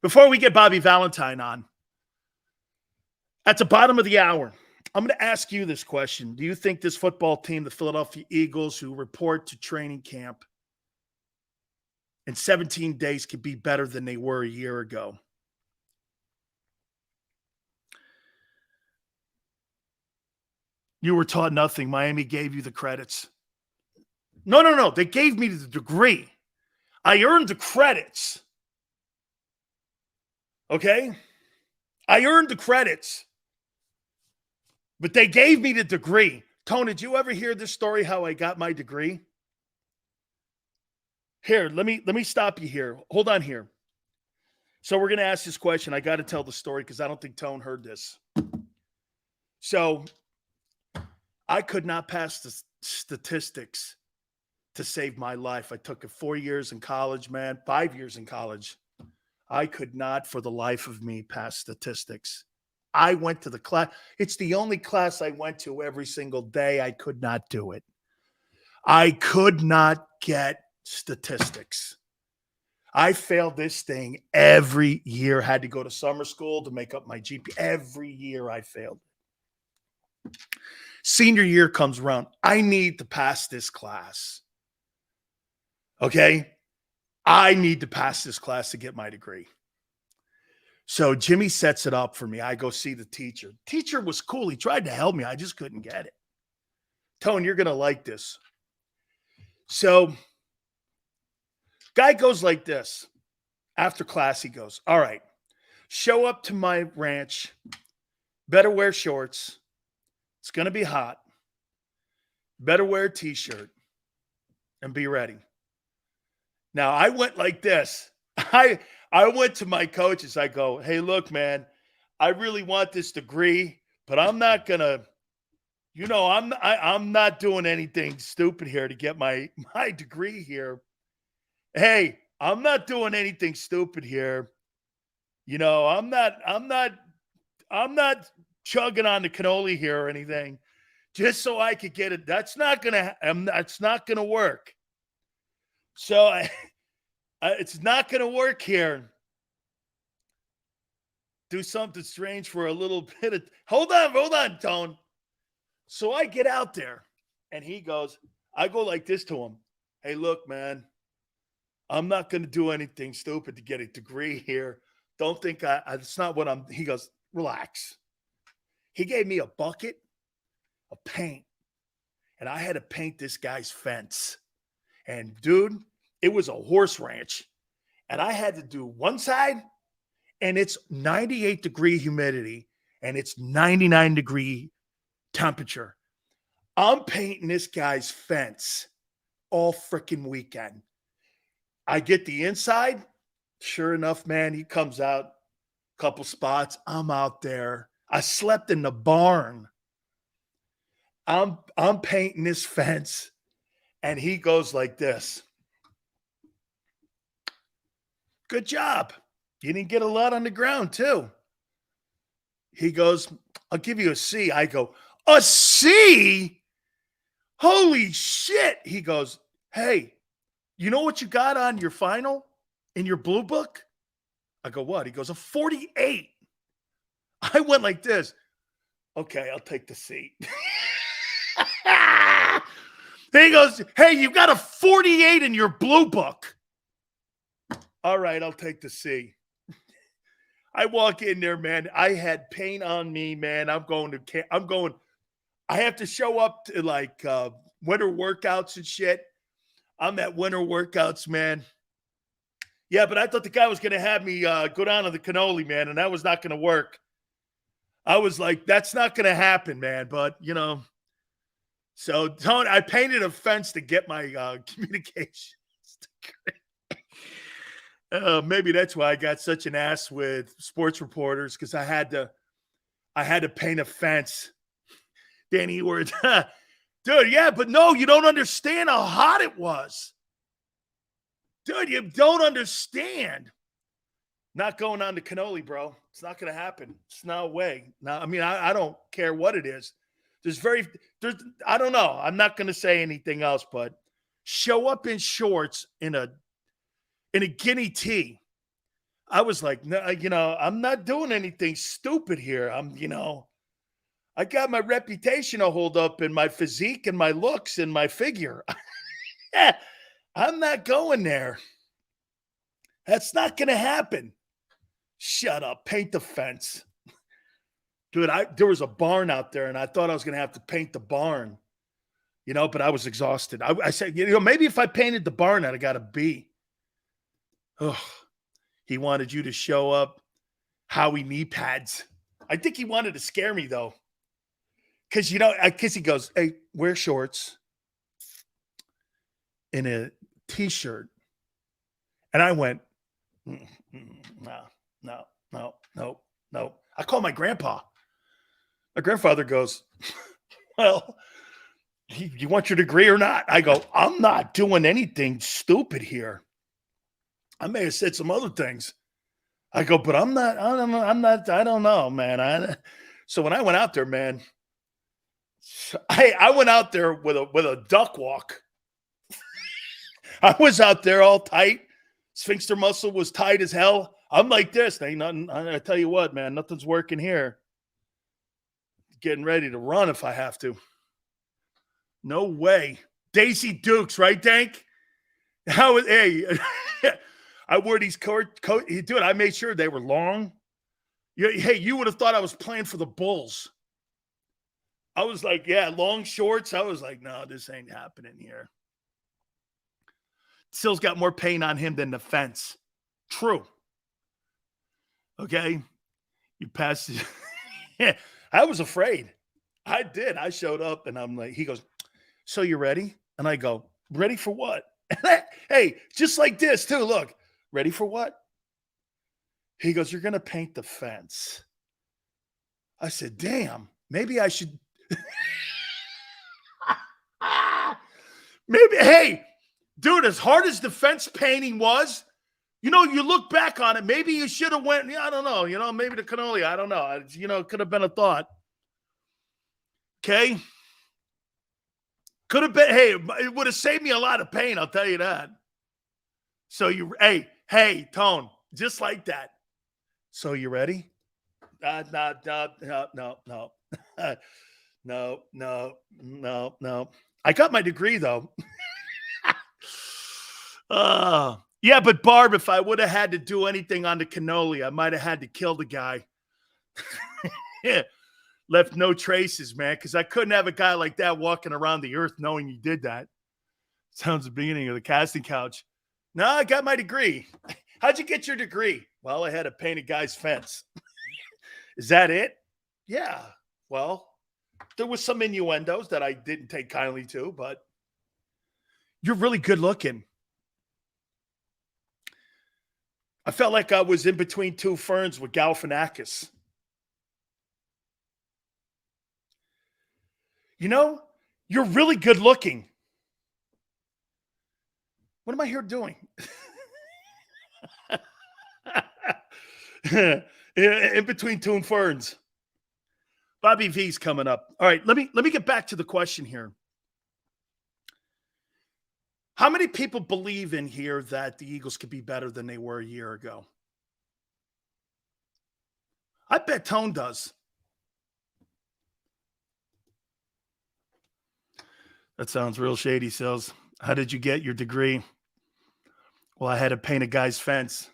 Before we get Bobby Valentine on, at the bottom of the hour, I'm going to ask you this question. Do you think this football team, the Philadelphia Eagles, who report to training camp in 17 days, could be better than they were a year ago? You were taught nothing. Miami gave you the credits. No. They gave me the degree. I earned the credits. Okay? I earned the credits. But they gave me the degree. Tone, did you ever hear this story, how I got my degree? Here, let me stop you here. Hold on here. So we're going to ask this question. I got to tell the story because I don't think Tone heard this. So I could not pass the statistics to save my life. I took it 4 years in college, man, 5 years in college. I could not for the life of me pass statistics. I went to the class. It's the only class I went to every single day. I could not do it. I could not get statistics. I failed this thing every year. Had to go to summer school to make up my GP. Every year I failed. Senior year comes around. I need to pass this class. Okay? I need to pass this class to get my degree. So Jimmy sets it up for me. I go see the teacher. Teacher was cool. He tried to help me. I just couldn't get it. Tone, you're going to like this. So guy goes like this. After class, he goes, all right, show up to my ranch. Better wear shorts. It's going to be hot. Better wear a t-shirt and be ready. Now, I went like this. I went to my coaches. I go, hey, look, man, I really want this degree, but I'm not going to, I'm not doing anything stupid here to get my degree here. Hey, I'm not doing anything stupid here. I'm not chugging on the cannoli here or anything just so I could get it. That's not going to work. So it's not going to work here. Do something strange for a little bit of, hold on, Tone. So I get out there and he goes, I go like this to him. Hey, look, man, I'm not going to do anything stupid to get a degree here. Don't think it's not what he goes, relax. He gave me a bucket of paint, and I had to paint this guy's fence. And, dude, it was a horse ranch. And I had to do one side, and it's 98-degree humidity, and it's 99-degree temperature. I'm painting this guy's fence all freaking weekend. I get the inside. Sure enough, man, he comes out, couple spots. I'm out there. I slept in the barn. I'm painting this fence, and he goes like this. Good job. You didn't get a lot on the ground, too. He goes, I'll give you a C. I go, a C? Holy shit. He goes, hey, you know what you got on your final in your blue book? I go, what? He goes, a 48. I went like this. Okay, I'll take the C. He goes, hey, you got a 48 in your blue book. All right, I'll take the C. I walk in there, man. I had paint on me, man. I have to show up to like winter workouts and shit. I'm at winter workouts, man. Yeah, but I thought the guy was going to have me go down to the cannoli, man, and that was not going to work. I was like, that's not going to happen, man. But, you know, so Tony, I painted a fence to get my communications degree. Maybe that's why I got such an ass with sports reporters, because I had to paint a fence. Danny Ward, dude, yeah, but no, you don't understand how hot it was. Dude, you don't understand. Not going on to cannoli, bro. It's not going to happen. It's no way. Now, I mean, I don't care what it is. I don't know. I'm not going to say anything else, but show up in shorts in a guinea tee. I was like, no, you know, I'm not doing anything stupid here. I got my reputation to hold up in my physique and my looks and my figure. I'm not going there. That's not going to happen. Shut up. Paint the fence. Dude, there was a barn out there, and I thought I was going to have to paint the barn, you know, but I was exhausted. I said, you know, maybe if I painted the barn, I'd have got a B. Oh, he wanted you to show up Howie knee pads. I think he wanted to scare me, though. Because, you know, he goes, hey, wear shorts in a T-shirt. And I went, no. I call my grandpa. My grandfather goes, well, you want your degree or not? I go, I'm not doing anything stupid here. I may have said some other things. I go, but I don't know, man. So when I went out there, man, I went out there with a duck walk. I was out there all tight. Sphincter muscle was tight as hell. I'm like this. Ain't nothing. I tell you what, man, nothing's working here. Getting ready to run if I have to. No way. Daisy Dukes, right, Dank? Hey, I wore these coat. Dude, I made sure they were long. Hey, you would have thought I was playing for the Bulls. I was like, yeah, long shorts. I was like, no, this ain't happening here. Still's got more paint on him than the fence. True. Okay. You passed it. Yeah, I was afraid. I did. I showed up and I'm like, he goes, so you ready? And I go, ready for what? Hey, just like this too. Look, ready for what? He goes, you're going to paint the fence. I said, damn, maybe I should. Maybe, hey, dude, as hard as the fence painting was, you know, you look back on it, maybe you should have went, I don't know, you know, maybe the cannoli, I don't know. You know, it could have been a thought. Okay. Could have been, hey, it would have saved me a lot of pain, I'll tell you that. So hey, Tone, just like that. So you ready? No. No. I got my degree though. Yeah, but Barb, if I would have had to do anything on the cannoli, I might have had to kill the guy. Yeah. Left no traces, man, because I couldn't have a guy like that walking around the earth knowing you did that. Sounds the beginning of the casting couch. No, I got my degree. How'd you get your degree? Well, I had to paint a guy's fence. Is that it? Yeah. Well, there was some innuendos that I didn't take kindly to, but you're really good looking. I felt like I was in between two ferns with Galifianakis. You know, you're really good looking. What am I here doing? In between two ferns. Bobby V's coming up. All right, let me get back to the question here. How many people believe in here that the Eagles could be better than they were a year ago? I bet Tone does. That sounds real shady, Sills. How did you get your degree? Well, I had to paint a guy's fence.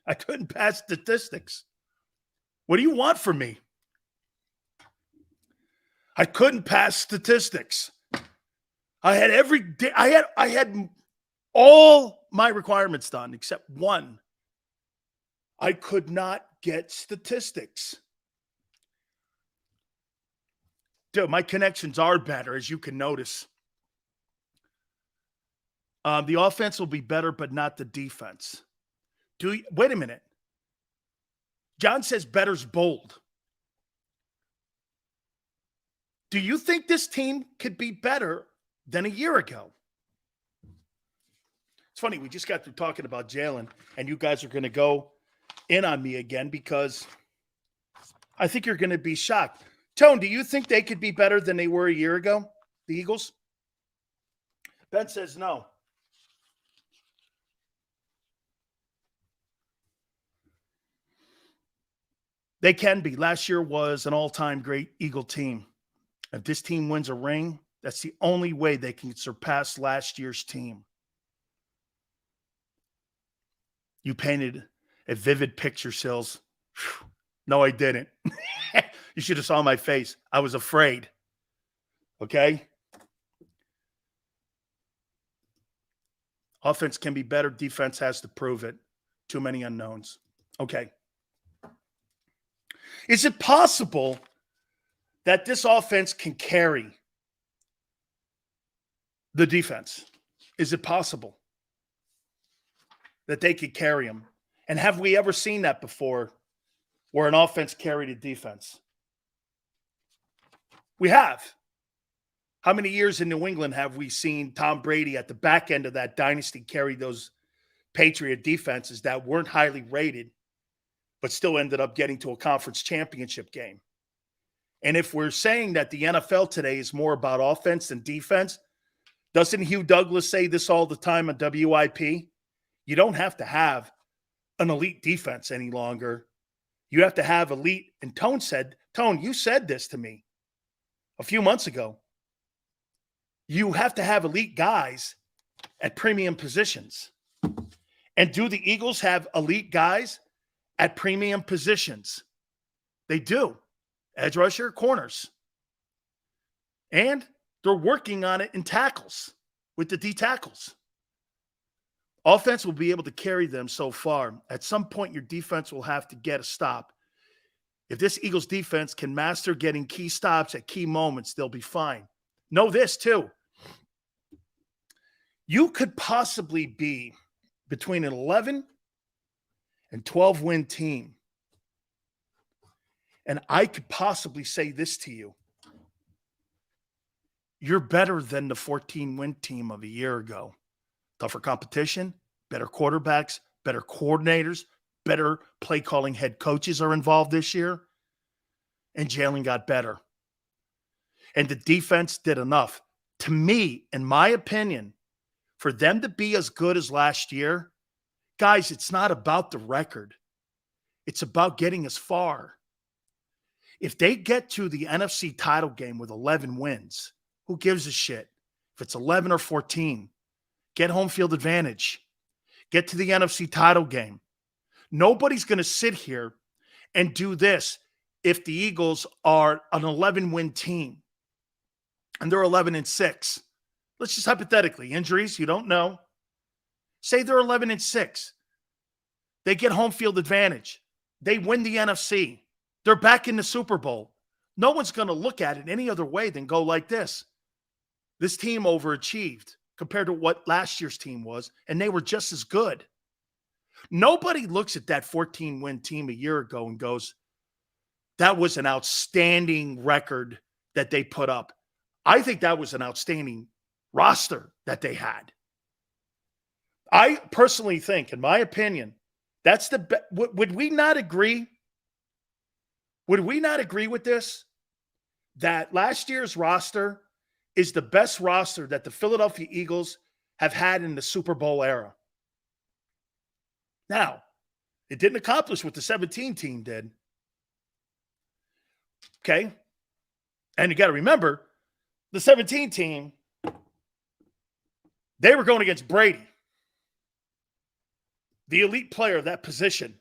I couldn't pass statistics. What do you want from me? I couldn't pass statistics. I had every day. I had all my requirements done except one. I could not get statistics. Dude, my connections are better, as you can notice. The offense will be better, but not the defense. Wait a minute. John says better's bold. Do you think this team could be better than a year ago? It's funny, we just got through talking about Jalen, and you guys are going to go in on me again because I think you're going to be shocked. Tone, do you think they could be better than they were a year ago, the Eagles? Ben says no. They can be. Last year was an all-time great Eagle team. If this team wins a ring, that's the only way they can surpass last year's team. You painted a vivid picture, Sills. No, I didn't. You should have saw my face. I was afraid. Okay? Offense can be better. Defense has to prove it. Too many unknowns. Okay. Is it possible that this offense can carry the defense? Is it possible that they could carry them? And have we ever seen that before where an offense carried a defense? We have. How many years in New England have we seen Tom Brady at the back end of that dynasty carry those Patriot defenses that weren't highly rated, but still ended up getting to a conference championship game? And if we're saying that the NFL today is more about offense than defense, doesn't Hugh Douglas say this all the time on WIP? You don't have to have an elite defense any longer. You have to have elite. And Tone, you said this to me a few months ago. You have to have elite guys at premium positions. And do the Eagles have elite guys at premium positions? They do. Edge rusher, corners. And they're working on it in tackles with the D tackles. Offense will be able to carry them so far. At some point, your defense will have to get a stop. If this Eagles defense can master getting key stops at key moments, they'll be fine. Know this, too. You could possibly be between an 11 and 12-win team. And I could possibly say this to you. You're better than the 14-win team of a year ago. Tougher competition, better quarterbacks, better coordinators, better play-calling head coaches are involved this year. And Jalen got better. And the defense did enough. To me, in my opinion, for them to be as good as last year, guys, it's not about the record. It's about getting as far. If they get to the NFC title game with 11 wins, who gives a shit if it's 11 or 14? get home field advantage, get to the NFC title game. Nobody's going to sit here and do this if the Eagles are an 11-win team and they're 11-6. Let's just hypothetically, injuries, you don't know. Say they're 11-6. They get home field advantage. They win the NFC. They're back in the Super Bowl. No one's going to look at it any other way than go like this. This team overachieved compared to what last year's team was, and they were just as good. Nobody looks at that 14-win team a year ago and goes, that was an outstanding record that they put up. I think that was an outstanding roster that they had. I personally think, in my opinion, that's the best. Would we not agree? Would we not agree with this? That last year's roster is the best roster that the Philadelphia Eagles have had in the Super Bowl era. Now, it didn't accomplish what the 17 team did. Okay? And you got to remember, the 17 team, they were going against Brady, the elite player of that position.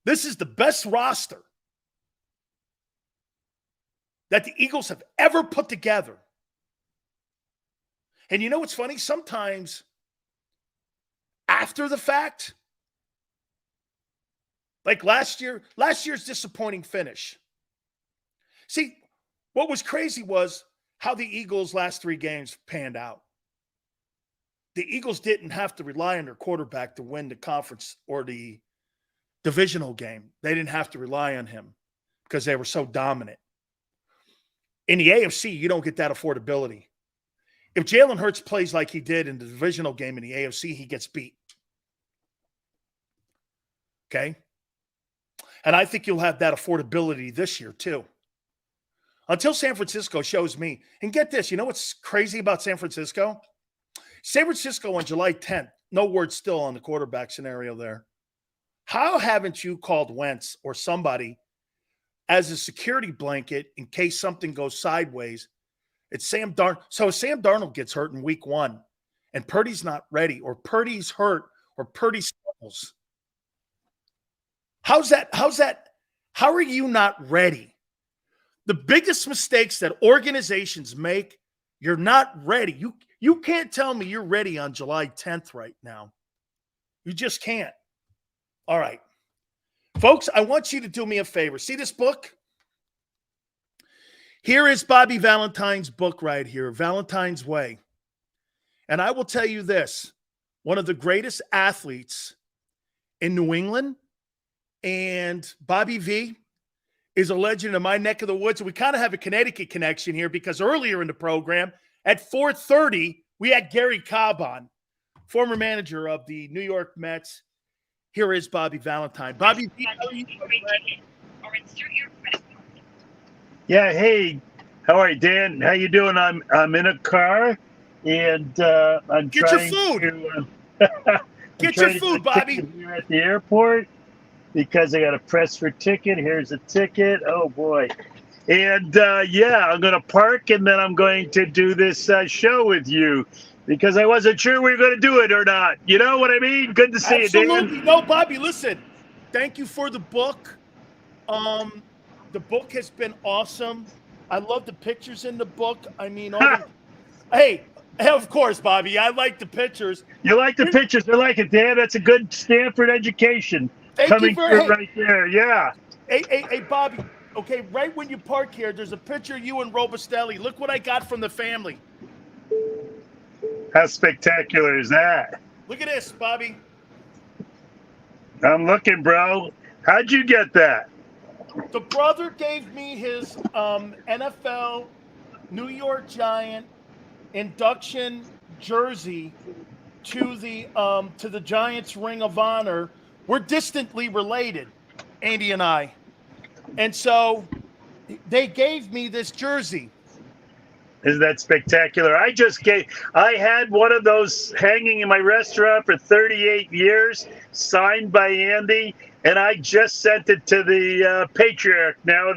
This is the best roster that the Eagles have ever put together. And you know what's funny? Sometimes after the fact, like last year's disappointing finish. See, what was crazy was how the Eagles' last 3 games panned out. The Eagles didn't have to rely on their quarterback to win the conference or the divisional game. They didn't have to rely on him because they were so dominant. In the AFC, you don't get that affordability. If Jalen Hurts plays like he did in the divisional game in the AFC, he gets beat. Okay? And I think you'll have that affordability this year too. Until San Francisco shows me. And get this, you know what's crazy about San Francisco? San Francisco on July 10th, no word still on the quarterback scenario there. How haven't you called Wentz or somebody as a security blanket in case something goes sideways? It's Sam Darnold. So if Sam Darnold gets hurt in week 1 and Purdy's not ready, or Purdy's hurt, or Purdy stumbles, how's that? How are you not ready? The biggest mistakes that organizations make, you're not ready. You can't tell me you're ready on July 10th right now. You just can't. All right. Folks, I want you to do me a favor. See this book? Here is Bobby Valentine's book right here, Valentine's Way. And I will tell you this, one of the greatest athletes in New England, and Bobby V is a legend in my neck of the woods. We kind of have a Connecticut connection here because earlier in the program at 4:30, we had Gary Cobb on, former manager of the New York Mets. Here is Bobby Valentine. Bobby V, how are you? Yeah, hey, how are you, Dan? How you doing? I'm in a car, and I'm get trying your food. to get your food, Bobby. Here at the airport because I got a press for ticket. Here's a ticket. Oh boy, and yeah, I'm going to park, and then I'm going to do this show with you because I wasn't sure we were going to do it or not. You know what I mean? Good to see you, Dan. Absolutely. No, Bobby, listen. Thank you for the book. The book has been awesome. I love the pictures in the book. I mean, hey, of course, Bobby, I like the pictures. You like the pictures. I like it, Dan. That's a good Stanford education coming through right there. Yeah. Hey, Bobby, okay, right when you park here, there's a picture of you and Robustelli. Look what I got from the family. How spectacular is that? Look at this, Bobby. I'm looking, bro. How'd you get that? The brother gave me his NFL New York Giant induction jersey to the Giants Ring of Honor. We're distantly related, Andy and I. And so they gave me this jersey. Isn't that spectacular? I had one of those hanging in my restaurant for 38 years, signed by Andy, and I just sent it to the patriarch now of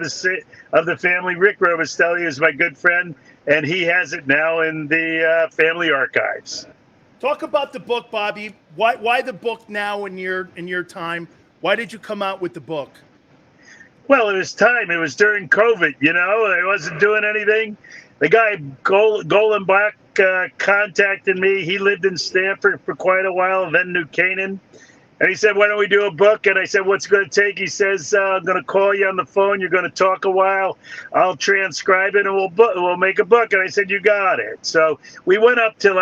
the family, Rick Robustelli, who's my good friend, and he has it now in the family archives. Talk about the book, Bobby. Why the book now in your time? Why did you come out with the book? Well, it was time. It was during COVID, I wasn't doing anything. The guy, Golan Black, contacted me. He lived in Stanford for quite a while, then New Canaan. And he said, why don't we do a book? And I said, what's it going to take? He says, I'm going to call you on the phone. You're going to talk a while. I'll transcribe it, and we'll make a book. And I said, you got it. So we went up to,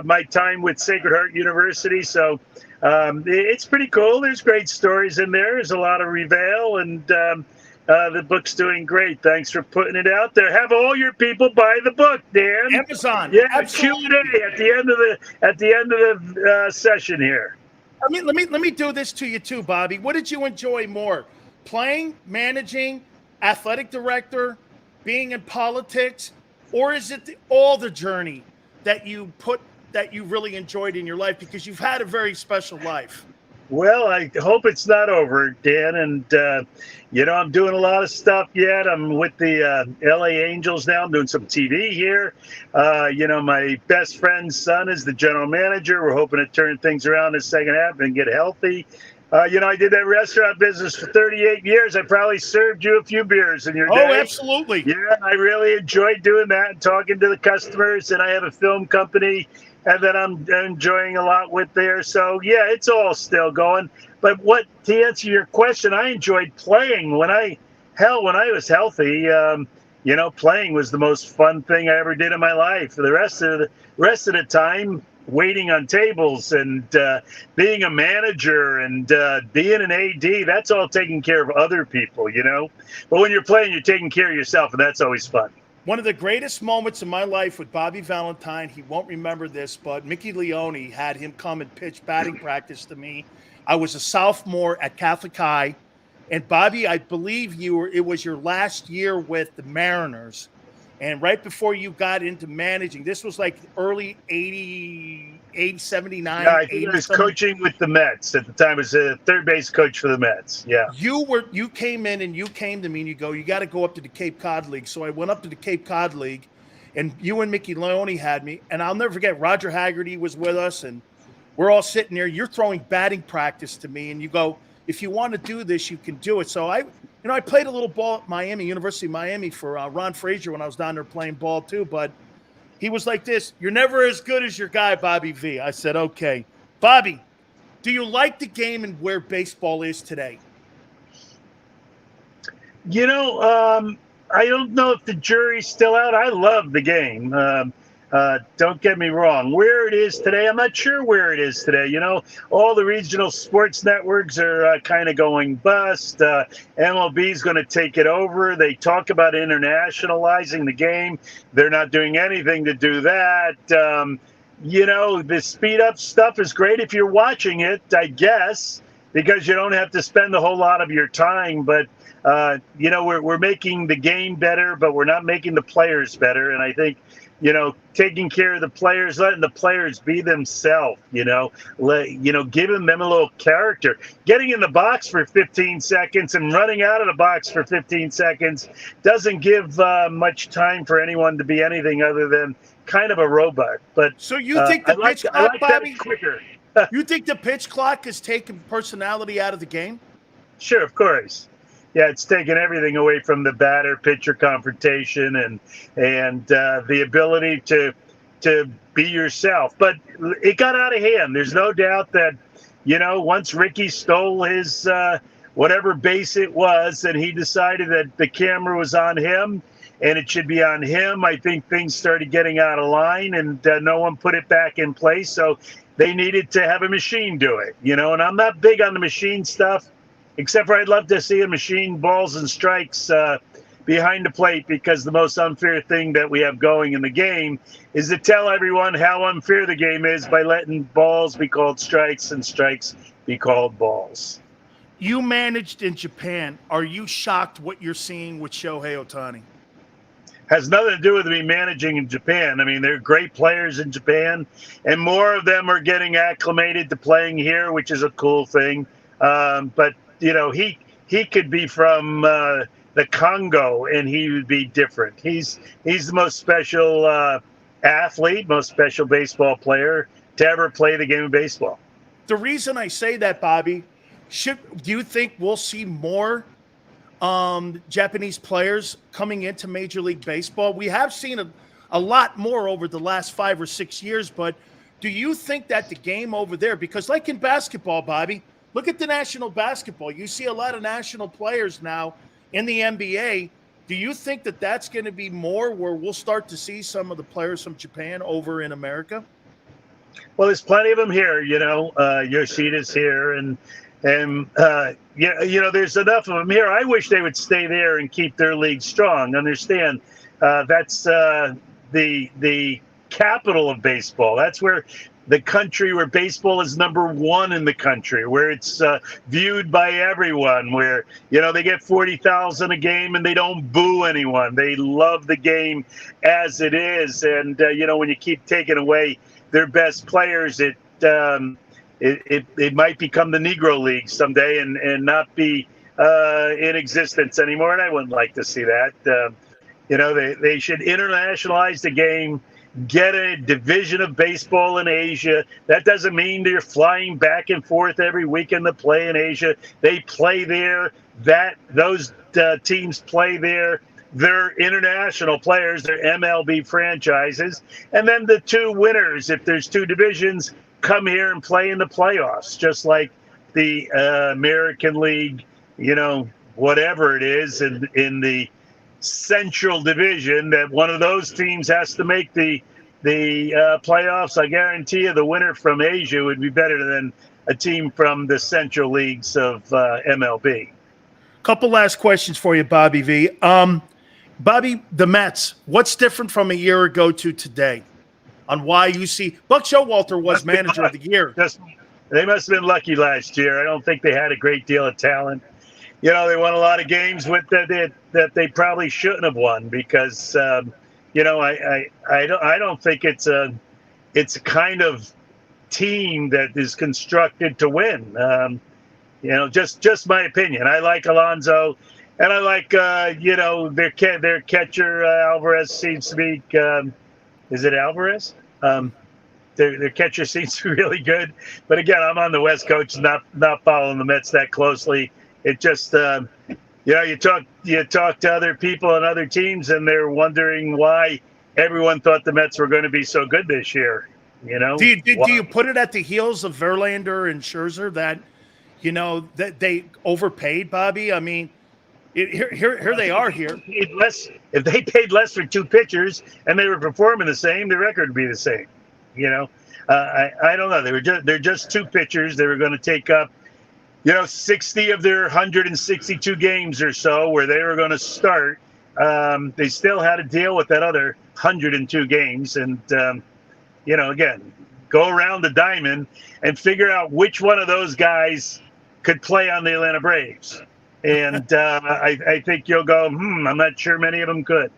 my time with Sacred Heart University. So it's pretty cool. There's great stories in there. There's a lot of reveal, and the book's doing great. Thanks for putting it out there. Have all your people buy the book, Dan. Amazon. Yeah, Absolutely. Q&A at the end of the session here. I mean, let me do this to you too, Bobby. What did you enjoy more? Playing, managing, athletic director, being in politics, or is it all the journey that you really enjoyed in your life, because you've had a very special life? Well, I hope it's not over, Dan. And, I'm doing a lot of stuff yet. I'm with the LA Angels now. I'm doing some TV here. My best friend's son is the general manager. We're hoping to turn things around in the second half and get healthy. I did that restaurant business for 38 years. I probably served you a few beers in your day. Oh, absolutely. Yeah, I really enjoyed doing that and talking to the customers. And I have a film company and that I'm enjoying a lot with there. So, yeah, it's all still going. But to answer your question, I enjoyed playing. When I was healthy, playing was the most fun thing I ever did in my life. The rest of the time, waiting on tables and being a manager and being an AD, that's all taking care of other people, But when you're playing, you're taking care of yourself, and that's always fun. One of the greatest moments in my life with Bobby Valentine, he won't remember this, but Mickey Leone had him come and pitch batting practice to me. I was a sophomore at Catholic High, and Bobby, I believe it was your last year with the Mariners, and right before you got into managing, this was like early 79. Yeah, I think I was coaching with the Mets at the time. I was a third base coach for the Mets. Yeah. You came in and you came to me and you go, you got to go up to the Cape Cod League. So I went up to the Cape Cod League, and you and Mickey Leone had me. And I'll never forget, Roger Haggerty was with us, and we're all sitting there. You're throwing batting practice to me, and you go, if you want to do this, you can do it. So I played a little ball at Miami, University of Miami, for Ron Frazier when I was down there playing ball too. But he was like this, you're never as good as your guy, Bobby V. I said, okay. Bobby, do you like the game and where baseball is today? I don't know if the jury's still out. I love the game. Don't get me wrong. Where it is today, I'm not sure where it is today. All the regional sports networks are kind of going bust. MLB is going to take it over. They talk about internationalizing the game. They're not doing anything to do that. The speed up stuff is great if you're watching it, I guess, because you don't have to spend a whole lot of your time. But, we're making the game better, but we're not making the players better. And I think, taking care of the players, letting the players be themselves, giving them a little character. Getting in the box for 15 seconds and running out of the box for 15 seconds doesn't give much time for anyone to be anything other than kind of a robot. But so you think the pitch clock, Bobby? Quicker. You think the pitch clock is taking personality out of the game? Sure, of course. Yeah, it's taken everything away from the batter-pitcher confrontation and the ability to be yourself. But it got out of hand. There's no doubt that, once Ricky stole his whatever base it was, and he decided that the camera was on him and it should be on him, I think things started getting out of line, and no one put it back in place. So they needed to have a machine do it, and I'm not big on the machine stuff. Except for I'd love to see a machine balls and strikes behind the plate, because the most unfair thing that we have going in the game is to tell everyone how unfair the game is by letting balls be called strikes and strikes be called balls. You managed in Japan. Are you shocked what you're seeing with Shohei Ohtani? Has nothing to do with me managing in Japan. I mean, they're great players in Japan, and more of them are getting acclimated to playing here, which is a cool thing. But he could be from the Congo, and he would be different. He's the most special athlete, most special baseball player to ever play the game of baseball. The reason I say that, Bobby, do you think we'll see more Japanese players coming into Major League Baseball? We have seen a lot more over the last 5 or 6 years, but do you think that the game over there, because like in basketball, Bobby, look at the national basketball. You see a lot of national players now in the NBA. Do you think that that's going to be more where we'll start to see some of the players from Japan over in America? Well, there's plenty of them here, Yoshida's here, and there's enough of them here. I wish they would stay there and keep their league strong. Understand, that's the capital of baseball. That's where the country where baseball is number one in the country, where it's viewed by everyone, where, they get 40,000 a game and they don't boo anyone. They love the game as it is. And, when you keep taking away their best players, it might become the Negro League someday and not be in existence anymore. And I wouldn't like to see that. They should internationalize the game, get a division of baseball in Asia. That doesn't mean they're flying back and forth every weekend to play in Asia. They play there. Those teams play there. They're international players. They're MLB franchises. And then the two winners, if there's two divisions, come here and play in the playoffs, just like the American League, whatever it is in the Central Division, that one of those teams has to make the playoffs. I guarantee you the winner from Asia would be better than a team from the Central Leagues of MLB. Couple last questions for you, Bobby V. Bobby, the Mets, what's different from a year ago to today on why you see Buck Showalter was manager of the year? They must have been lucky last year. I don't think they had a great deal of talent. They won a lot of games with that they probably shouldn't have won because, I don't think it's a kind of team that is constructed to win. Just my opinion. I like Alonso, and I like their catcher Alvarez seems to be. Is it Alvarez? Their catcher seems to be really good. But again, I'm on the West Coast, not following the Mets that closely. It just, you talk to other people and other teams, and they're wondering why everyone thought the Mets were going to be so good this year. Do you put it at the heels of Verlander and Scherzer that, that they overpaid, Bobby? I mean, here they are here. If they paid less for two pitchers and they were performing the same, the record would be the same. I don't know. They're just two pitchers. They were going to take up 60 of their 162 games or so where they were going to start. They still had to deal with that other 102 games. And, again, go around the diamond and figure out which one of those guys could play on the Atlanta Braves. And I think you'll go, I'm not sure many of them could.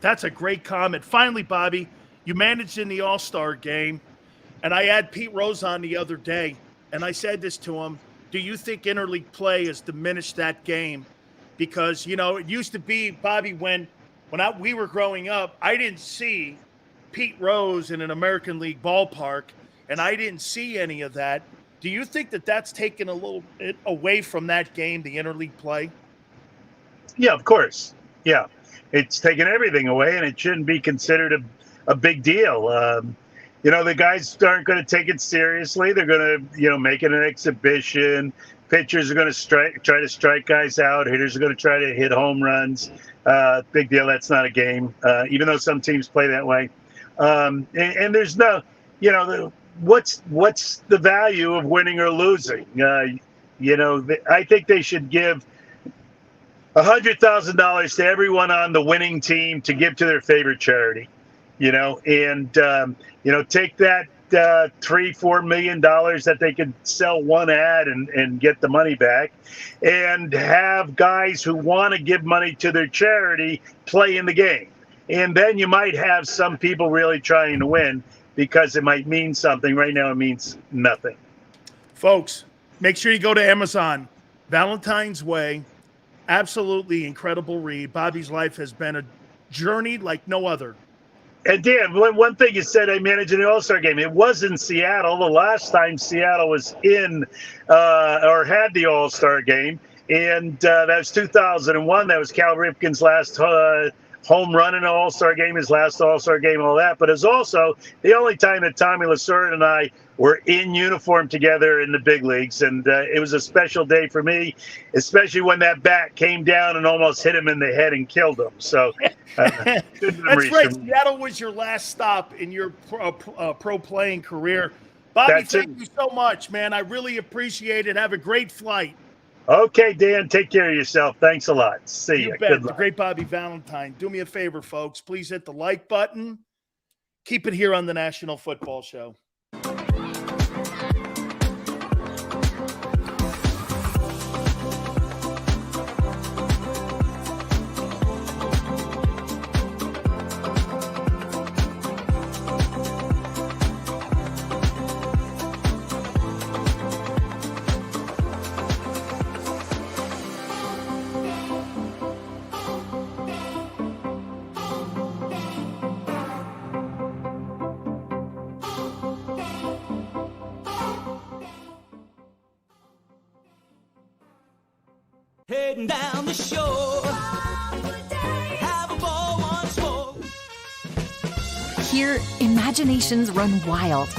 That's a great comment. Finally, Bobby, you managed in the All-Star game, and I had Pete Rose on the other day, and I said this to him. Do you think interleague play has diminished that game? Because, it used to be, Bobby, when we were growing up, I didn't see Pete Rose in an American League ballpark, and I didn't see any of that. Do you think that that's taken a little bit away from that game, the interleague play? Yeah, of course. Yeah. It's taken everything away, and it shouldn't be considered a big deal. The guys aren't going to take it seriously. They're going to, make it an exhibition. Pitchers are going to try to strike guys out. Hitters are going to try to hit home runs. Big deal. That's not a game, even though some teams play that way. And there's no, what's the value of winning or losing? I think they should give $100,000 to everyone on the winning team to give to their favorite charity. Take that $3-4 million that they could sell one ad and get the money back, and have guys who want to give money to their charity play in the game. And then you might have some people really trying to win because it might mean something. Right now, it means nothing. Folks, make sure you go to Amazon. Valentine's Way, Absolutely incredible read. Bobby's life has been a journey like no other. And Dan, one thing you said, I managed an All-Star game. It was in Seattle. The last time Seattle was in or had the All-Star game. And that was 2001. That was Cal Ripken's last home run in an All-Star game, his last All-Star game, all that. But it's also the only time that Tommy Lasorda and I were in uniform together in the big leagues. And it was a special day for me, especially when that bat came down and almost hit him in the head and killed him. So good memories. That's right. Seattle was your last stop in your pro playing career. Bobby, thank you so much, man. I really appreciate it. Have a great flight. Okay, Dan, take care of yourself. Thanks a lot. See you. Bet. The great Bobby Valentine. Do me a favor, folks. Please hit the like button. Keep it here on the National Football Show. Heading down the shore, have a ball once more. Here, imaginations run wild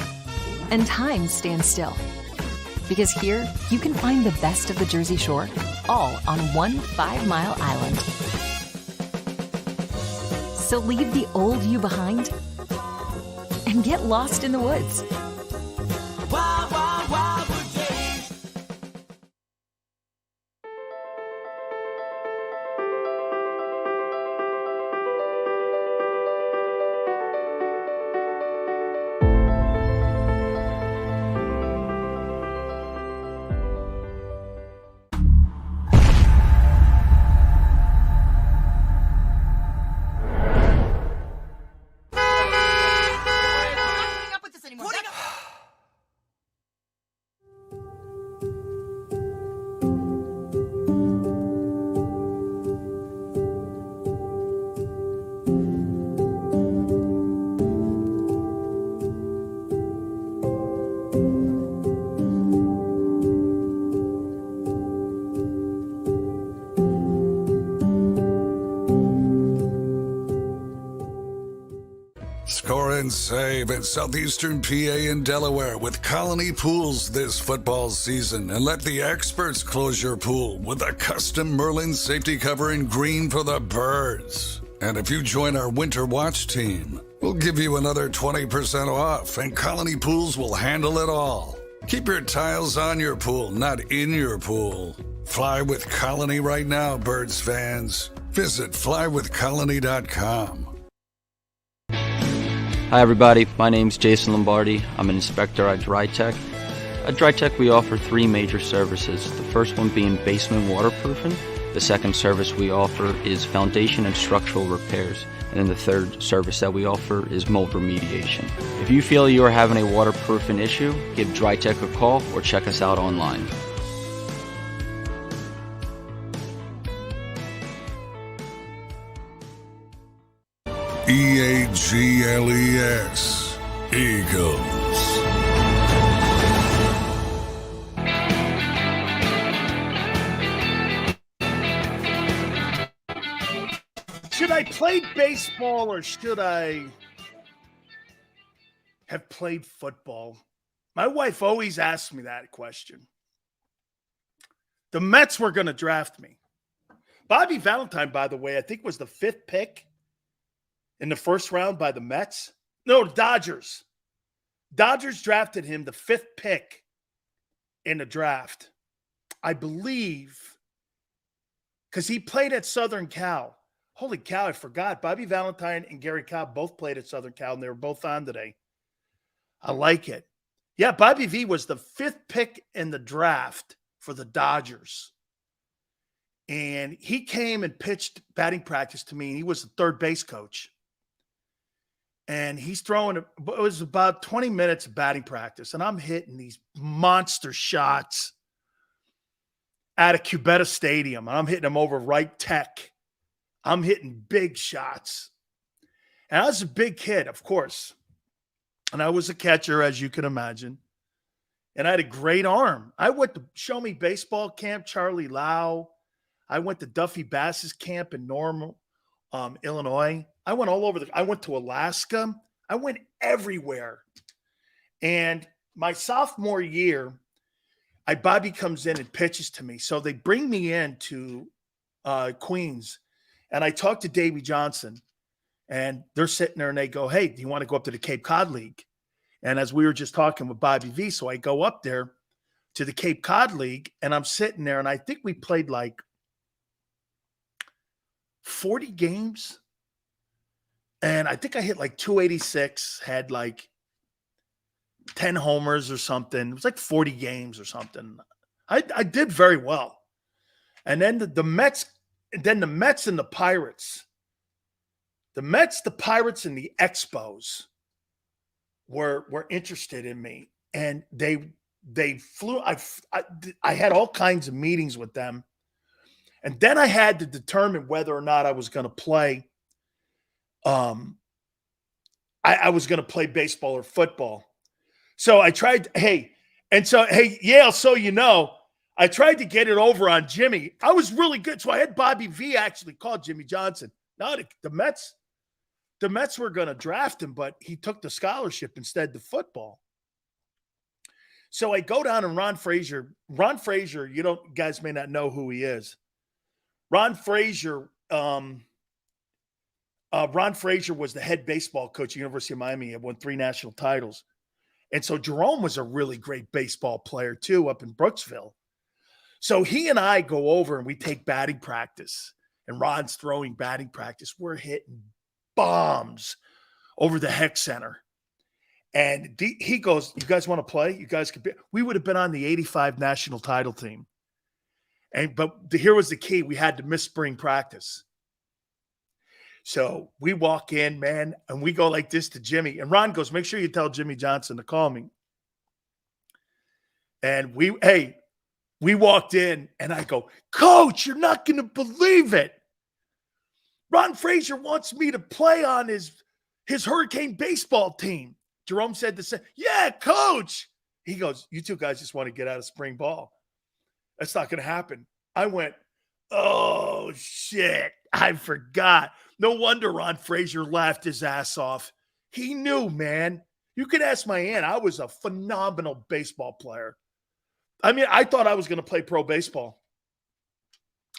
and time stands still. Because here, you can find the best of the Jersey Shore, all on one 5-mile island. So leave the old you behind and get lost in the woods. Wild, wild, wild wood days. Score and save in southeastern PA and Delaware with Colony Pools this football season, and let the experts close your pool with a custom Merlin safety cover in green for the birds. And if you join our Winter Watch team, we'll give you another 20% off, and Colony Pools will handle it all. Keep your tiles on your pool, not in your pool. Fly with Colony right now, Birds fans. Visit flywithcolony.com. Hi everybody, my name's Jason Lombardi. I'm an inspector at DryTech. At DryTech we offer 3 major services, the first one being basement waterproofing. The second service we offer is foundation and structural repairs. And then the third service that we offer is mold remediation. If you feel you are having a waterproofing issue, give DryTech a call or check us out online. EAGLES, Eagles. Should I play baseball or should I have played football? My wife always asks me that question. The Mets were going to draft me. Bobby Valentine, by the way, I think was the 5th pick in the first round by the Mets. No, Dodgers. Dodgers drafted him the 5th pick in the draft, I believe, because he played at Southern Cal. Holy cow, I forgot. Bobby Valentine and Gary Cobb both played at Southern Cal, and they were both on today. I like it. Yeah, Bobby V was the 5th pick in the draft for the Dodgers. And he came and pitched batting practice to me, and he was the third base coach. And he's throwing, it was about 20 minutes of batting practice, and I'm hitting these monster shots. at a Cubetta Stadium. I'm hitting them over right tech. I'm hitting big shots. And I was a big kid, of course. And I was a catcher, as you can imagine. And I had a great arm. I went to Show Me Baseball Camp, Charlie Lau. I went to Duffy Bass's camp in Normal, Illinois. I went all over. I went to Alaska. I went everywhere. And my sophomore year, Bobby comes in and pitches to me. So they bring me in to Queens. And I talked to Davey Johnson. And they're sitting there and they go, hey, do you want to go up to the Cape Cod League? And as we were just talking with Bobby V, so I go up there to the Cape Cod League and I'm sitting there and I think we played like 40 games. And I think I hit like 286, had like 10 homers or something. It was like 40 games or something. I did very well. And then the Mets and the Pirates. The Mets, the Pirates, and the Expos were interested in me, and they flew. I had all kinds of meetings with them, and then I had to determine whether or not I was going to play. I was going to play baseball or football. So I tried. Yale. So you know, I tried to get it over on Jimmy. I was really good, so I had Bobby V actually call Jimmy Johnson. No, the Mets. The Mets were going to draft him, but he took the scholarship instead to football. So I go down and Ron Frazier, you guys may not know who he is. Ron Frazier was the head baseball coach at University of Miami. He won 3 national titles. And so Jerome was a really great baseball player too up in Brooksville. So he and I go over and we take batting practice. And Ron's throwing batting practice. We're hitting bombs over the Heck Center. And he goes, you guys want to play? You guys could be. We would have been on the 85 national title team. But here was the key. We had to miss spring practice. So we walk in, man, and we go like this to Jimmy. And Ron goes, make sure you tell Jimmy Johnson to call me. And we walked in, and I go, Coach, you're not going to believe it. Ron Frazier wants me to play on his Hurricane baseball team. Jerome said the same. Yeah, Coach. He goes, you two guys just want to get out of spring ball. That's not going to happen. I went, oh, shit. I forgot. No wonder Ron Frazier laughed his ass off. He knew, man. You could ask my aunt. I was a phenomenal baseball player. I mean, I thought I was going to play pro baseball.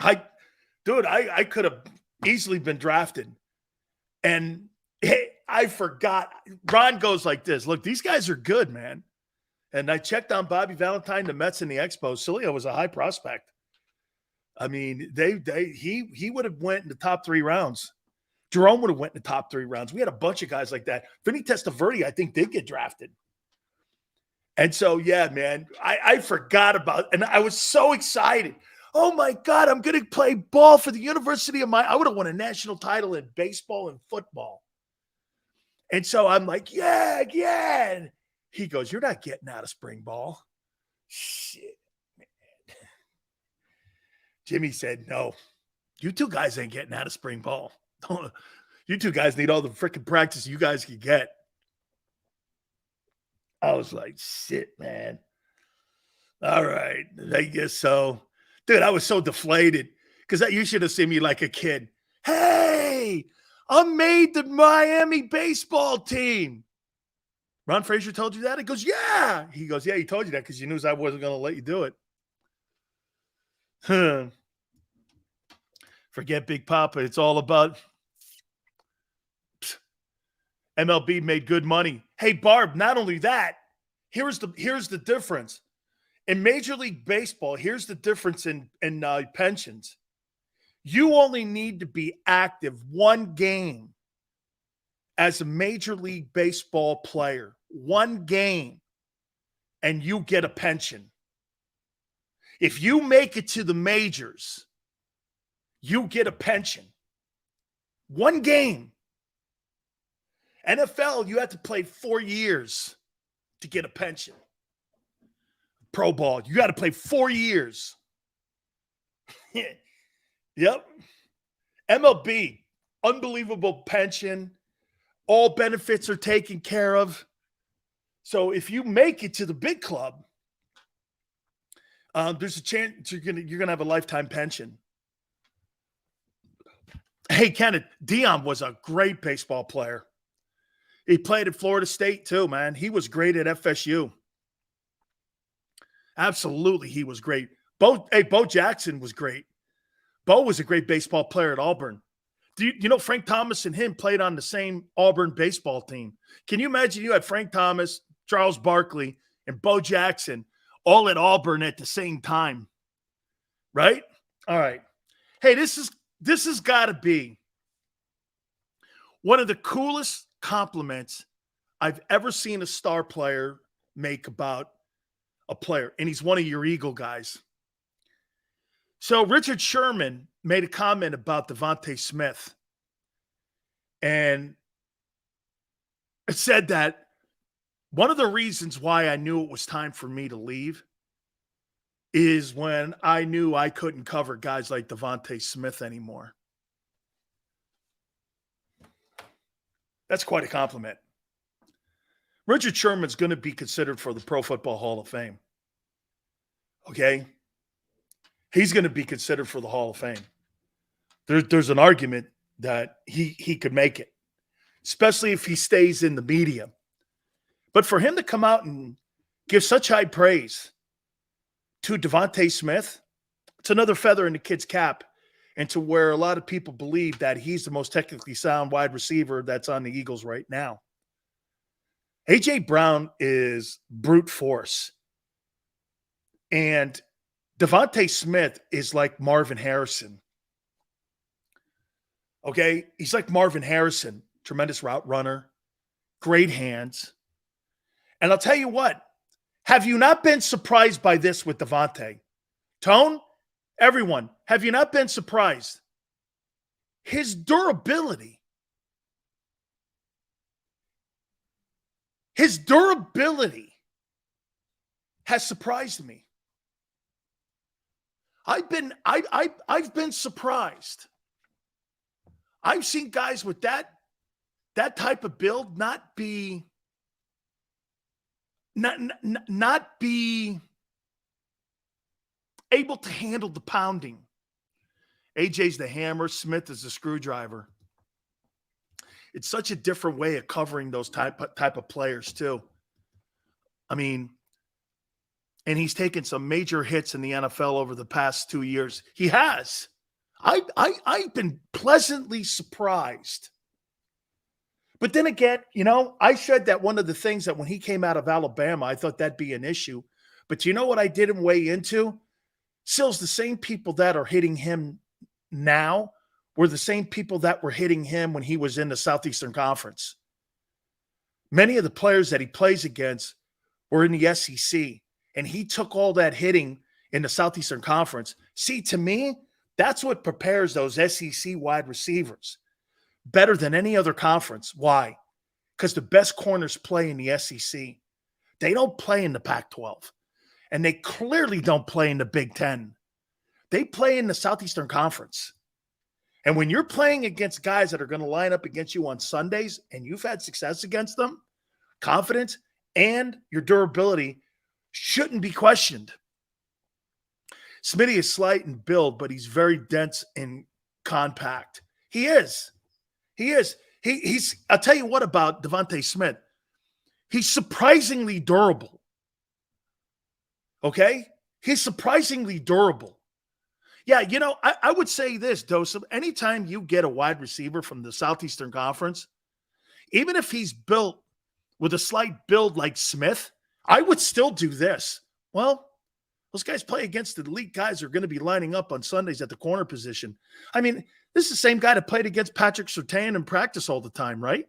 I could have easily been drafted. And hey, I forgot. Ron goes like this. Look, these guys are good, man. And I checked on Bobby Valentine, the Mets, and the Expos. Sileo was a high prospect. I mean, he would have went in the top 3 rounds. Jerome would have went in the top 3 rounds. We had a bunch of guys like that. Vinny Testaverde, I think, did get drafted. And so, yeah, man, I forgot about it. And I was so excited. Oh, my God, I'm going to play ball for the University of Miami. I would have won a national title in baseball and football. And so I'm like, yeah. And he goes, you're not getting out of spring ball. Shit, man. Jimmy said, no, you two guys ain't getting out of spring ball. You two guys need all the freaking practice you guys can get. I was like, shit, man. All right. I guess so. Dude, I was so deflated because you should have seen me like a kid. Hey, I made the Miami baseball team. Ron Frazier told you that? He goes, yeah. He goes, yeah, he told you that because you knew I wasn't going to let you do it. Forget Big Papa. It's all about MLB made good money. Hey, Barb, not only that, here's the difference. In Major League Baseball, here's the difference in pensions. You only need to be active 1 game as a Major League Baseball player. 1 game, and you get a pension. If you make it to the majors, you get a pension. 1 game. NFL, you have to play 4 years to get a pension. Pro ball, you got to play 4 years. Yep. MLB, unbelievable pension. All benefits are taken care of. So if you make it to the big club, there's a chance you're gonna have a lifetime pension. Hey, Kenneth, Dion was a great baseball player. He played at Florida State too, man. He was great at FSU. Absolutely, he was great. Bo Jackson was great. Bo was a great baseball player at Auburn. Do you know Frank Thomas and him played on the same Auburn baseball team? Can you imagine you had Frank Thomas, Charles Barkley, and Bo Jackson all at Auburn at the same time? Right? All right. Hey, this has got to be one of the coolest compliments I've ever seen a star player make about a player, and he's one of your Eagle guys. So Richard Sherman made a comment about Devonta Smith, and it said that one of the reasons why I knew it was time for me to leave is when I knew I couldn't cover guys like Devonta Smith anymore. That's quite a compliment. Richard Sherman's going to be considered for the Pro Football Hall of Fame. Okay? He's going to be considered for the Hall of Fame. There's an argument that he could make it, especially if he stays in the media. But for him to come out and give such high praise to Devonta Smith, it's another feather in the kid's cap, and to where a lot of people believe that he's the most technically sound wide receiver that's on the Eagles right now. A.J. Brown is brute force. And Devonta Smith is like Marvin Harrison. Okay? He's like Marvin Harrison. Tremendous route runner. Great hands. And I'll tell you what. Have you not been surprised by this with Devonta? Tone? Everyone, have you not been surprised? His durability. His durability has surprised me. I've been surprised. I've seen guys with that type of build not be able to handle the pounding. AJ's the hammer. Smith is the screwdriver. It's such a different way of covering those type of players too. I mean, and he's taken some major hits in the NFL over the past 2 years. He has. I've been pleasantly surprised. But then again, you know, I said that one of the things that when he came out of Alabama, I thought that'd be an issue. But you know what I didn't weigh into? Sills, the same people that are hitting him now were the same people that were hitting him when he was in the Southeastern Conference. Many of the players that he plays against were in the SEC, and he took all that hitting in the Southeastern Conference. See, to me, that's what prepares those SEC wide receivers better than any other conference. Why? Because the best corners play in the SEC. They don't play in the Pac-12. And they clearly don't play in the Big Ten. They play in the Southeastern Conference. And when you're playing against guys that are going to line up against you on Sundays and you've had success against them, confidence and your durability shouldn't be questioned. Smitty is slight in build, but he's very dense and compact. He is. He is. He's. I'll tell you what about Devonta Smith. He's surprisingly durable. Okay? He's surprisingly durable. Yeah, you know, I would say this, Dosum. Anytime you get a wide receiver from the Southeastern Conference, even if he's built with a slight build like Smith, I would still do this. Well, those guys play against the elite guys who are going to be lining up on Sundays at the corner position. I mean, this is the same guy that played against Patrick Surtain in practice all the time, right?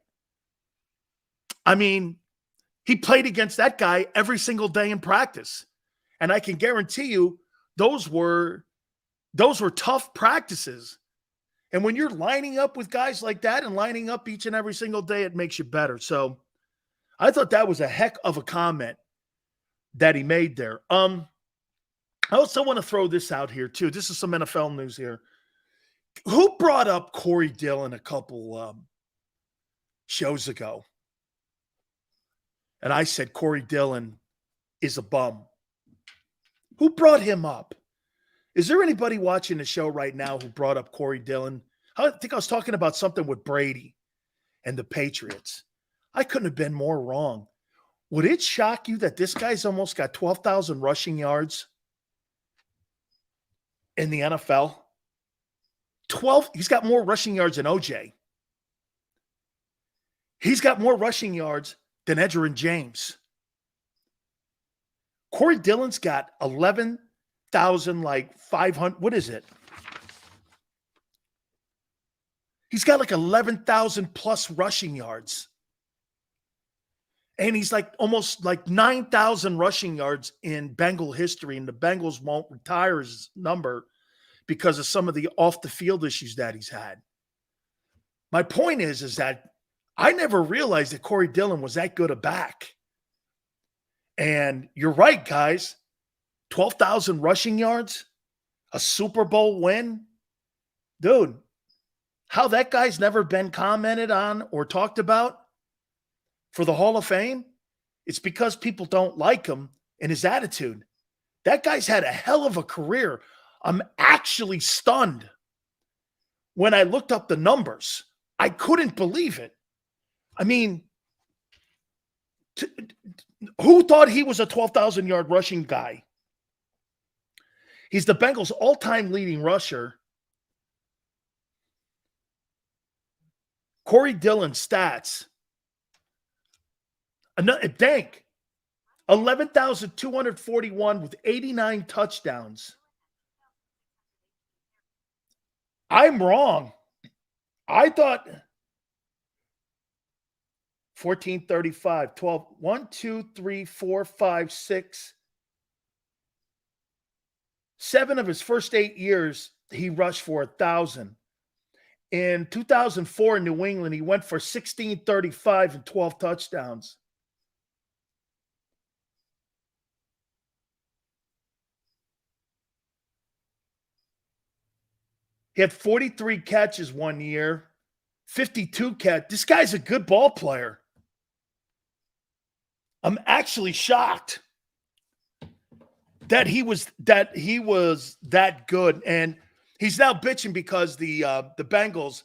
I mean, he played against that guy every single day in practice. And I can guarantee you those were tough practices. And when you're lining up with guys like that and lining up each and every single day, it makes you better. So I thought that was a heck of a comment that he made there. I also want to throw this out here, too. This is some NFL news here. Who brought up Corey Dillon a couple shows ago? And I said Corey Dillon is a bum. Who brought him up? Is there anybody watching the show right now who brought up Corey Dillon? I think I was talking about something with Brady and the Patriots. I couldn't have been more wrong. Would it shock you that this guy's almost got 12,000 rushing yards in the NFL? 12. He's got more rushing yards than OJ. He's got more rushing yards than Edgerrin James. Corey Dillon's got 11,500. What is it? He's got like 11,000 plus rushing yards. And he's like almost like 9,000 rushing yards in Bengal history. And the Bengals won't retire his number because of some of the off the field issues that he's had. My point is that I never realized that Corey Dillon was that good a back. And you're right, guys. 12,000 rushing yards, a Super Bowl win. Dude, how that guy's never been commented on or talked about for the Hall of Fame, it's because people don't like him and his attitude. That guy's had a hell of a career. I'm actually stunned when I looked up the numbers. I couldn't believe it. I mean, who thought he was a 12,000-yard rushing guy? He's the Bengals' all-time leading rusher. Corey Dillon's stats. Dank, 11,241 with 89 touchdowns. I'm wrong. I thought 1435, 12, 1, 2, 3, 4, 5, 6, 7 of his first 8 years, he rushed for 1,000. In 2004 in New England, he went for 1,635 and 12 touchdowns. He had 43 catches one year, 52 catches. This guy's a good ball player. I'm actually shocked that he was that good. And he's now bitching because the Bengals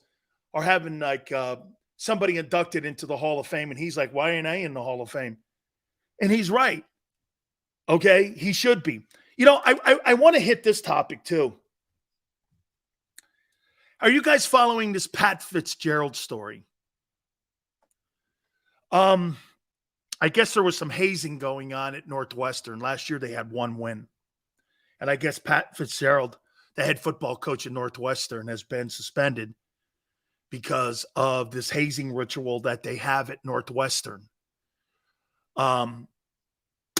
are having like somebody inducted into the Hall of Fame. And he's like, why ain't I in the Hall of Fame? And he's right. Okay, he should be. You know, I want to hit this topic too. Are you guys following this Pat Fitzgerald story? I guess there was some hazing going on at Northwestern. Last year they had one win. And I guess Pat Fitzgerald, the head football coach at Northwestern, has been suspended because of this hazing ritual that they have at Northwestern. And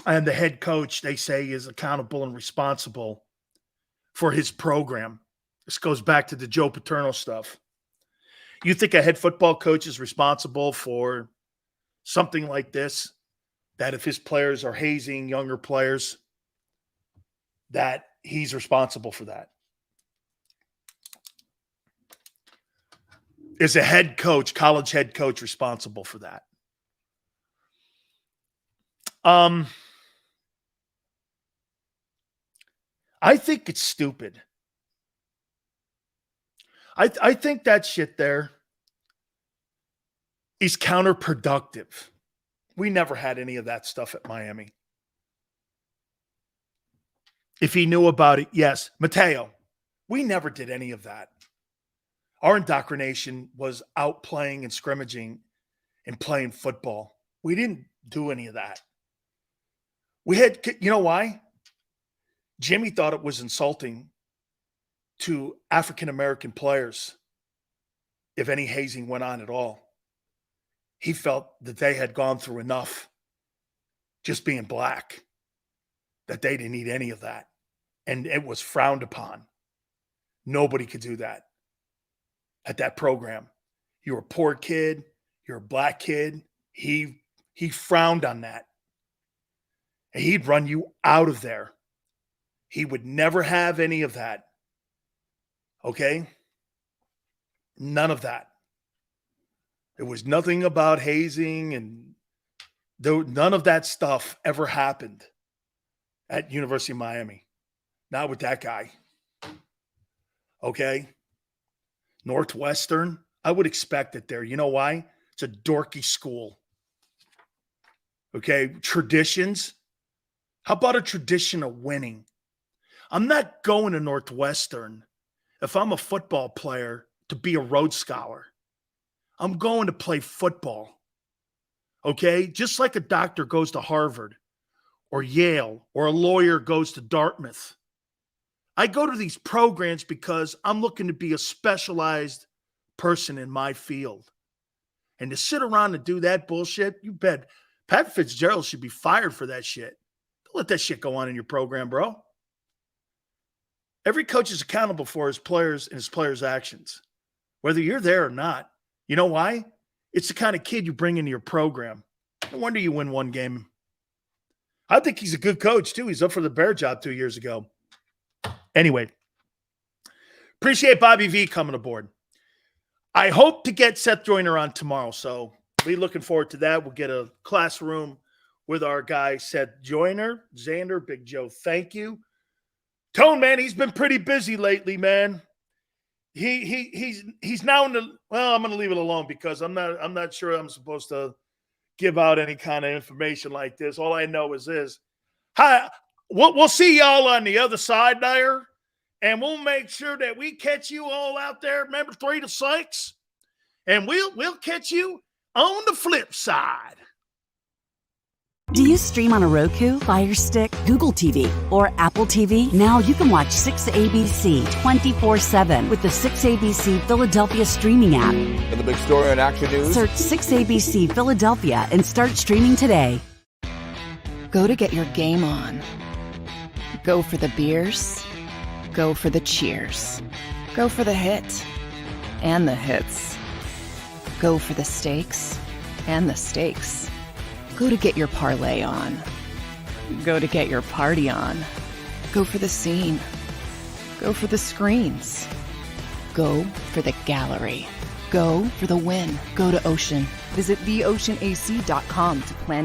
the head coach, they say, is accountable and responsible for his program. This goes back to the Joe Paterno stuff. You think a head football coach is responsible for something like this? That if his players are hazing younger players, that he's responsible for that? Is a head coach, college head coach, responsible for that? I think it's stupid. I think that shit there is counterproductive. We never had any of that stuff at Miami. If he knew about it, yes. Mateo, we never did any of that. Our indoctrination was out playing and scrimmaging and playing football. We didn't do any of that. We had, you know why? Jimmy thought it was insulting to African-American players if any hazing went on at all. He felt that they had gone through enough just being black, that they didn't need any of that. And it was frowned upon. Nobody could do that at that program. You're a poor kid. You're a black kid. He frowned on that. And he'd run you out of there. He would never have any of that. Okay? None of that. There was nothing about hazing, and none of that stuff ever happened at University of Miami. Not with that guy. Okay? Northwestern, I would expect it there. You know why? It's a dorky school. Okay? Traditions. How about a tradition of winning? I'm not going to Northwestern if I'm a football player to be a Rhodes Scholar. I'm going to play football. Okay? Just like a doctor goes to Harvard or Yale, or a lawyer goes to Dartmouth. I go to these programs because I'm looking to be a specialized person in my field. And to sit around and do that bullshit, you bet Pat Fitzgerald should be fired for that shit. Don't let that shit go on in your program, bro. Every coach is accountable for his players and his players' actions, whether you're there or not. You know why? It's the kind of kid you bring into your program. No wonder you win one game. I think he's a good coach, too. He's up for the Bear job 2 years ago. Anyway, appreciate Bobby V coming aboard. I hope to get Seth Joyner on tomorrow, so be looking forward to that. We'll get a classroom with our guy Seth Joyner. Xander, Big Joe, thank you. Tone, man, he's been pretty busy lately, man. He's now in the, well, I'm going to leave it alone because I'm not sure I'm supposed to give out any kind of information like this. All I know is this. Hi, we'll see y'all on the other side there, and we'll make sure that we catch you all out there. Remember 3 to 6, and we'll catch you on the flip side. Do you stream on a Roku, Fire Stick, Google TV, or Apple TV? Now you can watch 6ABC 24/7 with the 6ABC Philadelphia streaming app. For the big story and action news, search 6ABC Philadelphia and start streaming today. Go to get your game on. Go for the beers. Go for the cheers. Go for the hit and the hits. Go for the stakes and the stakes. Go to get your parlay on. Go to get your party on. Go for the scene. Go for the screens. Go for the gallery. Go for the win. Go to Ocean. Visit theoceanac.com to plan